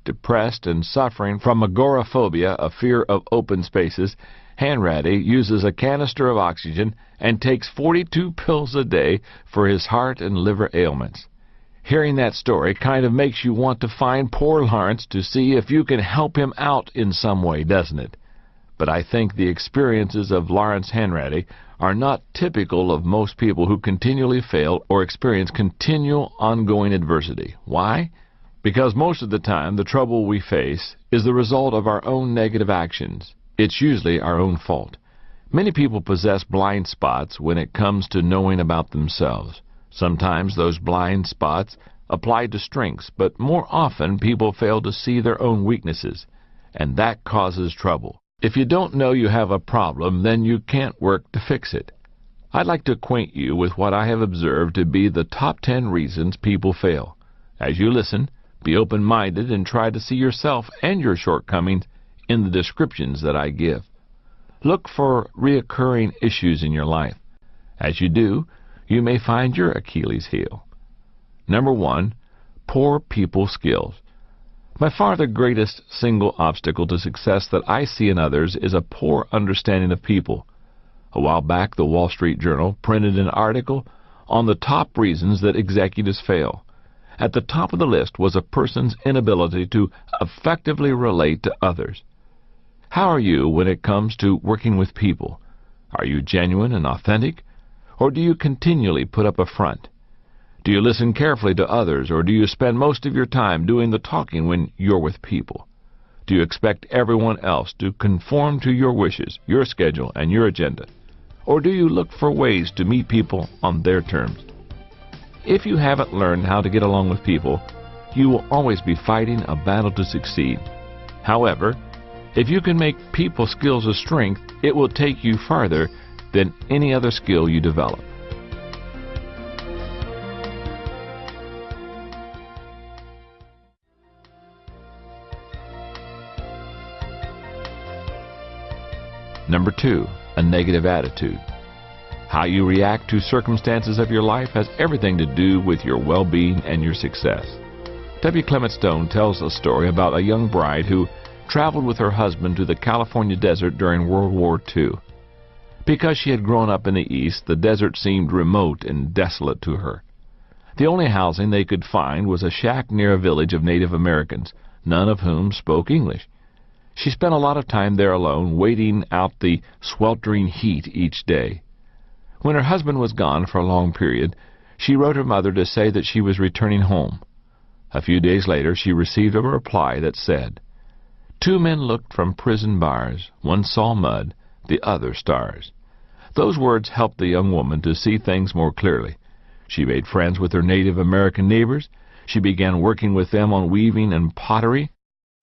Depressed and suffering from agoraphobia, a fear of open spaces, Hanratty uses a canister of oxygen and takes 42 pills a day for his heart and liver ailments. Hearing that story kind of makes you want to find poor Lawrence to see if you can help him out in some way, doesn't it? But I think the experiences of Lawrence Hanratty are not typical of most people who continually fail or experience continual ongoing adversity. Why? Because most of the time the trouble we face is the result of our own negative actions. It's usually our own fault. Many people possess blind spots when it comes to knowing about themselves. Sometimes those blind spots apply to strengths, but more often people fail to see their own weaknesses, and that causes trouble. If you don't know you have a problem, then you can't work to fix it. I'd like to acquaint you with what I have observed to be the top 10 reasons people fail. As you listen, be open-minded and try to see yourself and your shortcomings in the descriptions that I give. Look for reoccurring issues in your life. As you do, you may find your Achilles heel. Number 1, poor people skills. By far the greatest single obstacle to success that I see in others is a poor understanding of people. A while back, the Wall Street Journal printed an article on the top reasons that executives fail. At the top of the list was a person's inability to effectively relate to others. How are you when it comes to working with people? Are you genuine and authentic? Or do you continually put up a front? Do you listen carefully to others, or do you spend most of your time doing the talking when you're with people? Do you expect everyone else to conform to your wishes, your schedule, and your agenda? Or do you look for ways to meet people on their terms? If you haven't learned how to get along with people, you will always be fighting a battle to succeed. However, if you can make people skills a strength, it will take you farther than any other skill you develop. Number 2, a negative attitude. How you react to circumstances of your life has everything to do with your well-being and your success. W. Clement Stone tells a story about a young bride who traveled with her husband to the California desert during World War II. Because she had grown up in the East, the desert seemed remote and desolate to her. The only housing they could find was a shack near a village of Native Americans, none of whom spoke English. She spent a lot of time there alone, waiting out the sweltering heat each day. When her husband was gone for a long period, she wrote her mother to say that she was returning home. A few days later, she received a reply that said, "Two men looked from prison bars. One saw mud, the other stars." Those words helped the young woman to see things more clearly. She made friends with her Native American neighbors. She began working with them on weaving and pottery,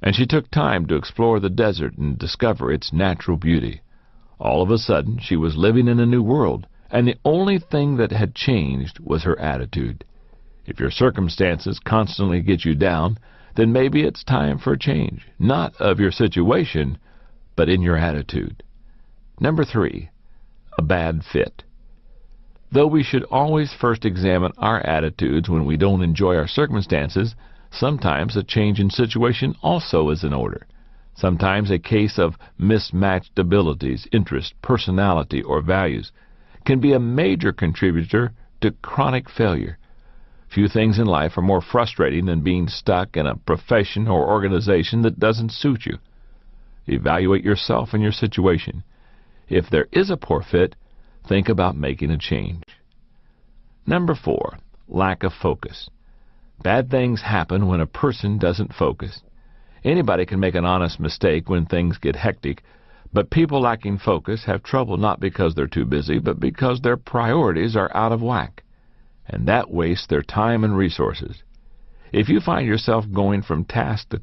and she took time to explore the desert and discover its natural beauty. All of a sudden, she was living in a new world, and the only thing that had changed was her attitude. If your circumstances constantly get you down, then maybe it's time for a change, not of your situation, but in your attitude. Number 3, a bad fit. Though we should always first examine our attitudes when we don't enjoy our circumstances, sometimes a change in situation also is in order. Sometimes a case of mismatched abilities, interests, personality, or values can be a major contributor to chronic failure. Few things in life are more frustrating than being stuck in a profession or organization that doesn't suit you. Evaluate yourself and your situation. If there is a poor fit, think about making a change. Number 4, lack of focus. Bad things happen when a person doesn't focus. Anybody can make an honest mistake when things get hectic, but people lacking focus have trouble not because they're too busy, but because their priorities are out of whack, and that wastes their time and resources. If you find yourself going from task to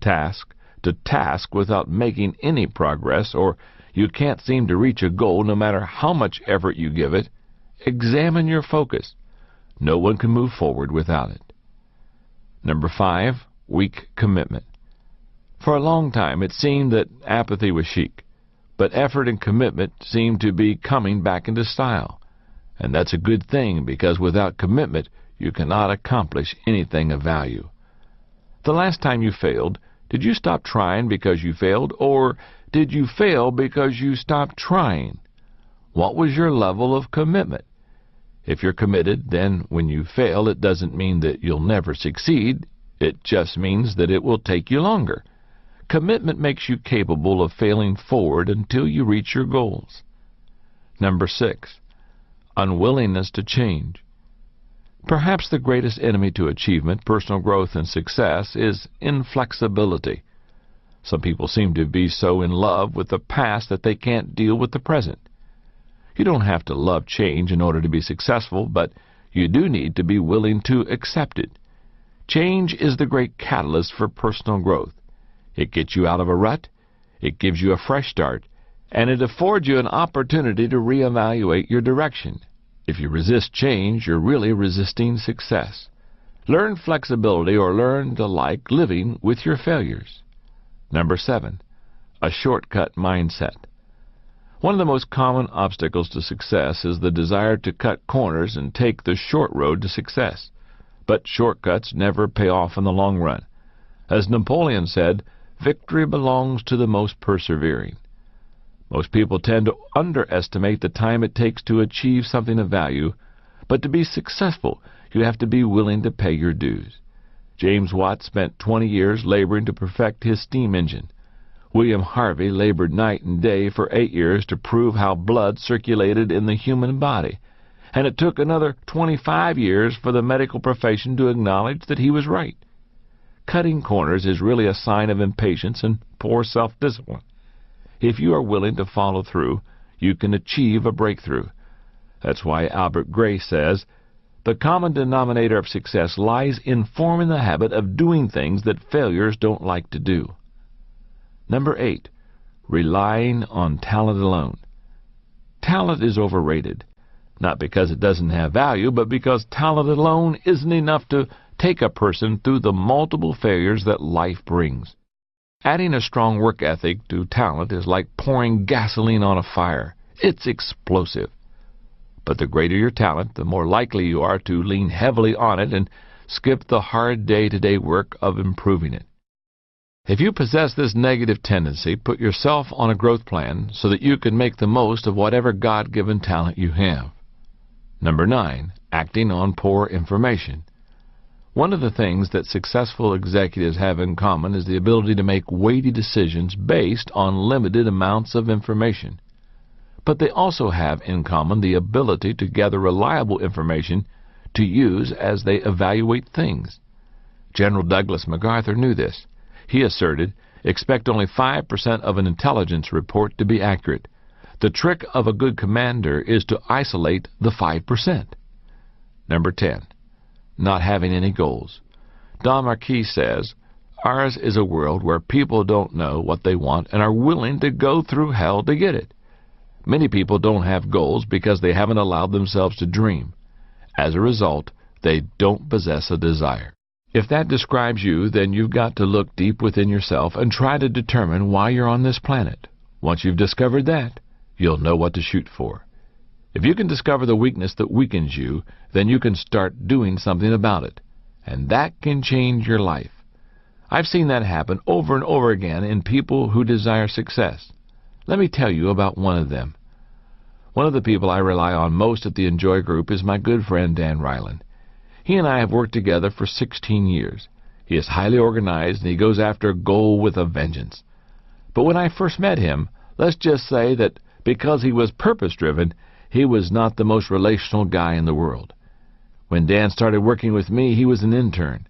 task without making any progress, or you can't seem to reach a goal no matter how much effort you give it, examine your focus. No one can move forward without it. Number 5, weak commitment. For a long time it seemed that apathy was chic, but effort and commitment seem to be coming back into style. And that's a good thing, because without commitment you cannot accomplish anything of value. The last time you failed, did you stop trying because you failed, or did you fail because you stopped trying? What was your level of commitment? If you're committed, then when you fail, it doesn't mean that you'll never succeed. It just means that it will take you longer. Commitment makes you capable of failing forward until you reach your goals. Number 6, unwillingness to change. Perhaps the greatest enemy to achievement, personal growth, and success is inflexibility. Some people seem to be so in love with the past that they can't deal with the present. You don't have to love change in order to be successful, but you do need to be willing to accept it. Change is the great catalyst for personal growth. It gets you out of a rut, it gives you a fresh start, and it affords you an opportunity to reevaluate your direction. If you resist change, you're really resisting success. Learn flexibility, or learn to like living with your failures. Number 7, a shortcut mindset. One of the most common obstacles to success is the desire to cut corners and take the short road to success. But shortcuts never pay off in the long run. As Napoleon said, victory belongs to the most persevering. Most people tend to underestimate the time it takes to achieve something of value, but to be successful, you have to be willing to pay your dues. James Watt spent 20 years laboring to perfect his steam engine. William Harvey labored night and day for 8 years to prove how blood circulated in the human body, and it took another 25 years for the medical profession to acknowledge that he was right. Cutting corners is really a sign of impatience and poor self-discipline. If you are willing to follow through, you can achieve a breakthrough. That's why Albert Gray says, "The common denominator of success lies in forming the habit of doing things that failures don't like to do." Number 8, relying on talent alone. Talent is overrated, not because it doesn't have value, but because talent alone isn't enough to take a person through the multiple failures that life brings. Adding a strong work ethic to talent is like pouring gasoline on a fire. It's explosive. But the greater your talent, the more likely you are to lean heavily on it and skip the hard day-to-day work of improving it. If you possess this negative tendency, put yourself on a growth plan so that you can make the most of whatever God-given talent you have. Number 9, acting on poor information. One of the things that successful executives have in common is the ability to make weighty decisions based on limited amounts of information. But they also have in common the ability to gather reliable information to use as they evaluate things. General Douglas MacArthur knew this. He asserted, "Expect only 5% of an intelligence report to be accurate. The trick of a good commander is to isolate the 5%. Number 10. Not having any goals. Don Marquis says, "Ours is a world where people don't know what they want and are willing to go through hell to get it." Many people don't have goals because they haven't allowed themselves to dream. As a result, they don't possess a desire. If that describes you, then you've got to look deep within yourself and try to determine why you're on this planet. Once you've discovered that, you'll know what to shoot for. If you can discover the weakness that weakens you, then you can start doing something about it. And that can change your life. I've seen that happen over and over again in people who desire success. Let me tell you about one of them. One of the people I rely on most at the Enjoy Group is my good friend Dan Reiland. He and I have worked together for 16 years. He is highly organized and he goes after a goal with a vengeance. But when I first met him, let's just say that because he was purpose-driven, he was not the most relational guy in the world. When Dan started working with me, he was an intern.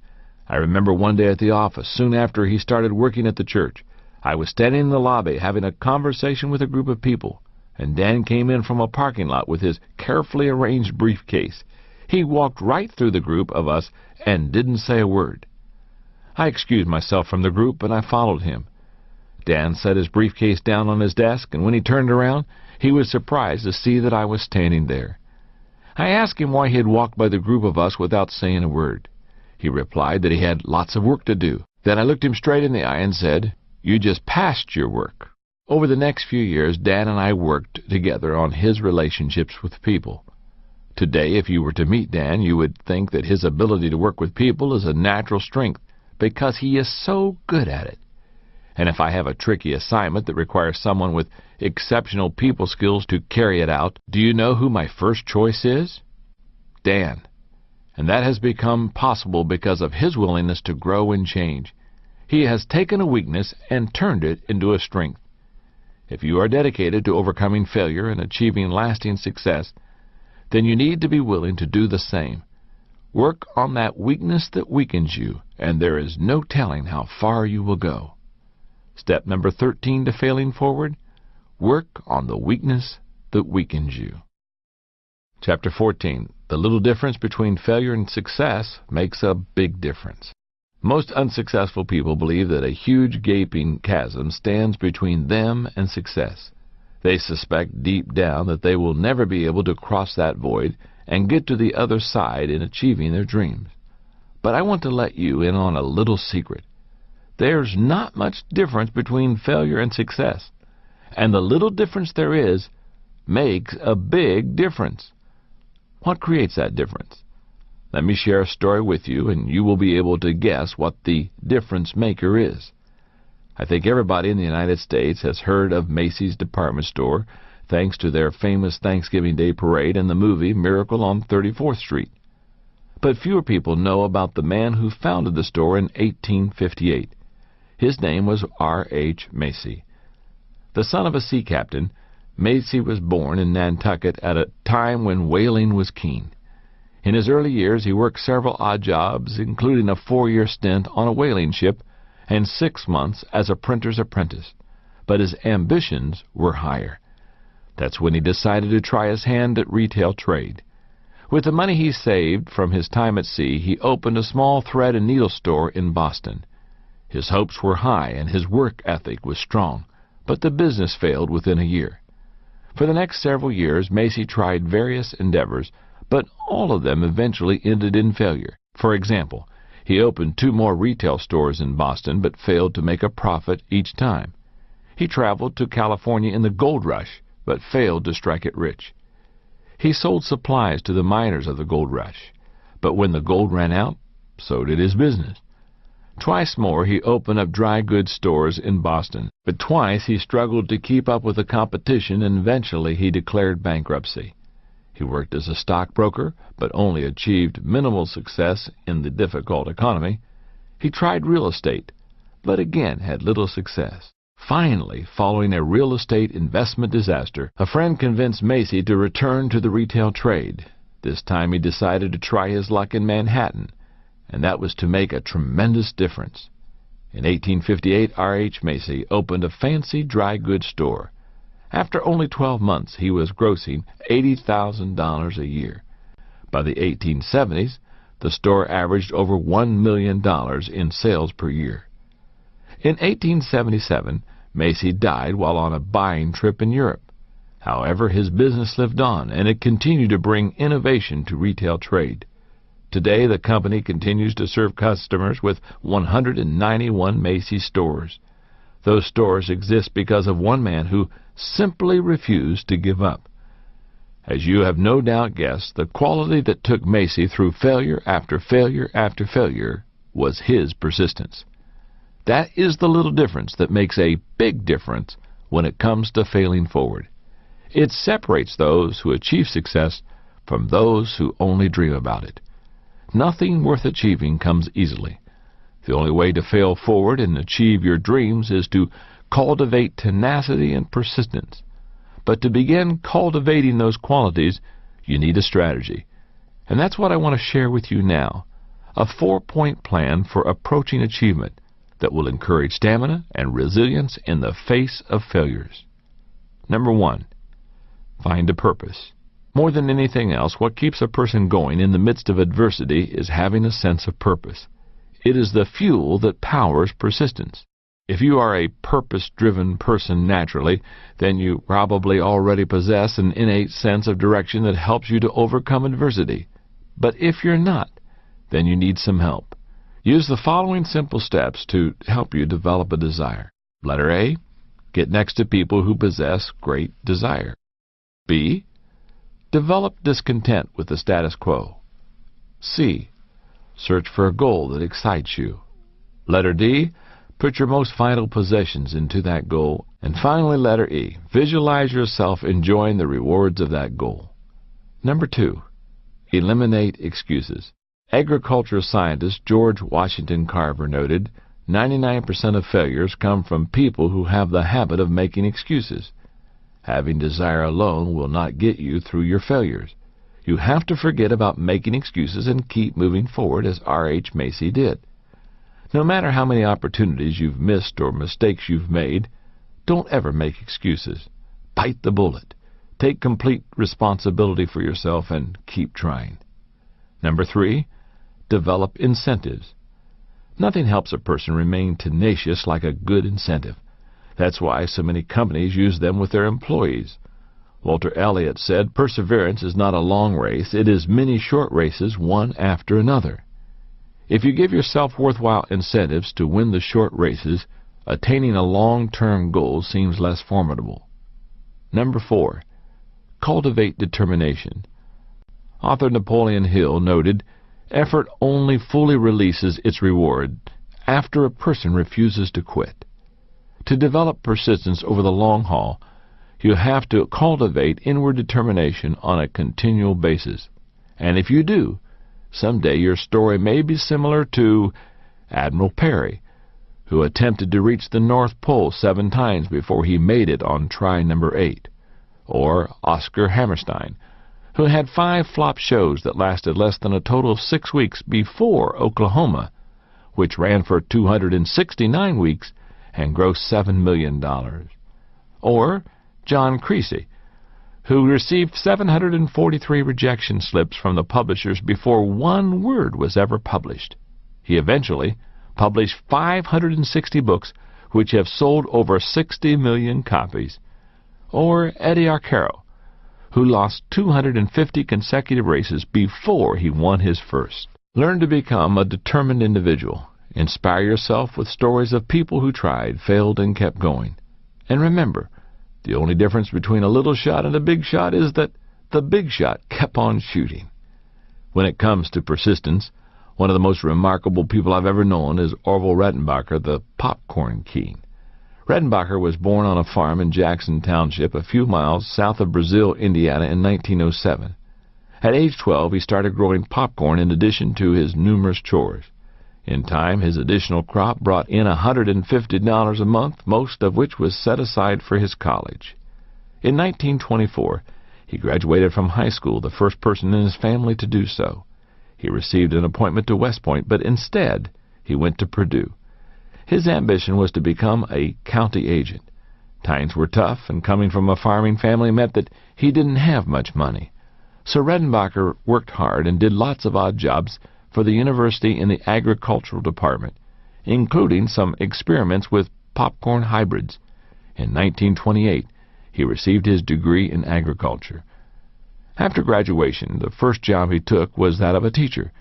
I remember one day at the office, soon after he started working at the church, I was standing in the lobby having a conversation with a group of people, and Dan came in from a parking lot with his carefully arranged briefcase. He walked right through the group of us and didn't say a word. I excused myself from the group, and I followed him. Dan set his briefcase down on his desk, and when he turned around, he was surprised to see that I was standing there. I asked him why he had walked by the group of us without saying a word. He replied that he had lots of work to do. Then I looked him straight in the eye and said, "You just passed your work." Over the next few years, Dan and I worked together on his relationships with people. Today, if you were to meet Dan, you would think that his ability to work with people is a natural strength because he is so good at it. And if I have a tricky assignment that requires someone with exceptional people skills to carry it out, do you know who my first choice is? Dan. And that has become possible because of his willingness to grow and change. He has taken a weakness and turned it into a strength. If you are dedicated to overcoming failure and achieving lasting success, then you need to be willing to do the same. Work on that weakness that weakens you, and there is no telling how far you will go. Step number 13 to failing forward, work on the weakness that weakens you. Chapter 14. The little difference between failure and success makes a big difference. Most unsuccessful people believe that a huge gaping chasm stands between them and success. They suspect deep down that they will never be able to cross that void and get to the other side in achieving their dreams. But I want to let you in on a little secret. There's not much difference between failure and success, and the little difference there is makes a big difference. What creates that difference? Let me share a story with you, and you will be able to guess what the difference maker is. I think everybody in the United States has heard of Macy's department store, thanks to their famous Thanksgiving Day parade and the movie Miracle on 34th Street. But fewer people know about the man who founded the store in 1858. His name was R.H. Macy. The son of a sea captain, Macy was born in Nantucket at a time when whaling was keen. In his early years, he worked several odd jobs, including a 4-year stint on a whaling ship and 6 months as a printer's apprentice. But his ambitions were higher. That's when he decided to try his hand at retail trade. With the money he saved from his time at sea, he opened a small thread and needle store in Boston. His hopes were high and his work ethic was strong, but the business failed within a year. For the next several years, Macy tried various endeavors, but all of them eventually ended in failure. For example, he opened 2 more retail stores in Boston, but failed to make a profit each time. He traveled to California in the gold rush, but failed to strike it rich. He sold supplies to the miners of the gold rush, but when the gold ran out, so did his business. Twice more he opened up dry goods stores in Boston, but twice he struggled to keep up with the competition, and eventually he declared bankruptcy. He worked as a stockbroker, but only achieved minimal success in the difficult economy. He tried real estate, but again had little success. Finally, following a real estate investment disaster, a friend convinced Macy to return to the retail trade. This time he decided to try his luck in Manhattan, and that was to make a tremendous difference. In 1858, R.H. Macy opened a fancy dry goods store. After only 12 months, he was grossing $80,000 a year. By the 1870s, the store averaged over $1 million in sales per year. In 1877, Macy died while on a buying trip in Europe. However, his business lived on, and it continued to bring innovation to retail trade. Today, the company continues to serve customers with 191 Macy's stores. Those stores exist because of one man who simply refused to give up. As you have no doubt guessed, the quality that took Macy through failure after failure after failure was his persistence. That is the little difference that makes a big difference when it comes to failing forward. It separates those who achieve success from those who only dream about it. Nothing worth achieving comes easily. The only way to fail forward and achieve your dreams is to cultivate tenacity and persistence. But to begin cultivating those qualities, you need a strategy. And that's what I want to share with you now. A 4-point plan for approaching achievement that will encourage stamina and resilience in the face of failures. Number 1, find a purpose. More than anything else, what keeps a person going in the midst of adversity is having a sense of purpose. It is the fuel that powers persistence. If you are a purpose-driven person naturally, then you probably already possess an innate sense of direction that helps you to overcome adversity. But if you're not, then you need some help. Use the following simple steps to help you develop a desire. Letter A, get next to people who possess great desire. B, develop discontent with the status quo. C, search for a goal that excites you. Letter D, put your most vital possessions into that goal. And finally, letter E, visualize yourself enjoying the rewards of that goal. Number 2, eliminate excuses. Agriculture scientist George Washington Carver noted, 99% of failures come from people who have the habit of making excuses. Having desire alone will not get you through your failures. You have to forget about making excuses and keep moving forward as R.H. Macy did. No matter how many opportunities you've missed or mistakes you've made, don't ever make excuses. Bite the bullet. Take complete responsibility for yourself and keep trying. Number 3, develop incentives. Nothing helps a person remain tenacious like a good incentive. That's why so many companies use them with their employees. Walter Elliott said, perseverance is not a long race, it is many short races, one after another. If you give yourself worthwhile incentives to win the short races, attaining a long-term goal seems less formidable. Number 4, cultivate determination. Author Napoleon Hill noted, effort only fully releases its reward after a person refuses to quit. To develop persistence over the long haul, you have to cultivate inward determination on a continual basis. And if you do, someday your story may be similar to Admiral Peary, who attempted to reach the North Pole 7 times before he made it on try number 8, or Oscar Hammerstein, who had 5 flop shows that lasted less than a total of 6 weeks before Oklahoma, which ran for 269 weeks and grossed $7 million. Or John Creasy, who received 743 rejection slips from the publishers before 1 word was ever published. He eventually published 560 books which have sold over 60 million copies. Or Eddie Arcaro, who lost 250 consecutive races before he won his first. Learn to become a determined individual. Inspire yourself with stories of people who tried, failed, and kept going. And remember, the only difference between a little shot and a big shot is that the big shot kept on shooting. When it comes to persistence, one of the most remarkable people I've ever known is Orville Redenbacher, the popcorn king. Redenbacher was born on a farm in Jackson Township, a few miles south of Brazil, Indiana, in 1907. At age 12, he started growing popcorn in addition to his numerous chores. In time, his additional crop brought in $150 a month, most of which was set aside for his college. In 1924, he graduated from high school, the first person in his family to do so. He received an appointment to West Point, but instead, he went to Purdue. His ambition was to become a county agent. Times were tough, and coming from a farming family meant that he didn't have much money. So Redenbacher worked hard and did lots of odd jobs for the university in the agricultural department, including some experiments with popcorn hybrids. In 1928, he received his degree in agriculture. After graduation, the first job he took was that of a teacher.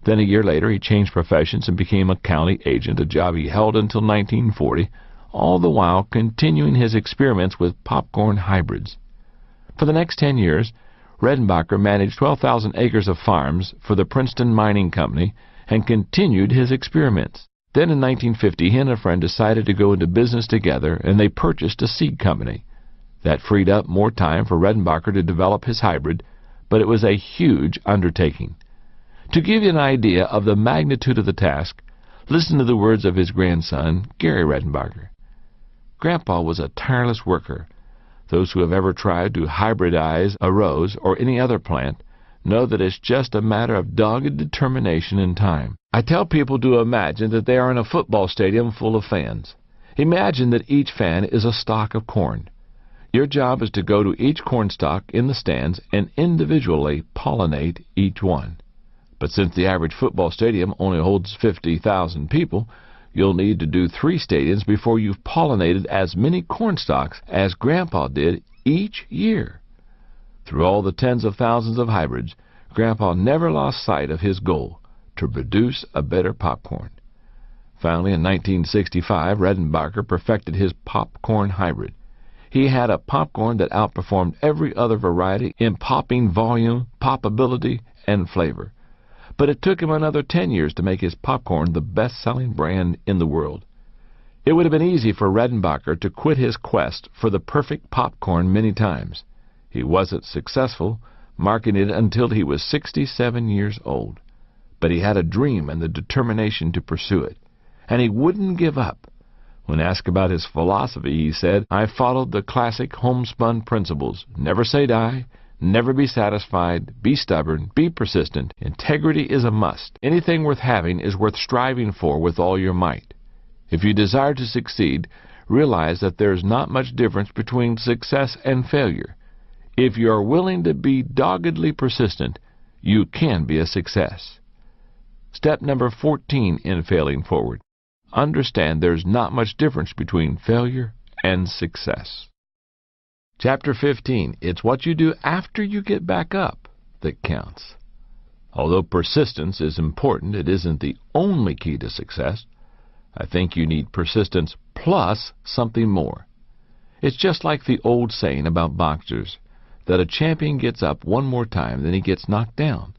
Then a year later, he changed professions and became a county agent, a job he held until 1940, all the while continuing his experiments with popcorn hybrids. For the next 10 years, Redenbacher managed 12,000 acres of farms for the Princeton Mining Company and continued his experiments. Then in 1950, he and a friend decided to go into business together, and they purchased a seed company. That freed up more time for Redenbacher to develop his hybrid, but it was a huge undertaking. To give you an idea of the magnitude of the task, listen to the words of his grandson, Gary Redenbacher. Grandpa was a tireless worker. Those who have ever tried to hybridize a rose or any other plant know that it's just a matter of dogged determination and time. I tell people to imagine that they are in a football stadium full of fans. Imagine that each fan is a stalk of corn. Your job is to go to each corn stalk in the stands and individually pollinate each one. But since the average football stadium only holds 50,000 people, you'll need to do 3 stadiums before you've pollinated as many corn stalks as Grandpa did each year. Through all the tens of thousands of hybrids, Grandpa never lost sight of his goal, to produce a better popcorn. Finally, in 1965, Redenbacher perfected his popcorn hybrid. He had a popcorn that outperformed every other variety in popping volume, poppability, and flavor. But it took him another 10 years to make his popcorn the best-selling brand in the world. It would have been easy for Redenbacher to quit his quest for the perfect popcorn many times. He wasn't successful, marketing it until he was 67 years old. But he had a dream and the determination to pursue it. And he wouldn't give up. When asked about his philosophy, he said, "I followed the classic homespun principles. Never say die. Never be satisfied. Be stubborn. Be persistent. Integrity is a must. Anything worth having is worth striving for with all your might. If you desire to succeed, realize that there is not much difference between success and failure. If you are willing to be doggedly persistent, you can be a success." Step number 14 in failing forward. Understand there's not much difference between failure and success. Chapter 15. It's what you do after you get back up that counts. Although persistence is important, it isn't the only key to success. I think you need persistence plus something more. It's just like the old saying about boxers, that a champion gets up one more time than he gets knocked down.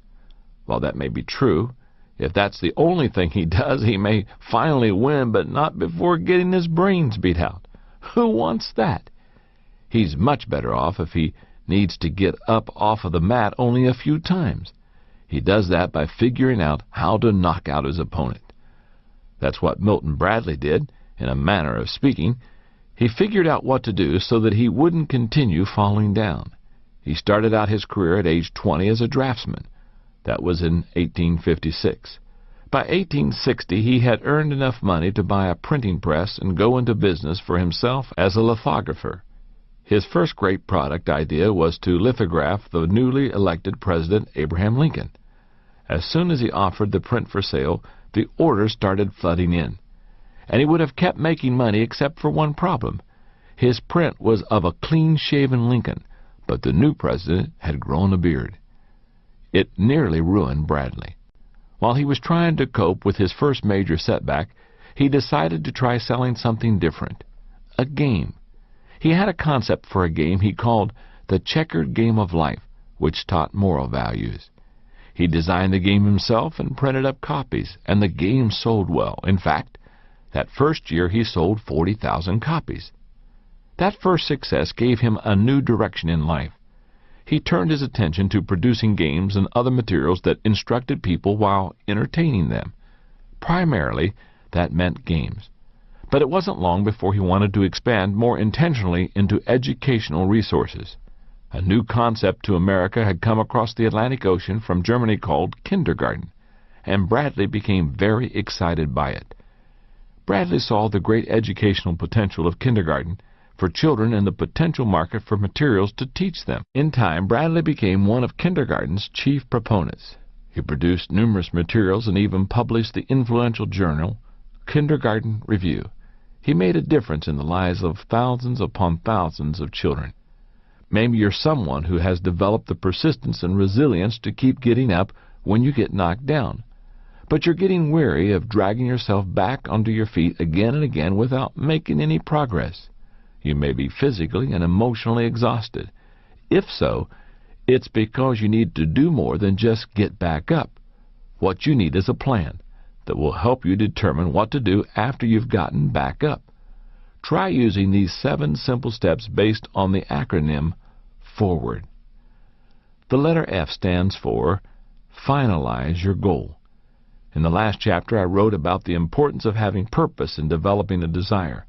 While that may be true, if that's the only thing he does, he may finally win, but not before getting his brains beat out. Who wants that? He's much better off if he needs to get up off of the mat only a few times. He does that by figuring out how to knock out his opponent. That's what Milton Bradley did, in a manner of speaking. He figured out what to do so that he wouldn't continue falling down. He started out his career at age 20 as a draftsman. That was in 1856. By 1860, he had earned enough money to buy a printing press and go into business for himself as a lithographer. His first great product idea was to lithograph the newly elected President Abraham Lincoln. As soon as he offered the print for sale, the orders started flooding in. And he would have kept making money except for one problem. His print was of a clean-shaven Lincoln, but the new president had grown a beard. It nearly ruined Bradley. While he was trying to cope with his first major setback, he decided to try selling something different, a game. He had a concept for a game he called the checkered game of life, which taught moral values. He designed the game himself and printed up copies, and the game sold well. In fact, that first year he sold 40,000 copies. That first success gave him a new direction in life. he turned his attention to producing games and other materials that instructed people while entertaining them. Primarily, that meant games. But it wasn't long before he wanted to expand more intentionally into educational resources. A new concept to America had come across the Atlantic Ocean from Germany called kindergarten, and Bradley became very excited by it. Bradley saw the great educational potential of kindergarten for children and the potential market for materials to teach them. In time, Bradley became one of kindergarten's chief proponents. He produced numerous materials and even published the influential journal Kindergarten Review. He made a difference in the lives of thousands upon thousands of children. Maybe you're someone who has developed the persistence and resilience to keep getting up when you get knocked down. But you're getting weary of dragging yourself back onto your feet again and again without making any progress. You may be physically and emotionally exhausted. If so, it's because you need to do more than just get back up. What you need is a plan that will help you determine what to do after you've gotten back up. Try using these 7 simple steps based on the acronym FORWARD. The letter F stands for Finalize Your Goal. In the last chapter, I wrote about the importance of having purpose in developing a desire.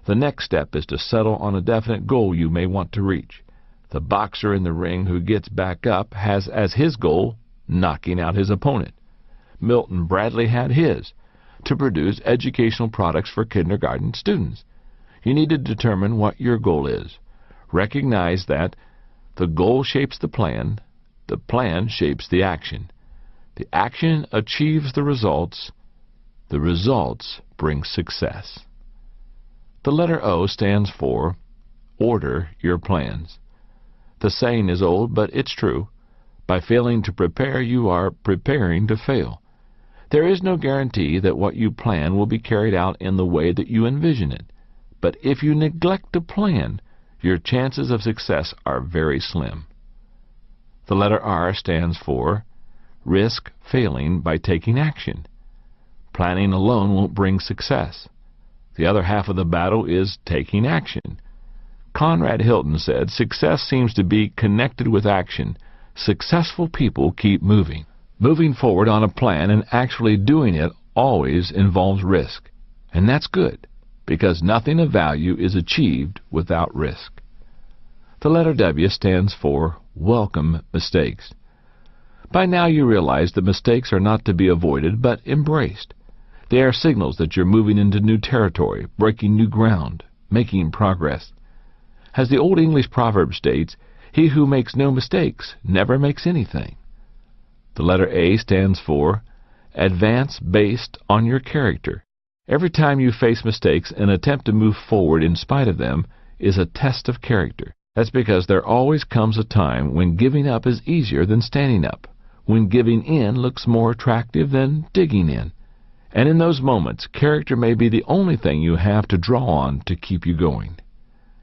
The next step is to settle on a definite goal you may want to reach. The boxer in the ring who gets back up has as his goal knocking out his opponent. Milton Bradley had his, to produce educational products for kindergarten students. You need to determine what your goal is. Recognize that the goal shapes the plan shapes the action. The action achieves the results bring success. The letter O stands for Order Your Plans. The saying is old, but it's true. By failing to prepare, you are preparing to fail. There is no guarantee that what you plan will be carried out in the way that you envision it. But if you neglect to plan, your chances of success are very slim. The letter R stands for Risk Failing by Taking Action. Planning alone won't bring success. The other half of the battle is taking action. Conrad Hilton said, "Success seems to be connected with action. Successful people keep moving." Moving forward on a plan and actually doing it always involves risk. And that's good, because nothing of value is achieved without risk. The letter W stands for Welcome Mistakes. By now you realize that mistakes are not to be avoided but embraced. They are signals that you're moving into new territory, breaking new ground, making progress. As the old English proverb states, he who makes no mistakes never makes anything. The letter A stands for Advance Based on Your Character. Every time you face mistakes, an attempt to move forward in spite of them is a test of character. That's because there always comes a time when giving up is easier than standing up, when giving in looks more attractive than digging in. And in those moments, character may be the only thing you have to draw on to keep you going.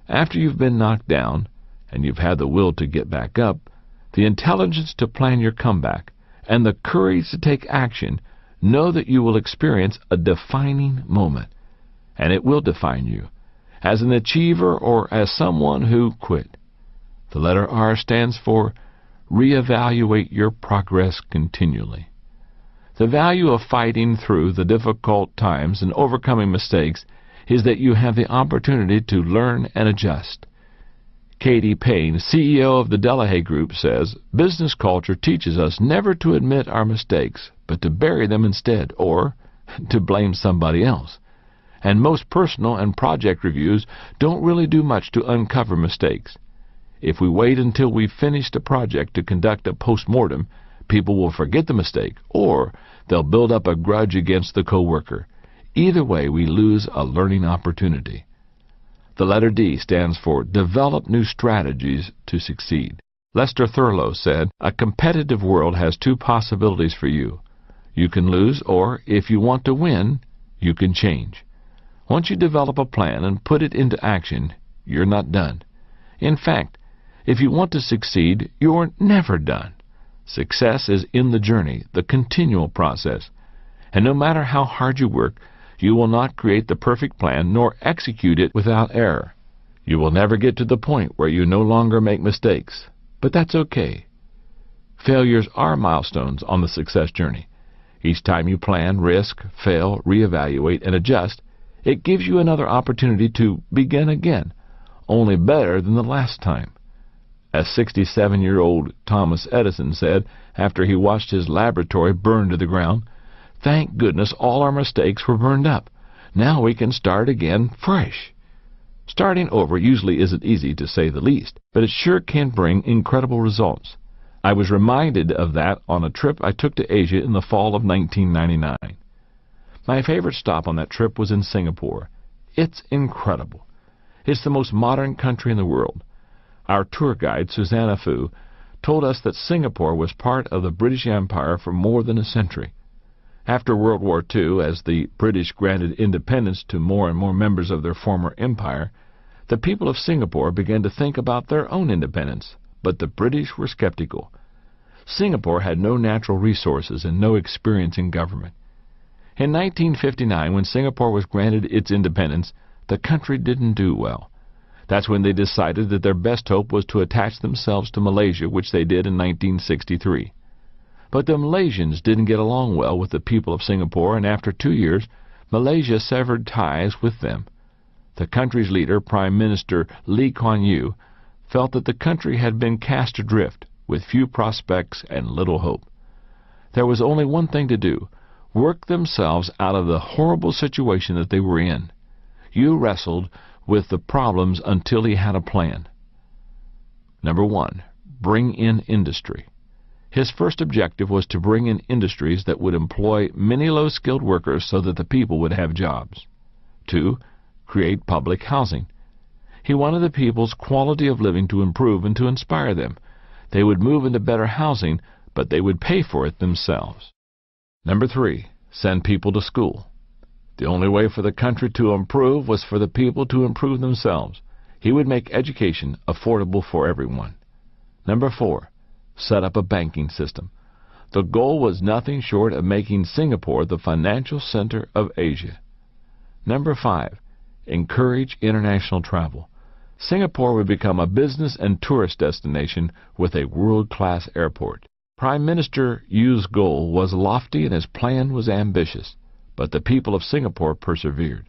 After you've been knocked down, and you've had the will to get back up, the intelligence to plan your comeback, and the courage to take action, know that you will experience a defining moment. And it will define you, as an achiever or as someone who quit. The letter R stands for Reevaluate Your Progress Continually. The value of fighting through the difficult times and overcoming mistakes is that you have the opportunity to learn and adjust. Katie Payne, CEO of the Delahaye Group, says, "Business culture teaches us never to admit our mistakes, but to bury them instead, or to blame somebody else. And most personal and project reviews don't really do much to uncover mistakes. If we wait until we've finished a project to conduct a post-mortem, people will forget the mistake, or they'll build up a grudge against the coworker. Either way, we lose a learning opportunity." The letter D stands for Develop New Strategies to Succeed. Lester Thurlow said, "A competitive world has 2 possibilities for you. You can lose, or if you want to win, you can change. Once you develop a plan and put it into action, you're not done. In fact, if you want to succeed, you're never done. Success is in the journey, the continual process. And no matter how hard you work, you will not create the perfect plan nor execute it without error. You will never get to the point where you no longer make mistakes. But that's okay. Failures are milestones on the success journey. Each time you plan, risk, fail, reevaluate, and adjust, it gives you another opportunity to begin again, only better than the last time. As 67-year-old Thomas Edison said after he watched his laboratory burn to the ground, "Thank goodness all our mistakes were burned up. Now we can start again fresh." Starting over usually isn't easy, to say the least, but it sure can bring incredible results. I was reminded of that on a trip I took to Asia in the fall of 1999. My favorite stop on that trip was in Singapore. It's incredible. It's the most modern country in the world. Our tour guide, Susanna Fu, told us that Singapore was part of the British Empire for more than a century. After World War II, as the British granted independence to more and more members of their former empire, the people of Singapore began to think about their own independence, but the British were skeptical. Singapore had no natural resources and no experience in government. In 1959, when Singapore was granted its independence, the country didn't do well. That's when they decided that their best hope was to attach themselves to Malaysia, which they did in 1963. But the Malaysians didn't get along well with the people of Singapore, and after 2 years, Malaysia severed ties with them. The country's leader, Prime Minister Lee Kuan Yew, felt that the country had been cast adrift, with few prospects and little hope. There was only one thing to do: work themselves out of the horrible situation that they were in. Yew wrestled with the problems until he had a plan. Number 1, bring in industry. His first objective was to bring in industries that would employ many low-skilled workers so that the people would have jobs. 2, create public housing. He wanted the people's quality of living to improve and to inspire them. They would move into better housing, but they would pay for it themselves. Number 3, send people to school. The only way for the country to improve was for the people to improve themselves. He would make education affordable for everyone. Number 4, set up a banking system. The goal was nothing short of making Singapore the financial center of Asia. Number 5, encourage international travel. Singapore would become a business and tourist destination with a world-class airport. Prime Minister Yew's goal was lofty and his plan was ambitious, but the people of Singapore persevered.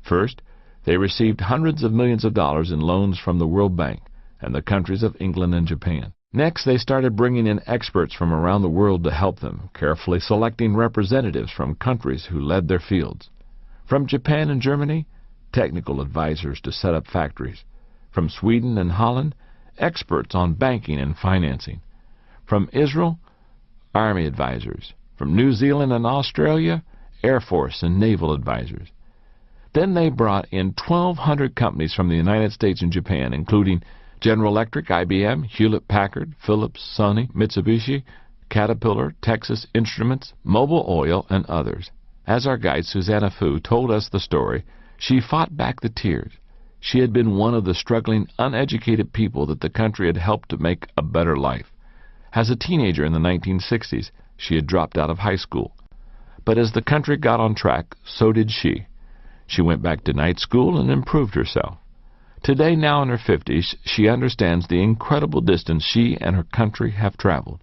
First, they received hundreds of millions of dollars in loans from the World Bank and the countries of England and Japan. Next, they started bringing in experts from around the world to help them, carefully selecting representatives from countries who led their fields. From Japan and Germany, technical advisors to set up factories. From Sweden and Holland, experts on banking and financing. From Israel, Army advisors. From New Zealand and Australia, Air Force and Naval advisors. Then they brought in 1,200 companies from the United States and Japan, including General Electric, IBM, Hewlett-Packard, Philips, Sony, Mitsubishi, Caterpillar, Texas Instruments, Mobil Oil, and others. As our guide Susanna Fu told us the story, she fought back the tears. She had been one of the struggling, uneducated people that the country had helped to make a better life. As a teenager in the 1960s, she had dropped out of high school. But as the country got on track, so did she. She went back to night school and improved herself. Today, now in her 50s, she understands the incredible distance she and her country have traveled.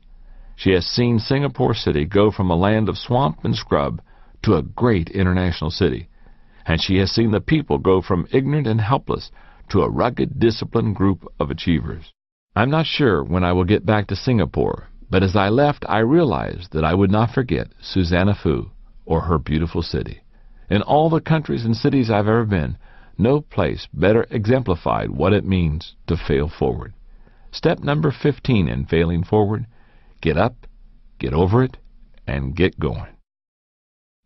She has seen Singapore City go from a land of swamp and scrub to a great international city. And she has seen the people go from ignorant and helpless to a rugged, disciplined group of achievers. I'm not sure when I will get back to Singapore, but as I left, I realized that I would not forget Susanna Fu or her beautiful city. In all the countries and cities I've ever been, no place better exemplified what it means to fail forward. Step number 15 in failing forward: get up, get over it, and get going.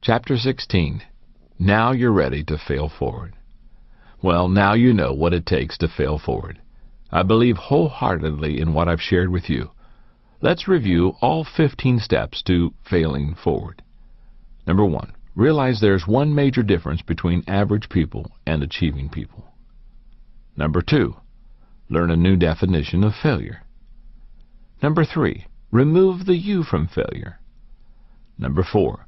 Chapter 16. Now you're ready to fail forward. Well, now you know what it takes to fail forward. I believe wholeheartedly in what I've shared with you. Let's review all 15 steps to failing forward. Number 1. Realize there's one major difference between average people and achieving people. Number 2. Learn a new definition of failure. Number 3. Remove the you from failure. Number 4.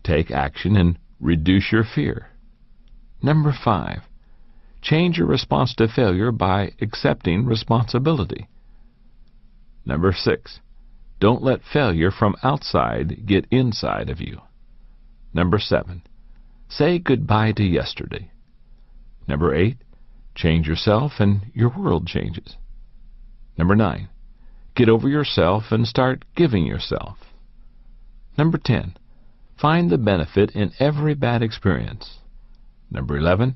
Take action and reduce your fear. Number 5. Change your response to failure by accepting responsibility. Number 6, don't let failure from outside get inside of you. Number 7, say goodbye to yesterday. Number 8, change yourself and your world changes. Number 9, get over yourself and start giving yourself. Number 10, find the benefit in every bad experience. Number 11,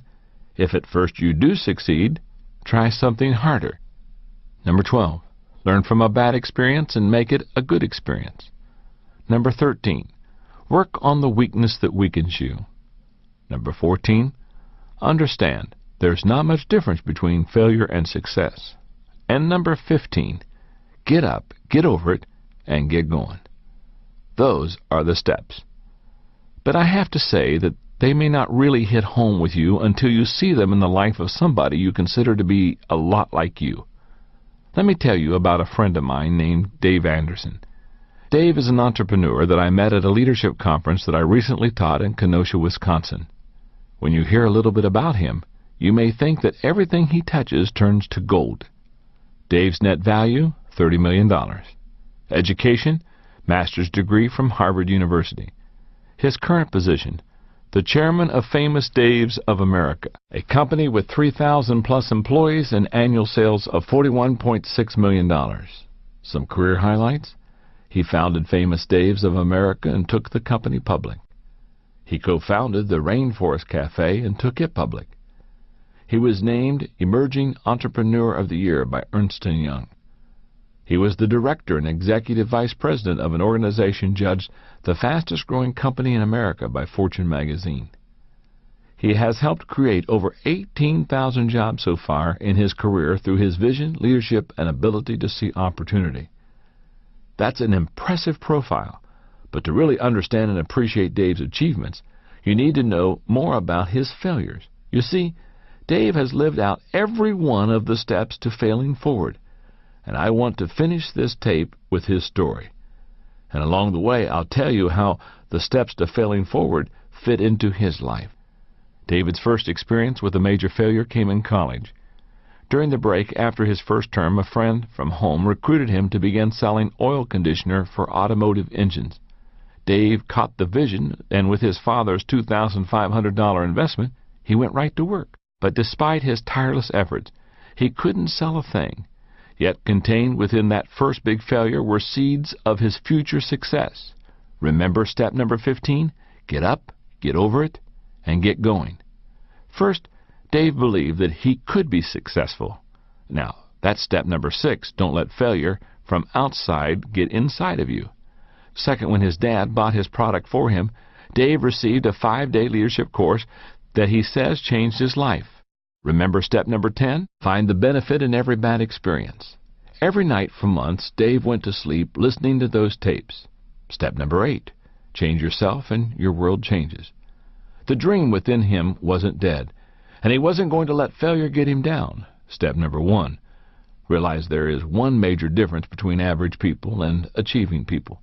if at first you do succeed, try something harder. Number 12, learn from a bad experience and make it a good experience. Number 13, work on the weakness that weakens you. Number 14, understand there's not much difference between failure and success. And number 15, get up, get over it, and get going. Those are the steps. But I have to say that they may not really hit home with you until you see them in the life of somebody you consider to be a lot like you. Let me tell you about a friend of mine named Dave Anderson. Dave is an entrepreneur that I met at a leadership conference that I recently taught in Kenosha, Wisconsin. When you hear a little bit about him, you may think that everything he touches turns to gold. Dave's net value, $30 million. Education, master's degree from Harvard University. His current position, the chairman of Famous Daves of America, a company with 3,000-plus employees and annual sales of $41.6 million. Some career highlights: he founded Famous Daves of America and took the company public. He co-founded the Rainforest Cafe and took it public. He was named Emerging Entrepreneur of the Year by Ernst & Young. He was the director and executive vice president of an organization judged the fastest-growing company in America by Fortune magazine. He has helped create over 18,000 jobs so far in his career through his vision, leadership, and ability to see opportunity. That's an impressive profile, but to really understand and appreciate Dave's achievements, you need to know more about his failures. You see, Dave has lived out every one of the steps to failing forward, and I want to finish this tape with his story. And along the way, I'll tell you how the steps to failing forward fit into his life. David's first experience with a major failure came in college. During the break after his first term, a friend from home recruited him to begin selling oil conditioner for automotive engines. Dave caught the vision, and with his father's $2,500 investment, he went right to work. But despite his tireless efforts, he couldn't sell a thing. Yet contained within that first big failure were seeds of his future success. Remember step number 15? Get up, get over it, and get going. First, Dave believed that he could be successful. Now, that's step number 6. Don't let failure from outside get inside of you. Second, when his dad bought his product for him, Dave received a 5-day leadership course that he says changed his life. Remember step number 10? Find the benefit in every bad experience. Every night for months, Dave went to sleep listening to those tapes. Step number 8. Change yourself and your world changes. The dream within him wasn't dead, and he wasn't going to let failure get him down. Step number 1. Realize there is one major difference between average people and achieving people.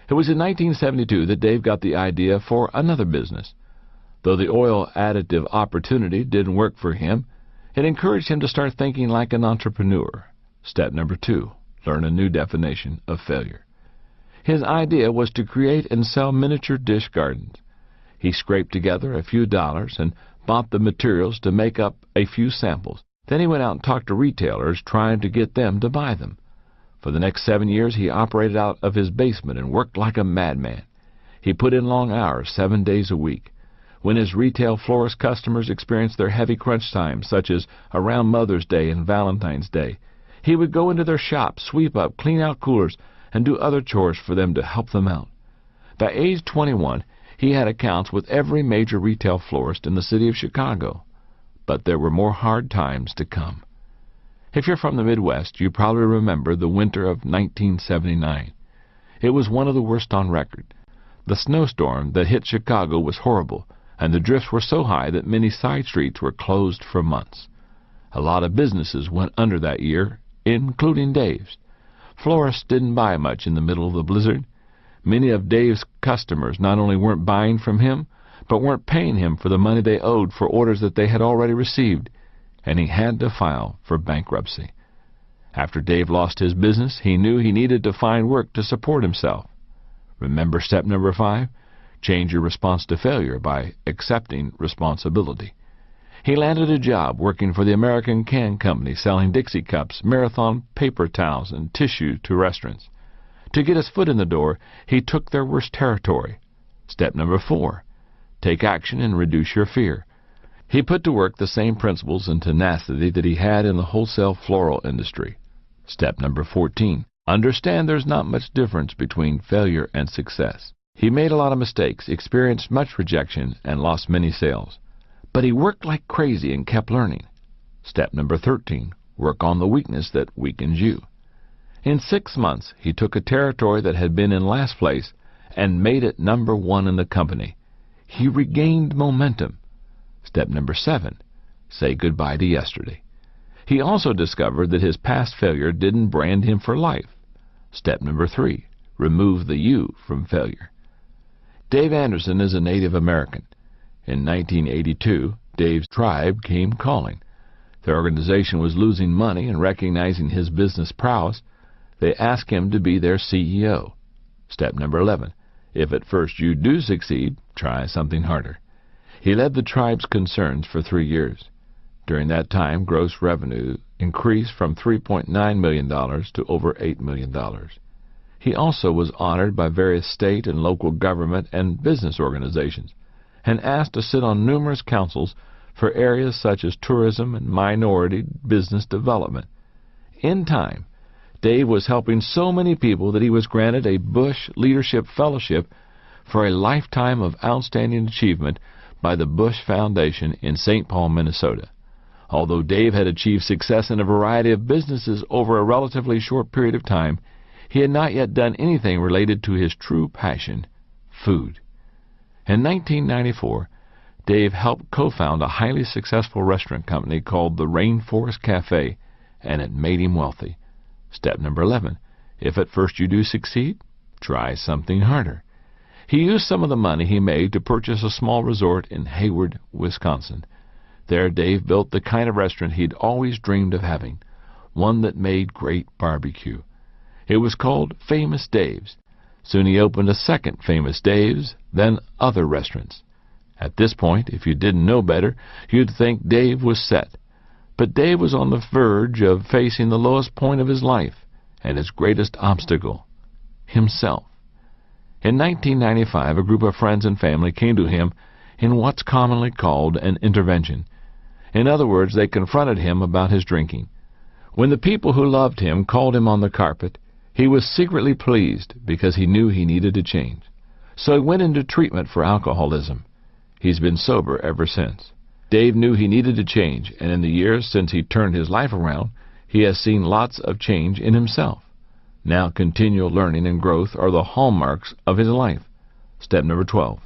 It was in 1972 that Dave got the idea for another business. Though the oil additive opportunity didn't work for him, it encouraged him to start thinking like an entrepreneur. Step number 2. Learn a new definition of failure. His idea was to create and sell miniature dish gardens. He scraped together a few dollars and bought the materials to make up a few samples. Then he went out and talked to retailers, trying to get them to buy them. For the next 7 years, he operated out of his basement and worked like a madman. He put in long hours, 7 days a week. When his retail florist customers experienced their heavy crunch times, such as around Mother's Day and Valentine's Day, he would go into their shop, sweep up, clean out coolers, and do other chores for them to help them out. By age 21, he had accounts with every major retail florist in the city of Chicago. But there were more hard times to come. If you're from the Midwest, you probably remember the winter of 1979. It was one of the worst on record. The snowstorm that hit Chicago was horrible, and the drifts were so high that many side streets were closed for months. A lot of businesses went under that year, including Dave's. Florists didn't buy much in the middle of the blizzard. Many of Dave's customers not only weren't buying from him, but weren't paying him for the money they owed for orders that they had already received, and he had to file for bankruptcy. After Dave lost his business, he knew he needed to find work to support himself. Remember step number 5? Change your response to failure by accepting responsibility. He landed a job working for the American Can Company, selling Dixie cups, Marathon paper towels, and tissue to restaurants. To get his foot in the door, he took their worst territory. Step number 4. Take action and reduce your fear. He put to work the same principles and tenacity that he had in the wholesale floral industry. Step number 14. Understand there's not much difference between failure and success. He made a lot of mistakes, experienced much rejection, and lost many sales. But he worked like crazy and kept learning. Step number 13. Work on the weakness that weakens you. In 6 months, he took a territory that had been in last place and made it number 1 in the company. He regained momentum. Step number 7. Say goodbye to yesterday. He also discovered that his past failure didn't brand him for life. Step number 3. Remove the you from failure. Dave Anderson is a Native American. In 1982, Dave's tribe came calling. The organization was losing money, and recognizing his business prowess, they asked him to be their CEO. Step number 11. If at first you do succeed, try something harder. He led the tribe's concerns for 3 years. During that time, gross revenue increased from $3.9 million to over $8 million. He also was honored by various state and local government and business organizations, and asked to sit on numerous councils for areas such as tourism and minority business development. In time, Dave was helping so many people that he was granted a Bush Leadership Fellowship for a lifetime of outstanding achievement by the Bush Foundation in St. Paul, Minnesota. Although Dave had achieved success in a variety of businesses over a relatively short period of time, he had not yet done anything related to his true passion, food. In 1994, Dave helped co-found a highly successful restaurant company called the Rainforest Cafe, and it made him wealthy. Step number 11. If at first you do succeed, try something harder. He used some of the money he made to purchase a small resort in Hayward, Wisconsin. There, Dave built the kind of restaurant he'd always dreamed of having, one that made great barbecue. It was called Famous Dave's. Soon he opened a second Famous Dave's, then other restaurants. At this point, if you didn't know better, you'd think Dave was set. But Dave was on the verge of facing the lowest point of his life and his greatest obstacle, himself. In 1995, a group of friends and family came to him in what's commonly called an intervention. In other words, they confronted him about his drinking. When the people who loved him called him on the carpet, he was secretly pleased because he knew he needed to change. So he went into treatment for alcoholism. He's been sober ever since. Dave knew he needed to change, and in the years since he turned his life around, he has seen lots of change in himself. Now continual learning and growth are the hallmarks of his life. Step number 12.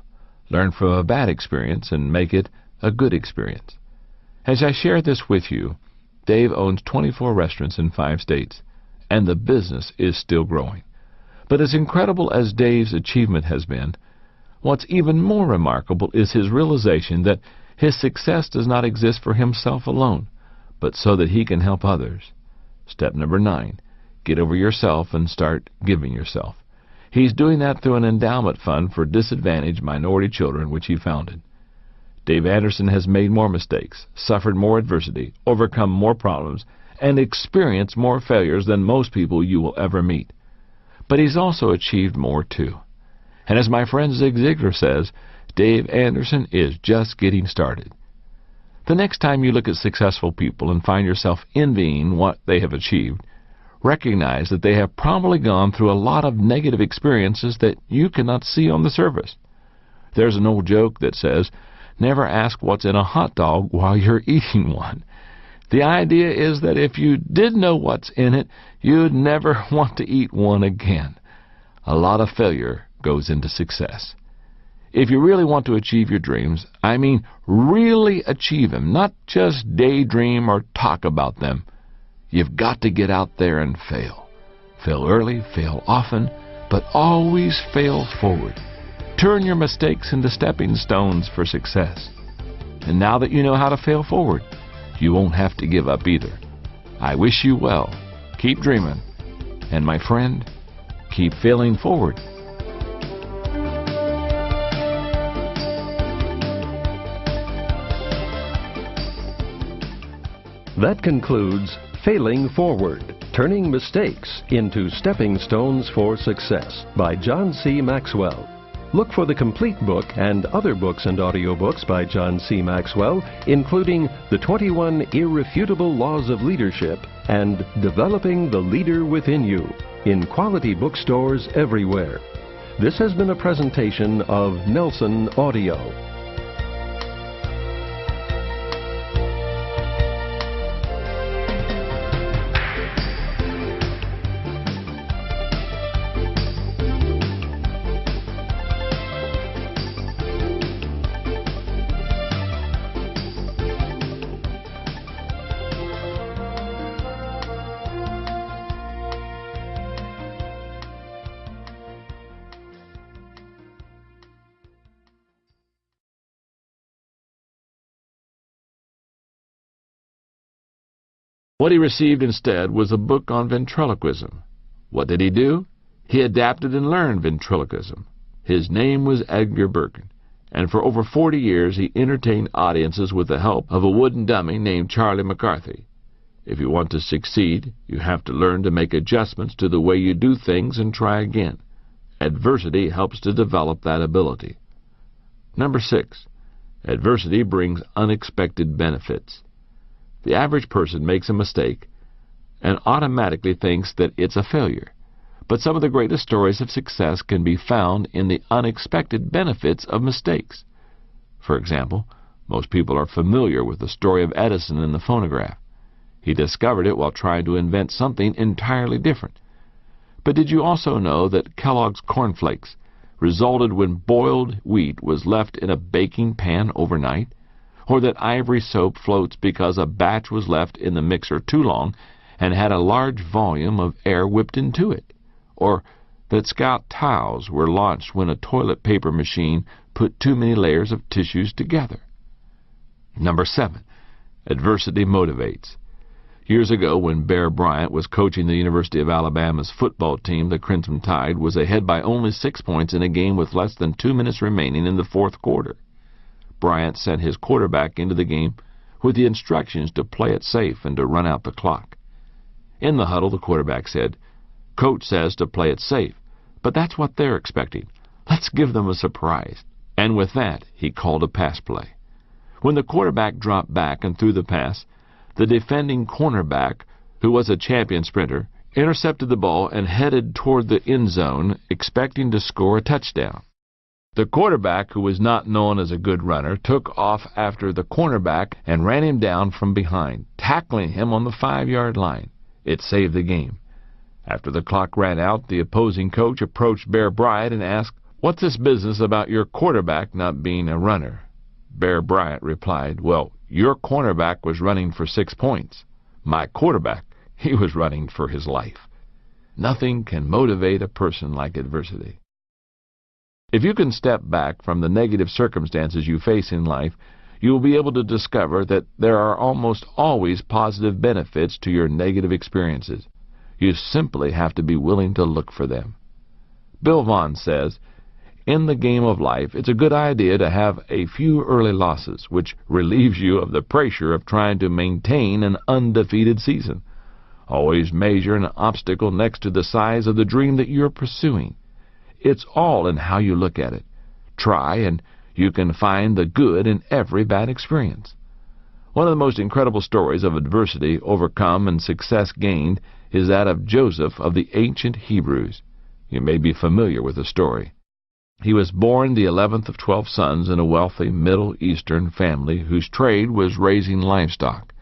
Learn from a bad experience and make it a good experience. As I share this with you, Dave owns 24 restaurants in 5 states, and the business is still growing. But as incredible as Dave's achievement has been, what's even more remarkable is his realization that his success does not exist for himself alone, but so that he can help others. Step number 9. Get over yourself and start giving yourself. He's doing that through an endowment fund for disadvantaged minority children which he founded. Dave Anderson has made more mistakes, suffered more adversity, overcome more problems, and experienced more failures than most people you will ever meet. But he's also achieved more too. And as my friend Zig Ziglar says, Dave Anderson is just getting started. The next time you look at successful people and find yourself envying what they have achieved, recognize that they have probably gone through a lot of negative experiences that you cannot see on the surface. There's an old joke that says, never ask what's in a hot dog while you're eating one. The idea is that if you did know what's in it, you'd never want to eat one again. A lot of failure goes into success. If you really want to achieve your dreams, I mean really achieve them, not just daydream or talk about them, you've got to get out there and fail. Fail early, fail often, but always fail forward. Turn your mistakes into stepping stones for success. And now that you know how to fail forward, you won't have to give up either. I wish you well. keep dreaming. And my friend, keep failing forward. That concludes Failing Forward, Turning Mistakes into Stepping Stones for Success by John C. Maxwell. Look for the complete book and other books and audiobooks by John C. Maxwell, including The 21 Irrefutable Laws of Leadership and Developing the Leader Within You, in quality bookstores everywhere. This has been a presentation of Nelson Audio. What he received instead was a book on ventriloquism. What did he do? He adapted and learned ventriloquism. His name was Edgar Birkin, and for over 40 years he entertained audiences with the help of a wooden dummy named Charlie McCarthy. If you want to succeed, you have to learn to make adjustments to the way you do things and try again. Adversity helps to develop that ability. Number 6. Adversity brings unexpected benefits. The average person makes a mistake and automatically thinks that it's a failure. But some of the greatest stories of success can be found in the unexpected benefits of mistakes. For example, most people are familiar with the story of Edison and the phonograph. He discovered it while trying to invent something entirely different. But did you also know that Kellogg's cornflakes resulted when boiled wheat was left in a baking pan overnight? Or that ivory soap floats because a batch was left in the mixer too long and had a large volume of air whipped into it? Or that Scout towels were launched when a toilet paper machine put too many layers of tissues together? Number 7. Adversity motivates. Years ago, when Bear Bryant was coaching the University of Alabama's football team, the Crimson Tide was ahead by only 6 points in a game with less than 2 minutes remaining in the fourth quarter. Bryant sent his quarterback into the game with the instructions to play it safe and to run out the clock. In the huddle, the quarterback said, "Coach says to play it safe, but that's what they're expecting. Let's give them a surprise." And with that, he called a pass play. When the quarterback dropped back and threw the pass, the defending cornerback, who was a champion sprinter, intercepted the ball and headed toward the end zone, expecting to score a touchdown. The quarterback, who was not known as a good runner, took off after the cornerback and ran him down from behind, tackling him on the 5-yard line. It saved the game. After the clock ran out, the opposing coach approached Bear Bryant and asked, "What's this business about your quarterback not being a runner?" Bear Bryant replied, "Well, your cornerback was running for 6 points. My quarterback, he was running for his life." Nothing can motivate a person like adversity. If you can step back from the negative circumstances you face in life, you will be able to discover that there are almost always positive benefits to your negative experiences. You simply have to be willing to look for them. Bill Vaughn says, "In the game of life, it's a good idea to have a few early losses, which relieves you of the pressure of trying to maintain an undefeated season. Always measure an obstacle next to the size of the dream that you're pursuing. It's all in how you look at it. Try, and you can find the good in every bad experience." One of the most incredible stories of adversity overcome and success gained is that of Joseph of the ancient Hebrews. You may be familiar with the story. He was born the 11th of 12 sons in a wealthy Middle Eastern family whose trade was raising livestock.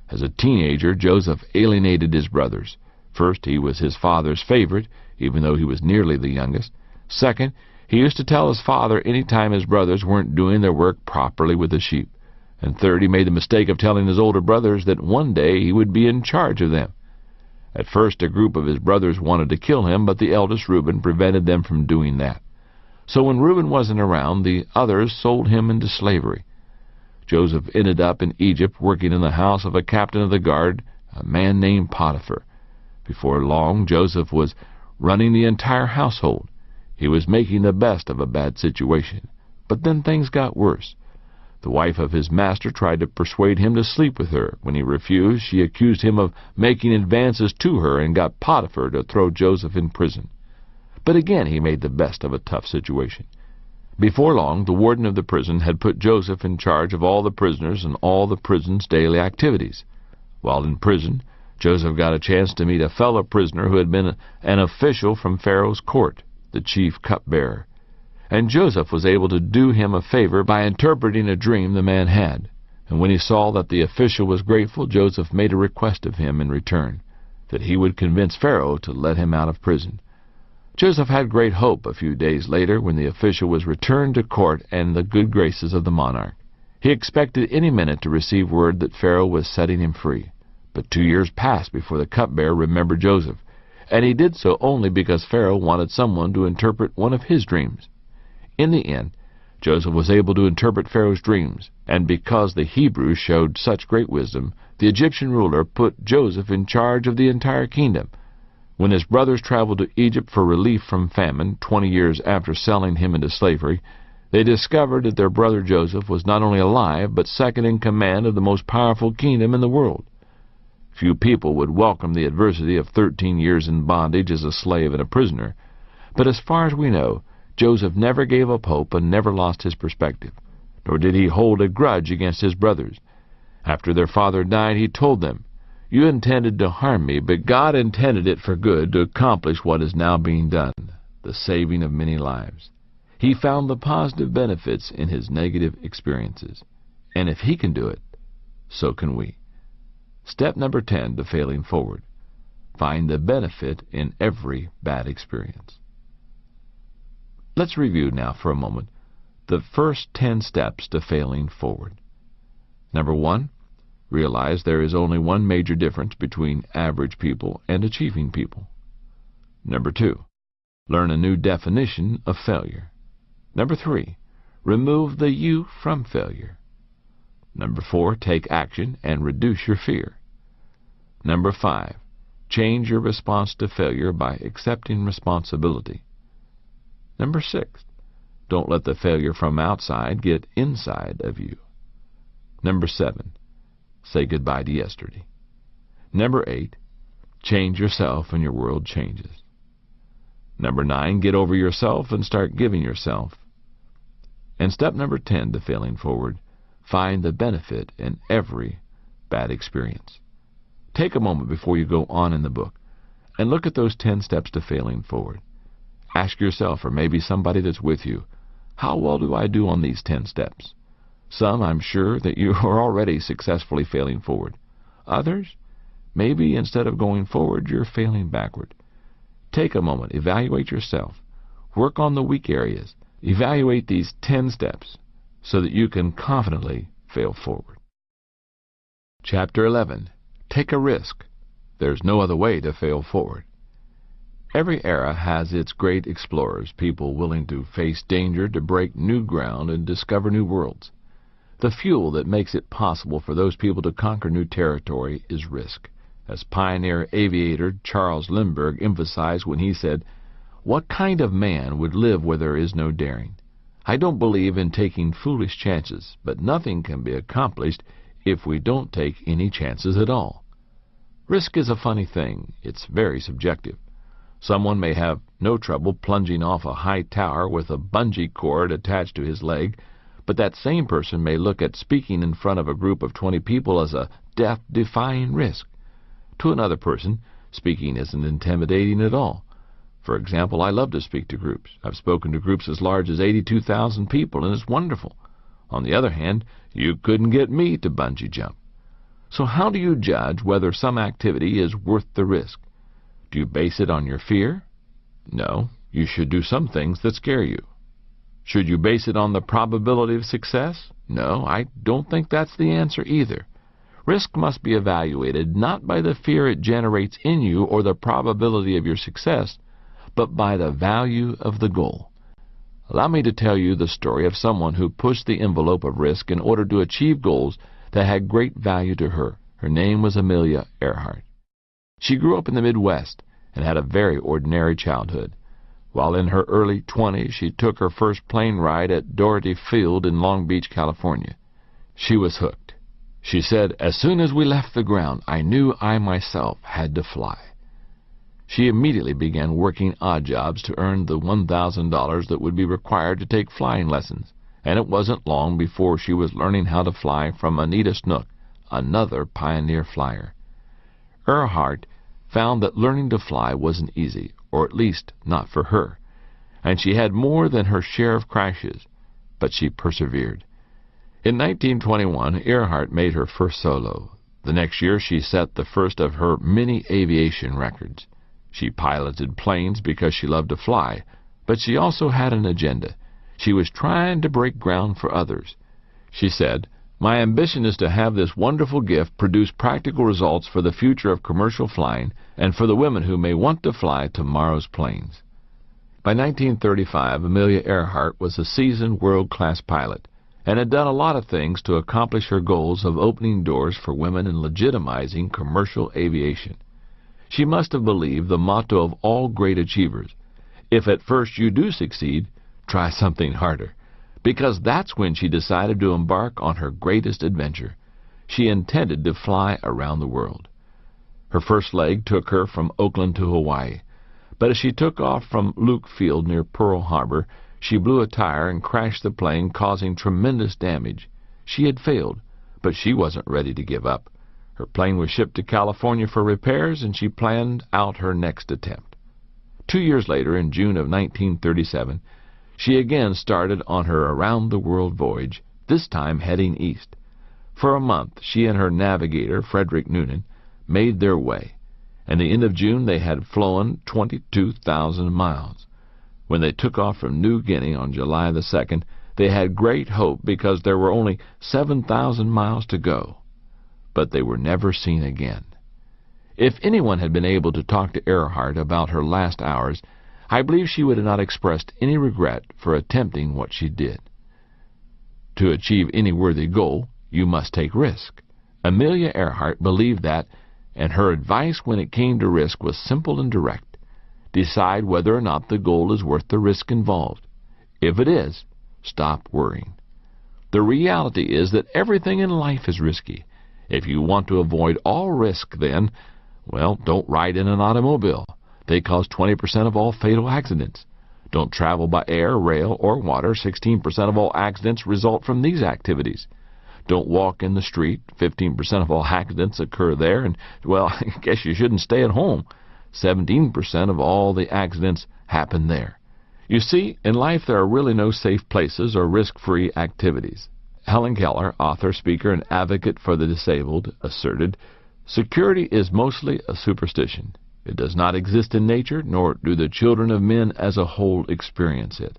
As a teenager, Joseph alienated his brothers. First, he was his father's favorite, even though he was nearly the youngest. Second, he used to tell his father any time his brothers weren't doing their work properly with the sheep. And third, he made the mistake of telling his older brothers that one day he would be in charge of them. At first, a group of his brothers wanted to kill him, but the eldest Reuben prevented them from doing that. So when Reuben wasn't around, the others sold him into slavery. Joseph ended up in Egypt working in the house of a captain of the guard, a man named Potiphar. Before long, Joseph was running the entire household. He was making the best of a bad situation. But then things got worse. The wife of his master tried to persuade him to sleep with her. When he refused, she accused him of making advances to her and got Potiphar to throw Joseph in prison. But again he made the best of a tough situation. Before long, the warden of the prison had put Joseph in charge of all the prisoners and all the prison's daily activities. While in prison, Joseph got a chance to meet a fellow prisoner who had been an official from Pharaoh's court, the chief cupbearer. And Joseph was able to do him a favor by interpreting a dream the man had. And when he saw that the official was grateful, Joseph made a request of him in return, that he would convince Pharaoh to let him out of prison. Joseph had great hope a few days later when the official was returned to court and the good graces of the monarch. He expected any minute to receive word that Pharaoh was setting him free. But 2 years passed before the cupbearer remembered Joseph, and he did so only because Pharaoh wanted someone to interpret one of his dreams. In the end, Joseph was able to interpret Pharaoh's dreams, and because the Hebrews showed such great wisdom, the Egyptian ruler put Joseph in charge of the entire kingdom. When his brothers traveled to Egypt for relief from famine 20 years after selling him into slavery, they discovered that their brother Joseph was not only alive, but second in command of the most powerful kingdom in the world. Few people would welcome the adversity of 13 years in bondage as a slave and a prisoner, but as far as we know, Joseph never gave up hope and never lost his perspective, nor did he hold a grudge against his brothers. After their father died, he told them, "You intended to harm me, but God intended it for good to accomplish what is now being done, the saving of many lives." He found the positive benefits in his negative experiences, and if he can do it, so can we. Step number 10 to failing forward. Find the benefit in every bad experience. Let's review now for a moment the first 10 steps to failing forward. Number 1, realize there is only one major difference between average people and achieving people. Number 2, learn a new definition of failure. Number 3, remove the you from failure. Number 4, take action and reduce your fear. Number 5, change your response to failure by accepting responsibility. Number 6, don't let the failure from outside get inside of you. Number 7, say goodbye to yesterday. Number 8, change yourself and your world changes. Number 9, get over yourself and start giving yourself. And step number 10 to failing forward, find the benefit in every bad experience. Take a moment before you go on in the book and look at those 10 steps to failing forward. Ask yourself, or maybe somebody that's with you, how well do I do on these 10 steps? Some, I'm sure that you are already successfully failing forward. Others, maybe instead of going forward, you're failing backward. Take a moment, evaluate yourself. Work on the weak areas. Evaluate these 10 steps so that you can confidently fail forward. Chapter 11. Take a risk. There's no other way to fail forward. Every era has its great explorers, people willing to face danger to break new ground and discover new worlds. The fuel that makes it possible for those people to conquer new territory is risk, as pioneer aviator Charles Lindbergh emphasized when he said, "What kind of man would live where there is no daring? I don't believe in taking foolish chances, but nothing can be accomplished if we don't take any chances at all." Risk is a funny thing. It's very subjective. Someone may have no trouble plunging off a high tower with a bungee cord attached to his leg, but that same person may look at speaking in front of a group of 20 people as a death-defying risk. To another person, speaking isn't intimidating at all. For example, I love to speak to groups. I've spoken to groups as large as 82,000 people, and it's wonderful. On the other hand, you couldn't get me to bungee jump. So how do you judge whether some activity is worth the risk? Do you base it on your fear? No, you should do some things that scare you. Should you base it on the probability of success? No, I don't think that's the answer either. Risk must be evaluated not by the fear it generates in you or the probability of your success, but by the value of the goal. Allow me to tell you the story of someone who pushed the envelope of risk in order to achieve goals that had great value to her. Her name was Amelia Earhart. She grew up in the Midwest and had a very ordinary childhood. While in her early 20s, she took her first plane ride at Doherty Field in Long Beach, California. She was hooked. She said, "As soon as we left the ground, I knew I myself had to fly." She immediately began working odd jobs to earn the $1,000 that would be required to take flying lessons, and it wasn't long before she was learning how to fly from Anita Snook, another pioneer flyer. Earhart found that learning to fly wasn't easy, or at least not for her, and she had more than her share of crashes, but she persevered. In 1921, Earhart made her first solo. The next year, she set the first of her many aviation records. She piloted planes because she loved to fly, but she also had an agenda. She was trying to break ground for others. She said, "My ambition is to have this wonderful gift produce practical results for the future of commercial flying and for the women who may want to fly tomorrow's planes." By 1935, Amelia Earhart was a seasoned world-class pilot and had done a lot of things to accomplish her goals of opening doors for women and legitimizing commercial aviation. She must have believed the motto of all great achievers: if at first you do succeed, try something harder. Because that's when she decided to embark on her greatest adventure. She intended to fly around the world. Her first leg took her from Oakland to Hawaii, but as she took off from Luke Field near Pearl Harbor, she blew a tire and crashed the plane, causing tremendous damage. She had failed, but she wasn't ready to give up. Her plane was shipped to California for repairs, and she planned out her next attempt. 2 years later, in June of 1937, she again started on her around-the-world voyage, this time heading east. For a month, she and her navigator, Frederick Noonan, made their way. At the end of June, they had flown 22,000 miles. When they took off from New Guinea on July the 2nd, they had great hope because there were only 7,000 miles to go. But they were never seen again. If anyone had been able to talk to Earhart about her last hours, I believe she would have not expressed any regret for attempting what she did. To achieve any worthy goal, you must take risk. Amelia Earhart believed that, and her advice when it came to risk was simple and direct. Decide whether or not the goal is worth the risk involved. If it is, stop worrying. The reality is that everything in life is risky. If you want to avoid all risk, then, well, don't ride in an automobile. They cause 20% of all fatal accidents. Don't travel by air, rail, or water. 16% of all accidents result from these activities. Don't walk in the street. 15% of all accidents occur there. And, well, I guess you shouldn't stay at home. 17% of all the accidents happen there. You see, in life there are really no safe places or risk-free activities. Helen Keller, author, speaker, and advocate for the disabled, asserted, "Security is mostly a superstition. It does not exist in nature, nor do the children of men as a whole experience it.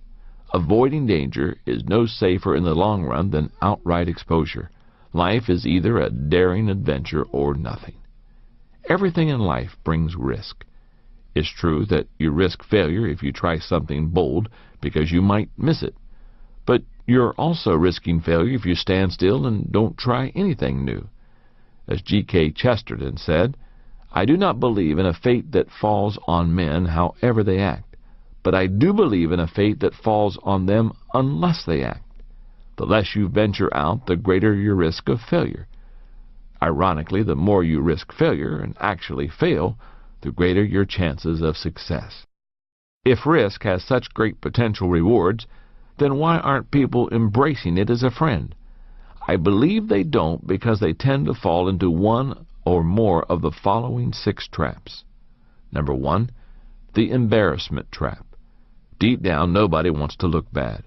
Avoiding danger is no safer in the long run than outright exposure. Life is either a daring adventure or nothing." Everything in life brings risk. It's true that you risk failure if you try something bold because you might miss it. But you're also risking failure if you stand still and don't try anything new. As G.K. Chesterton said, "I do not believe in a fate that falls on men however they act, but I do believe in a fate that falls on them unless they act. The less you venture out, the greater your risk of failure." Ironically, the more you risk failure and actually fail, the greater your chances of success. If risk has such great potential rewards, then why aren't people embracing it as a friend? I believe they don't because they tend to fall into one or more of the following 6 traps. Number 1, the embarrassment trap. Deep down, nobody wants to look bad.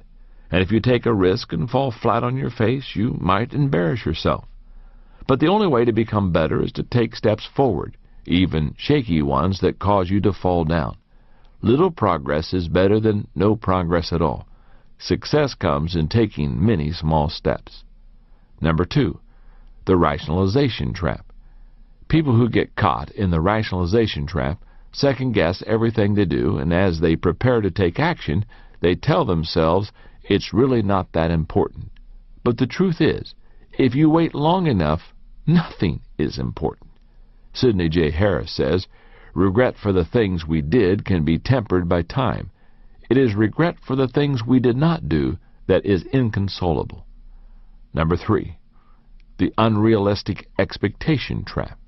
And if you take a risk and fall flat on your face, you might embarrass yourself. But the only way to become better is to take steps forward, even shaky ones that cause you to fall down. Little progress is better than no progress at all. Success comes in taking many small steps. Number 2, the rationalization trap. People who get caught in the rationalization trap second-guess everything they do, and as they prepare to take action, they tell themselves it's really not that important. But the truth is, if you wait long enough, nothing is important. Sidney J. Harris says, "Regret for the things we did can be tempered by time. It is regret for the things we did not do that is inconsolable." Number 3, the unrealistic expectation trap.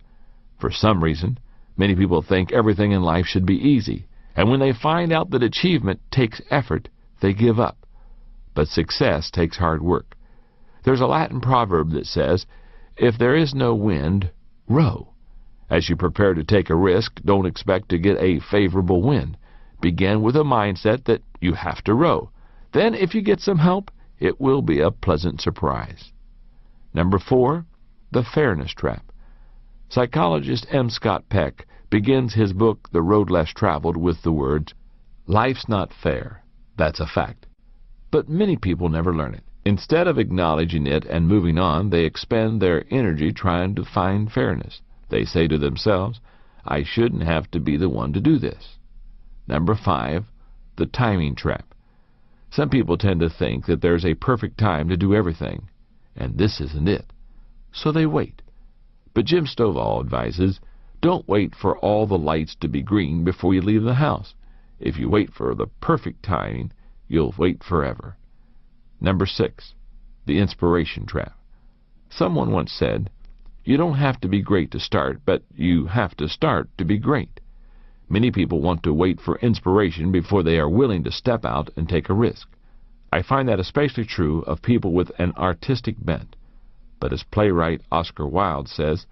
For some reason, many people think everything in life should be easy, and when they find out that achievement takes effort, they give up. But success takes hard work. There's a Latin proverb that says, "If there is no wind, row." As you prepare to take a risk, don't expect to get a favorable wind. Begin with a mindset that you have to row. Then, if you get some help, it will be a pleasant surprise. Number 4, the fairness trap. Psychologist M. Scott Peck begins his book, The Road Less Traveled, with the words, "Life's not fair. That's a fact." But many people never learn it. Instead of acknowledging it and moving on, they expend their energy trying to find fairness. They say to themselves, "I shouldn't have to be the one to do this." Number 5, the timing trap. Some people tend to think that there's a perfect time to do everything, and this isn't it. So they wait. But Jim Stovall advises, don't wait for all the lights to be green before you leave the house. If you wait for the perfect timing, you'll wait forever. Number 6, the inspiration trap. Someone once said, "You don't have to be great to start, but you have to start to be great." Many people want to wait for inspiration before they are willing to step out and take a risk. I find that especially true of people with an artistic bent. But as playwright Oscar Wilde says,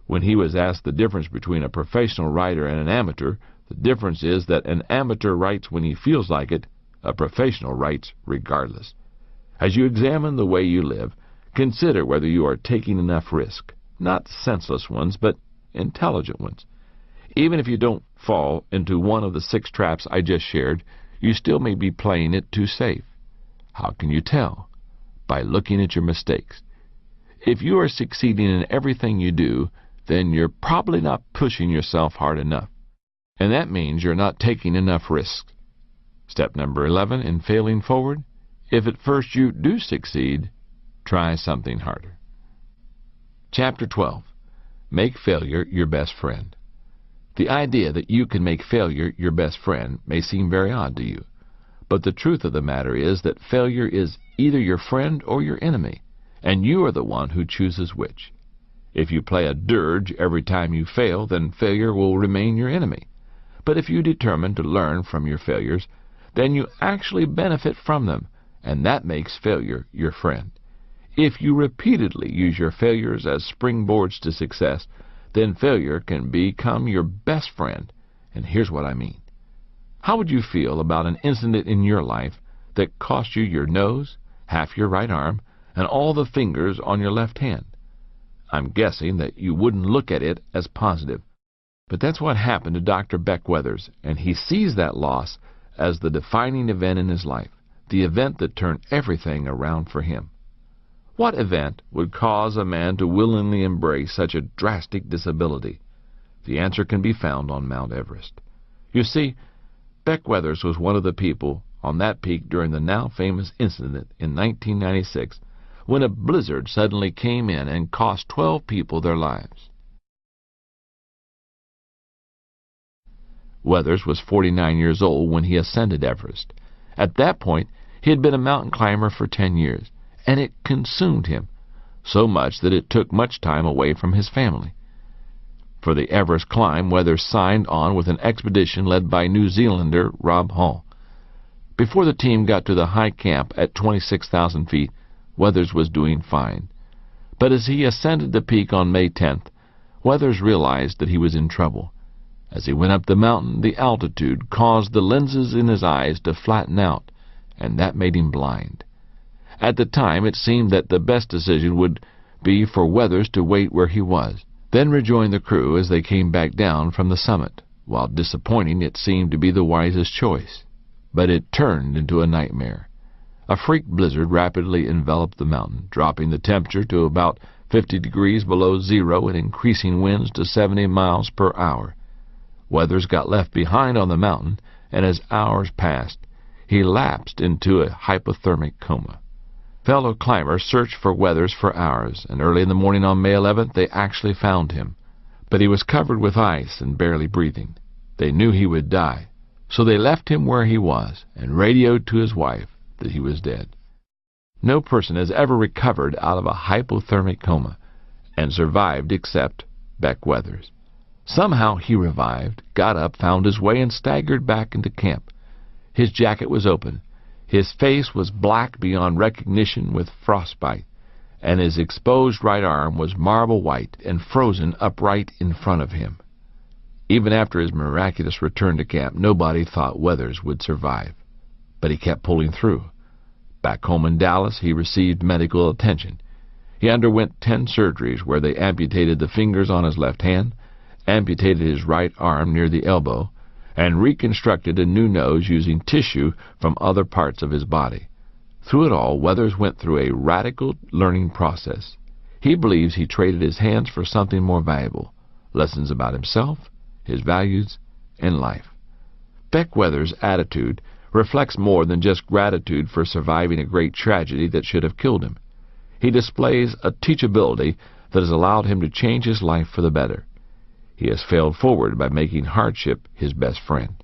when he was asked the difference between a professional writer and an amateur, the difference is that an amateur writes when he feels like it, a professional writes regardless. As you examine the way you live, consider whether you are taking enough risk, not senseless ones, but intelligent ones. Even if you don't fall into one of the 6 traps I just shared, you still may be playing it too safe. How can you tell? By looking at your mistakes. If you are succeeding in everything you do, then you're probably not pushing yourself hard enough. And that means you're not taking enough risks. Step number 11 in failing forward: if at first you do succeed, try something harder. Chapter 12. Make failure your best friend. The idea that you can make failure your best friend may seem very odd to you. But the truth of the matter is that failure is either your friend or your enemy, and you are the one who chooses which. If you play a dirge every time you fail, then failure will remain your enemy. But if you determine to learn from your failures, then you actually benefit from them, and that makes failure your friend. If you repeatedly use your failures as springboards to success, then failure can become your best friend. And here's what I mean. How would you feel about an incident in your life that cost you your nose, half your right arm, and all the fingers on your left hand? I'm guessing that you wouldn't look at it as positive. But that's what happened to Dr. Beck Weathers, and he sees that loss as the defining event in his life, the event that turned everything around for him. What event would cause a man to willingly embrace such a drastic disability? The answer can be found on Mount Everest. You see, Beck Weathers was one of the people on that peak during the now famous incident in 1996 when a blizzard suddenly came in and cost 12 people their lives. Weathers was 49 years old when he ascended Everest. At that point, he had been a mountain climber for 10 years, and it consumed him, so much that it took much time away from his family. For the Everest climb, Weathers signed on with an expedition led by New Zealander Rob Hall. Before the team got to the high camp at 26,000 feet, Weathers was doing fine. But as he ascended the peak on May 10th, Weathers realized that he was in trouble. As he went up the mountain, the altitude caused the lenses in his eyes to flatten out, and that made him blind. At the time, it seemed that the best decision would be for Weathers to wait where he was, then rejoin the crew as they came back down from the summit. While disappointing, it seemed to be the wisest choice. But it turned into a nightmare. A freak blizzard rapidly enveloped the mountain, dropping the temperature to about 50 degrees below zero and increasing winds to 70 miles per hour. Weathers got left behind on the mountain, and as hours passed, he lapsed into a hypothermic coma. Fellow climbers searched for Weathers for hours, and early in the morning on May 11th they actually found him. but he was covered with ice and barely breathing. They knew he would die, so they left him where he was and radioed to his wife that he was dead. No person has ever recovered out of a hypothermic coma and survived except Beck Weathers. Somehow he revived, got up, found his way, and staggered back into camp. His jacket was open. His face was black beyond recognition with frostbite, and his exposed right arm was marble white and frozen upright in front of him. Even after his miraculous return to camp, nobody thought Weathers would survive. But he kept pulling through. Back home in Dallas, he received medical attention. He underwent 10 surgeries where they amputated the fingers on his left hand, amputated his right arm near the elbow, and reconstructed a new nose using tissue from other parts of his body. Through it all, Weathers went through a radical learning process. He believes he traded his hands for something more valuable, lessons about himself, his values, and life. Beck Weathers' attitude reflects more than just gratitude for surviving a great tragedy that should have killed him. He displays a teachability that has allowed him to change his life for the better. He has failed forward by making hardship his best friend.